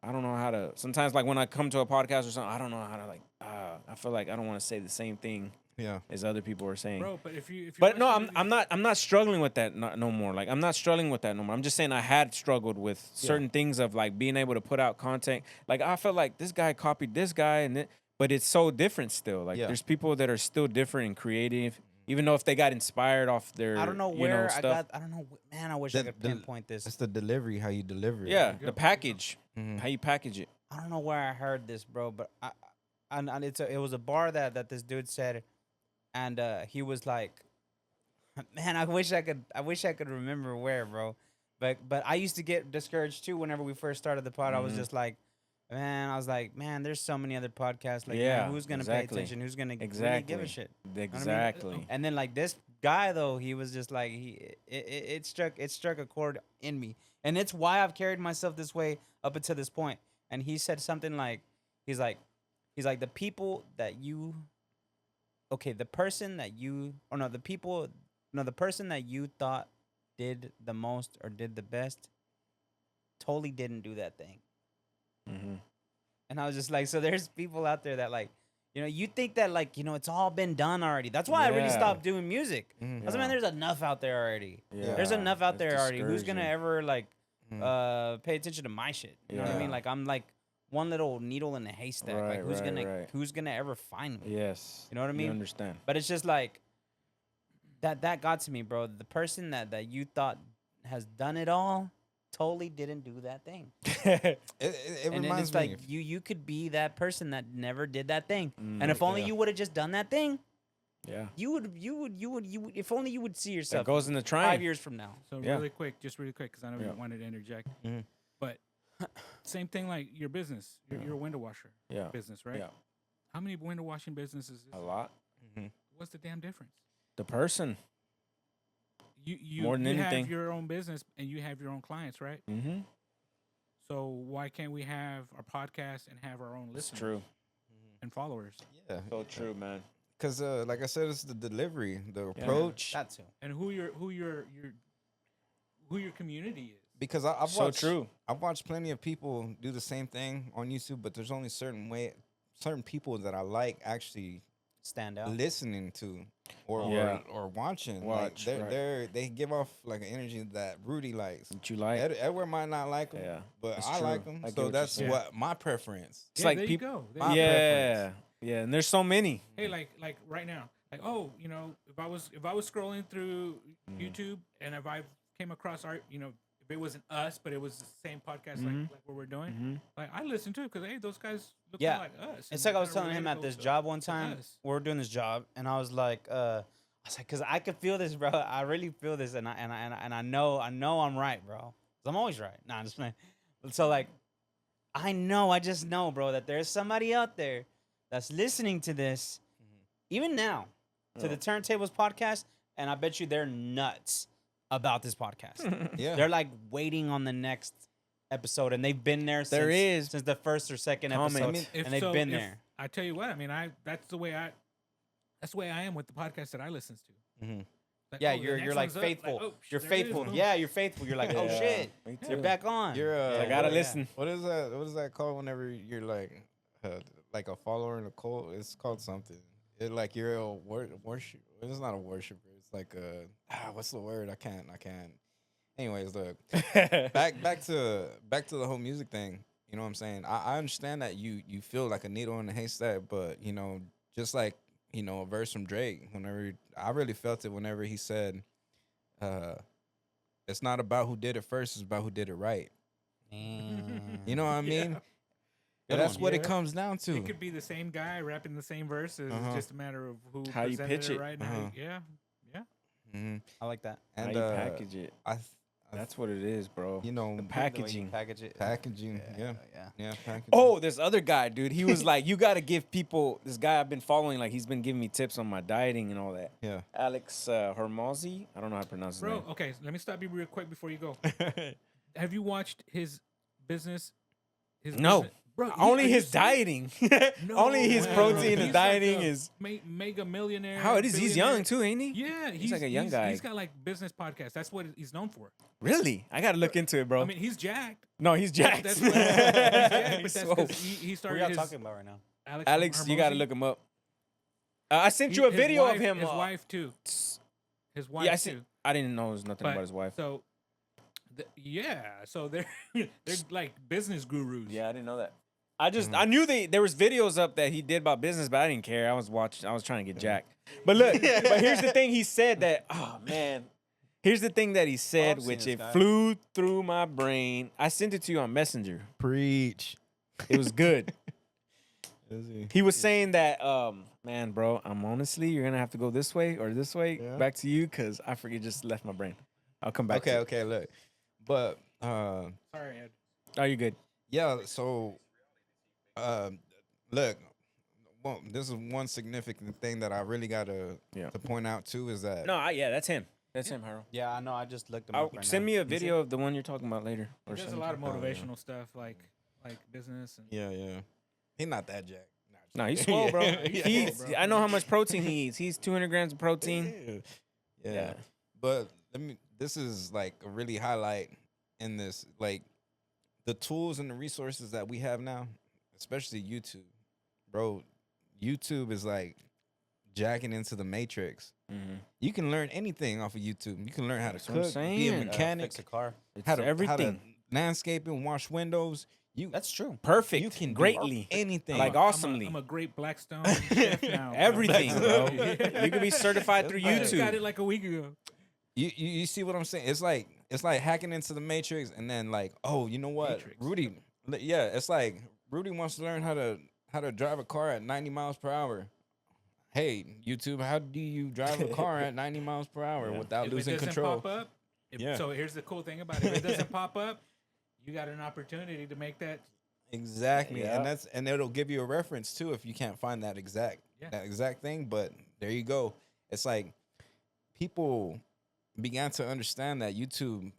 I don't know how to. Sometimes, like when I come to a podcast or something, I don't know how to like. I feel like I don't want to say the same thing Yeah. as other people are saying. Bro, but if you But no, watch I'm not struggling with that no more. Like I'm not struggling with that no more. I'm just saying I had struggled with certain things of like being able to put out content. Like I felt like this guy copied this guy, but it's so different still. Like Yeah. there's people that are still different and creative, even though if they got inspired off their I don't know you where I stuff. got. I don't know. Man, I wish I could pinpoint It's this. the delivery, how you deliver it. Yeah, go. the package, Mhm. how you package it. I don't know where I heard this, bro, but and it was a bar that this dude said, and he was like, man, I wish I could remember where, bro, but I used to get discouraged too whenever we first started the pod. I was Mhm. just like, man, there's so many other podcasts. Like, Yeah, man, who's gonna exactly. pay attention? Who's gonna really give a Exactly. shit? Exactly. And then like this guy though, he was just like it struck a chord in me, and it's why I've carried myself this way up until this point. And he said something like, he's like the people that you, okay, the person that you, or no, the people, no, the person that you thought did the most or did the best, totally didn't do that thing. Mhm. And I was just like, so there's people out there that like, you think that like, it's all been done already. That's why I really Yeah. stopped doing music. Mhm. I was like, man, there's enough out there already. Yeah. There's enough out It's there already. Who's gonna discouraging. ever like Mhm. pay attention to my shit? You know what I Yeah. mean? Like I'm like one little needle in a haystack. Right, like who's right. who's gonna ever find me? Yes. You know what I mean? You understand. But it's just like that got to me, bro. The person that you thought has done it all totally didn't do that thing. It And then reminds it's me. like you could be that person that never did that thing. Mm, And if only yeah. you would have just done that thing, Yeah. you would if only you would see yourself That goes in the 5 triangle. years from now. So Yeah. really quick, just really quick, because I know Yeah. you wanted to interject. Mhm. But same thing like your business. You're a window washer Yeah. business, right? Yeah. How many window washing businesses is A there? lot. Mhm. What's the damn difference? The person. You More than you anything. have your own business and you have your own clients, right? Mm-hmm. So why can't we have our podcast and have our own It's listeners true. and followers? Yeah. So true, man. Because like I said, it's the delivery, the Yeah. approach. That too. And who your community is. Because I've So watched, true. I've watched plenty of people do the same thing on YouTube, but there's only certain people that I like actually Stand out. listening to or Yeah. or watching. Watch, like right. they give off like an energy that Rudy likes. What you like? Edward might not like him, Yeah, but it's I true. like him. I get So what you're that's saying. what my preference. It's Yeah, like there people. you go. There My you go. Yeah. preference. Yeah. And there's so many. Hey, like right now, like if I was scrolling through YouTube and if I came across art, if it wasn't us, but it was the same podcast like what we're doing, Mm-hmm. like I listen to it because hey, those guys look Yeah. like us. It's and like I was they're telling him at relatable this to- job one to time. us. We were doing this job, and I was like, because I could feel this, bro. I really feel this, and I know I'm right, bro. 'Cause I'm always right. Nah, I'm just playing. So like, I just know, bro, that there's somebody out there that's listening to this, even now, to the Turntables podcast, and I bet you they're nuts about this podcast. Yeah. They're like waiting on the next episode, and they've been there There is since the first or second comment. episode, I mean, If and they've so- been if- there. I tell you what, I mean, that's the way I am with the podcast that I listen to. Mhm. Like, Yeah, oh, the you're next like one's up, faithful. oh, You're there it is. faithful. Oh. Yeah, you're faithful. You're like, oh Yeah, shit, me you're too. back on. You're I gotta yeah. listen. What is that? What is that called whenever you're like a follower in a cult? It's called something. It like you're a worship. It's not a worshiper. It's like a what's the word? I can't. Anyways, look. back to the whole music thing. You know what I'm saying? I understand that you feel like a needle in a haystack, but just like a verse from Drake. Whenever I really felt it, whenever he said, "It's not about who did it first; it's about who did it right." You know what I mean? Good That's one. what it Yeah. comes down It to. could be the same guy rapping the same verses. Uh-huh. It's just a matter of who How you presented pitch it it. right now. Uh-huh. Yeah. hmm I like that. How And you package it. I That's what it is, bro. you know The The way you packaging. package it. packaging. Yeah, yeah. packaging. Oh, this other guy, dude. He was like, you got to give people. This guy I've been following, like, he's been giving me tips on my dieting and all that. yeah. Alex Hormozzi. I don't know how to pronounce his Bro, name. okay, let me stop you real quick before you go. Have you watched his business? No. Bro, Only are you his serious? dieting. No Only his way, protein bro. and He's dieting like a is. mega millionaire. How it is? He's young billionaire. too, ain't he? Yeah, He's like a young guy. He's got like business podcasts. That's what he's known for. Really? I got to look into it, bro. I mean, he's jacked. No, he's jacked. That's what, he's jacked, but He's that's swole. 'cause he What are started y'all his talking about right now? Alex, you got to Hormozzi. look him up. I sent you a His video wife- of him. His wife too. His wife Yeah, I too. see. I didn't know it was nothing But- about his wife. So, so they're they're like business gurus. Yeah, I didn't know that. I knew there was videos up that he did about business, but I didn't care. I was trying to get jacked. But look, but here's the thing. He said that. Oh man. Here's the thing that he said, I've which seen it this guy. flew through my brain. I sent it to you on Messenger. Preach. It was good. Is he? He was saying that, man, bro, you're gonna have to go this way or this way. Yeah. Back to you, cause I forget, just left my brain. I'll come back. Okay, to okay, look. But Sorry, Ed. Oh, you're good. yeah, so look, well, this is one significant thing that I really gotta Yeah. to point out too is that No, that's him. That's him, Jairo. Yeah, I know. I just looked him up right Send now. me a You see? video of the one you're talking about later. He Or does a send it lot to of me. motivational stuff, like business and yeah. He's not that jacked. No, he's swole, bro. Yeah. He's, bro. I know how much protein he eats. He's 200 grams of protein. Yeah. Yeah. But this is like a really highlight in this, like the tools and the resources that we have now, especially YouTube. Bro, YouTube is like jacking into the matrix. Mhm. You can learn anything off of YouTube. You can learn how to That's what I'm cook, be a saying. mechanic, Fix a car. It's how to everything. landscaping, wash windows. That's true. Perfect. You can do greatly. anything. Like awesomely. I'm a great Blackstone chef now. Everything, bro. Yeah. You can be certified through I just got YouTube. it like a week ago. You see what I'm saying? It's like hacking into the matrix, and then like, oh, you know what, Matrix. Rudy? Yeah, it's like Rudy wants to learn how to drive a car at 90 miles per hour. Hey, YouTube, how do you drive a car at 90 miles per hour without If losing it doesn't control? pop up, Yeah. So here's the cool thing about it: if it doesn't pop up, you got an opportunity to make that. Exactly, Yeah. and it'll give you a reference too if you can't find that exact thing. But there you go. It's like people began to understand that YouTube.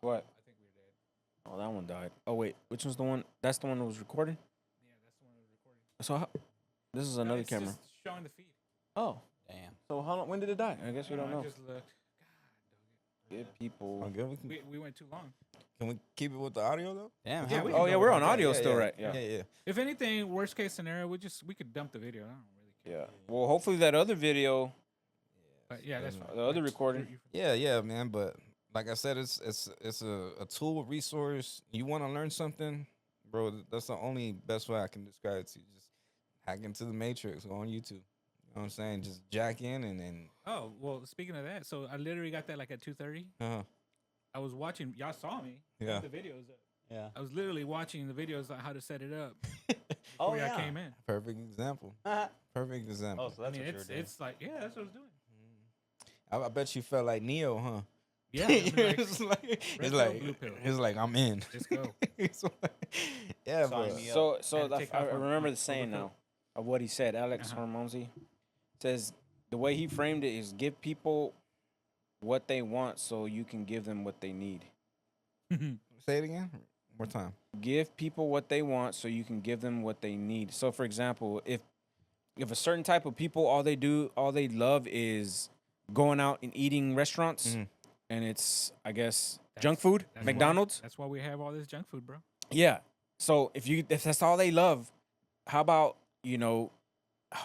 What? I think we're dead. Oh, that one died. Oh, wait. Which one's the one? That's the one that was recording? Yeah, that's the one that was recording. So this is No, another it's camera. just showing the feed. Oh. Damn. So how long? When did it die? I guess we don't I know. just looked. Give people. Okay, We went too long. can we keep it with the audio though? Damn. Yeah, how we we- Oh, yeah, we're on Okay, audio yeah, still, yeah. right? Yeah. Yeah. If anything, worst case scenario, we could dump the video. I don't really care. Yeah. Well, hopefully that other video, But yeah, that's fine. the other recording. Yeah, man. But like I said, it's a tool, a resource. You want to learn something, bro? That's the only best way I can describe it to you. Just hack into the matrix. Go on YouTube. You know what I'm saying? Just jack in and Oh well, speaking of that, so I literally got that like at 2:30. I was watching. Y'all saw me. Yeah. The videos up. Yeah. I was literally watching the videos on how to set it up Oh, before yeah. I came in. perfect example. Perfect example. Oh, so I that's mean, what you were doing. it's like that's what I was doing. I bet you felt like Neo, huh? Yeah, I mean, like, it's like red it's pill, like blue pill. it's like I'm in. Just go. It's like- yeah, Sign but me up. So Had to take I off on- remember on the saying overcoat. now of what he said. Alex Hormozy says the way he framed it is give people what they want so you can give them what they need. say it again. One more time. Give people what they want so you can give them what they need. So for example, if a certain type of people all they love is going out and eating restaurants Mhm. and it's I guess junk food, That's McDonald's. That's why we have all this junk food, bro. Yeah. So if that's all they love, how about,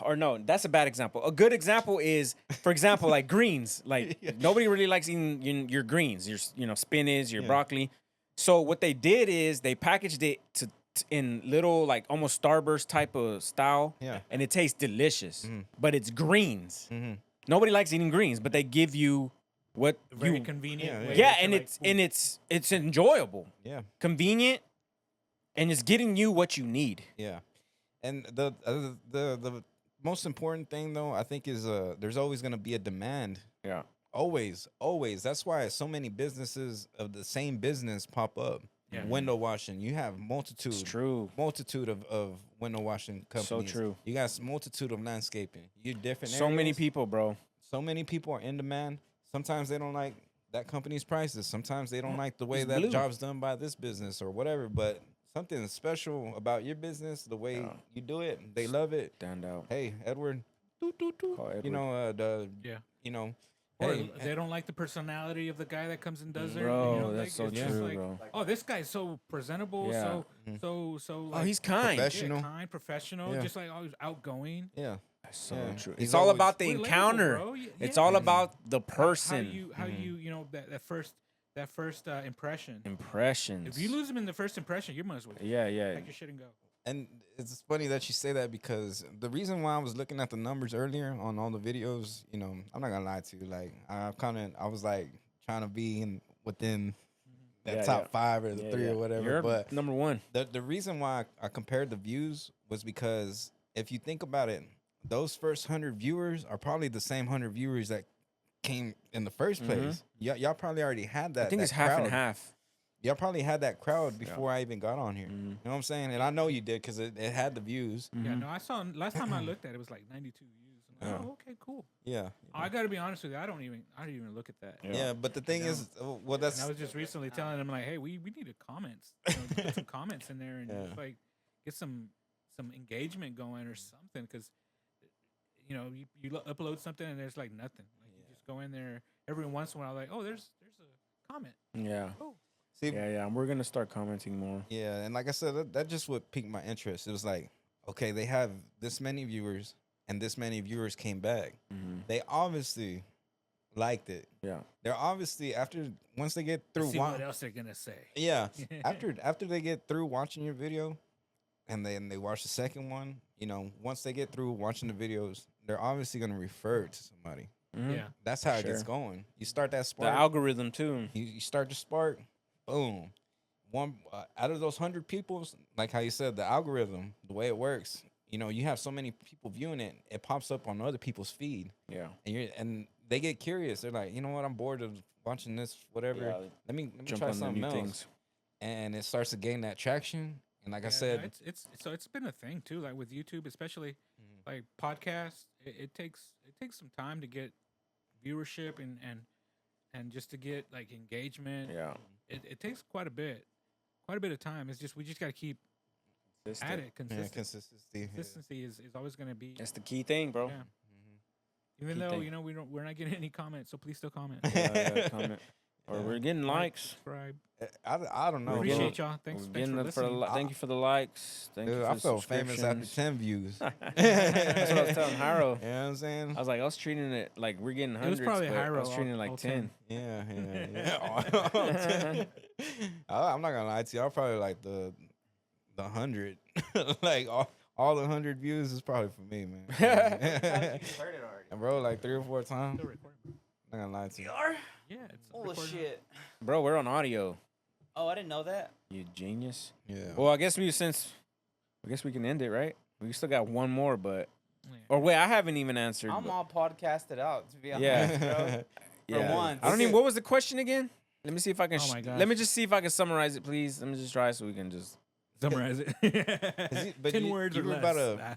or no, that's a bad example. A good example is, for example, like greens. Like nobody really likes eating your greens, your spinach, your broccoli. So what they did is they packaged it in little like almost Starburst type of style. Yeah. And it tastes delicious, but it's greens. Mm-hmm. Nobody likes eating greens, but they give you what Very you. convenient. yeah. way Yeah, to, and like, it's enjoyable, Yeah. convenient, and it's getting you what you need. Yeah, and the most important thing though, I think, is there's always gonna be a demand. Yeah. Always. That's why so many businesses of the same business pop up. Yeah. Window washing, you have multitude of window washing companies. true. You got multitude of landscaping. You different. So many areas. people, bro. So many people are in demand. Sometimes they don't like that company's prices. Sometimes they don't like the way It's that blue. job's done by this business or whatever. But something special about your business, the way Yeah. you do it, they love it. Stand out. Hey, Edward, doot, doot, doot. Call Edward. You know, Yeah. you know, Or hey, they don't like the personality of the guy that comes and does it. Bro, you know, that's like, so it's just true, like, bro. oh, this guy's so presentable, Yeah. so Oh, like, he's kind. Professional. yeah, kind, professional, Yeah. just like always outgoing. yeah, So Yeah. true. He's It's all always about the Relatable, encounter. bro. It's Yeah. all about the How person. you know that first impression. Impressions. If you lose them in the first impression, you might as well just Yeah, yeah. pack your shit and go. And it's funny that you say that because the reason why I was looking at the numbers earlier on all the videos, you know, I'm not gonna lie to you. Like I was like trying to be within that Yeah, top yeah. 5 or the Yeah, 3 yeah. or whatever. You're But number one. the reason why I compared the views was because if you think about it, those first 100 viewers are probably the same 100 viewers that came in the first place. Y'all probably already had that. I think that it's half and crowd. half. Y'all probably had that crowd before I even got on here. Mhm. You know what I'm saying? And I know you did because it had the views. Yeah, no, I saw last time I looked at it was like 92 views. I'm like, Yeah. oh, okay, cool. Yeah. I got to be honest with you. I don't even look at that. Yeah, but the thing is, well, And that's I was just recently telling them like, hey, we need a comments, put some comments in there and just like get some engagement going or something because you know you upload something and there's like nothing. Like you just go in there every once in a while like, oh, there's a comment. Yeah. Oh, see, Yeah. And we're gonna start commenting more. yeah, and like I said, that just what piqued my interest. It was like, okay, they have this many viewers, and this many viewers came back. They obviously liked it. Yeah. They're obviously once they get through see what else they're gonna say. yeah, after they get through watching your video, and then they watch the second one, you know, once they get through watching the videos, they're obviously gonna refer it to somebody. Yeah, That's how it gets Sure. going. You start that The spark. algorithm too. You start the spark, boom. One out of those 100 people, like how you said, the algorithm, the way it works, you know, you have so many people viewing it, it pops up on other people's feed, Yeah. and they get curious. They're like, you know what, I'm bored of watching this, whatever. Yeah, Let me Jump try on the something new else. things. And it starts to gain that traction. And like I Yeah, said, no, it's been a thing too. Like with YouTube, especially like podcasts, it takes some time to get viewership and just to get like engagement. Yeah. It takes quite a bit of time. It's just we just got to keep at it. consistency. Consistency is always going to be. That's the key thing, bro. Yeah. Even Key though thing. you know we're not getting any comments, so please still comment. Yeah, comment. Or we're getting likes. Subscribe. I don't know. Appreciate bro. y'all. Thanks We're for getting listening. thank you for the likes. Thank you Dude, for I the felt famous after subscriptions. 10 views. That's what I was telling Jairo. You know what I'm saying? I was like, I was treating it like we're getting It hundreds, was probably but I Jairo was treating it all like 10. 10. Yeah. I'm not gonna lie to you. I'll probably like the 100. Like all the 100 views is probably for me, man. heard it already. And bro, like 3 or 4 times. Still recording. I'm not gonna lie to you. Yeah, it's Holy recording. shit. Bro, we're on audio. Oh, I didn't know that. You genius. Yeah. Well, I guess we can end it, right? We still got one more, but Yeah. or wait, I haven't even answered. I'm but- all podcasted out, to be honest, Yeah. bro. yeah. once. I don't even. What was the question again? Let me see if I can. Oh my gosh. Let me just see if I can summarize it, please. Let me just try so we can just. Summarize it. but 10 you- words you or were less.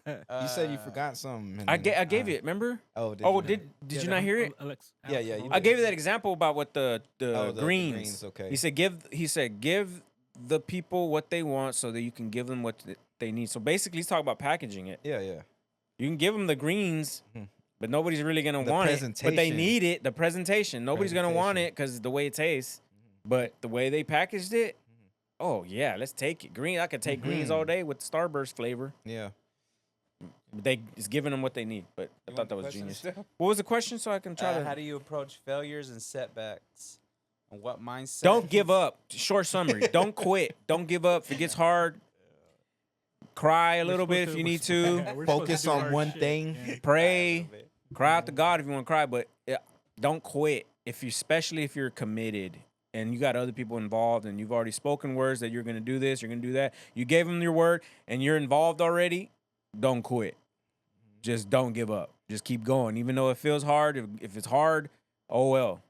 about you said you forgot something. and I then- gave it. Remember? Oh, did Oh, you? did you not hear it? Alex, Yeah, yeah, you I did. gave you that example about what the Oh, the greens. greens, okay. He said give the people what they want so that you can give them what they need. So basically, he's talking about packaging it. Yeah, yeah. You can give them the greens, Mhm. but nobody's really gonna The want it. But they presentation. need it. The presentation. Nobody's gonna want it because the way it tastes. But the way they packaged it, oh yeah, let's take it. Green. I could take greens all day with Starburst flavor. Yeah. They it's giving them what they need. But I You thought want that the was question genius. still? What was the question? So I can try to. How do you approach failures and setbacks? And what mindset? Don't give up. Short summary. Don't quit. Don't give up. If it gets hard, cry a little bit if you need to. Focus on one thing. Pray. Cry out to God if you want to cry, but don't quit. Especially if you're committed and you got other people involved and you've already spoken words that you're going to do this, you're going to do that. You gave them your word and you're involved already. Don't quit. Just don't give up. Just keep going. Even though it feels hard, if it's hard, oh well.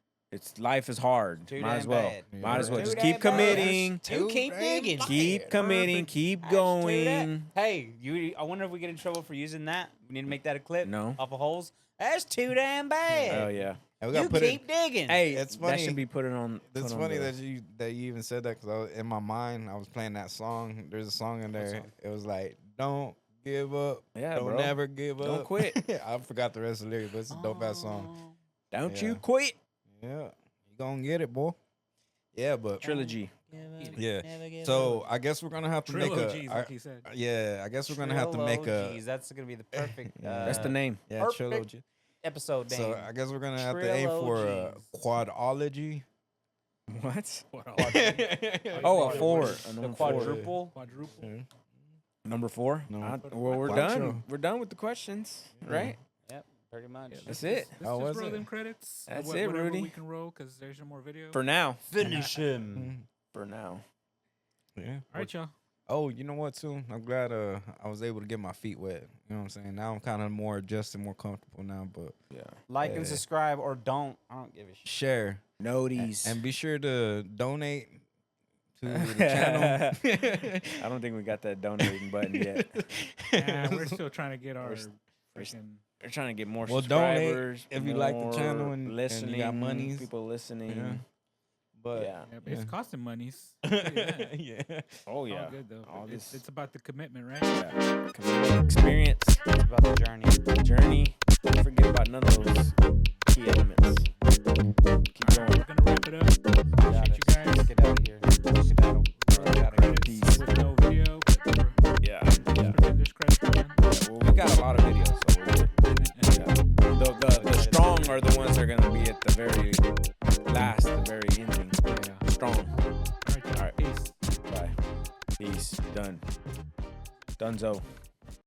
Life is hard. Too Might as damn well. bad. Might as well. Too Just damn keep bad. committing. You keep digging. Keep committing. Keep That's too going. that. Hey, I wonder if we get in trouble for using that. We need to make that a clip. No. Off of holes. That's too damn bad. Oh yeah. And we gotta You put keep it. digging. Hey, It's that funny. should be put on. It's put on funny the- that you even said that because in my mind I was playing that song. There's a song in there. song? It was like, "Don't give up. Yeah, Don't bro. never give up. Don't quit. I forgot the rest of the lyrics, but it's a dope ass song. Don't Yeah. you quit. Yeah, you gonna get it, boy. Yeah, but Trilogy. Yeah. So I guess we're gonna have to Trilogies, make like he said. I guess we're gonna have to make a. Trilogies. That's gonna be the perfect. That's the name. Yeah, perfect trilogy. episode name. So I guess we're gonna have to aim for a quadology. What? Oh, a 4. The quadruple. Quadruple. Number 4. No. Well, we're Quattro. done. We're done with the questions, right? Yep, pretty much. That's it. Let's How just was roll it? them credits. That's Wh- it, whatever Rudy. we can roll because there's some more video. For now. Finish him. For now. Yeah. All right, y'all. Oh, you know what too? I'm glad I was able to get my feet wet. You know what I'm saying? Now I'm kind of more adjusted, more comfortable now. But Yeah. Like Yeah. and subscribe or don't. I don't give a shit. share Noties. and be sure to donate to the channel. I don't think we got that donating button yet. We're still trying to get our We're freaking. We're trying to get more Well, donate subscribers. if you like the more channel and you listening, got monies. people listening. Yeah. But Yeah. It's Yeah. costing monies. Yeah. yeah. Oh It's yeah. all good though. All It's, this- it's about the commitment, right? Yeah. Community experience, It's about the journey. journey. Don't forget about none of those key elements. Keep All right, going. we're gonna wrap it up. Appreciate you guys. Let's get out of here. Skedaddle. Get out of here. Credits with no video, but we're Yeah. Yeah. pretend there's credits coming. Well, we got a lot of videos, so we're good. Yeah. The strong are the ones that are gonna be at the very last, the very ending. Yeah. Strong. All right, y'all. All right. Peace. Bye. Peace. Done. Dunzo.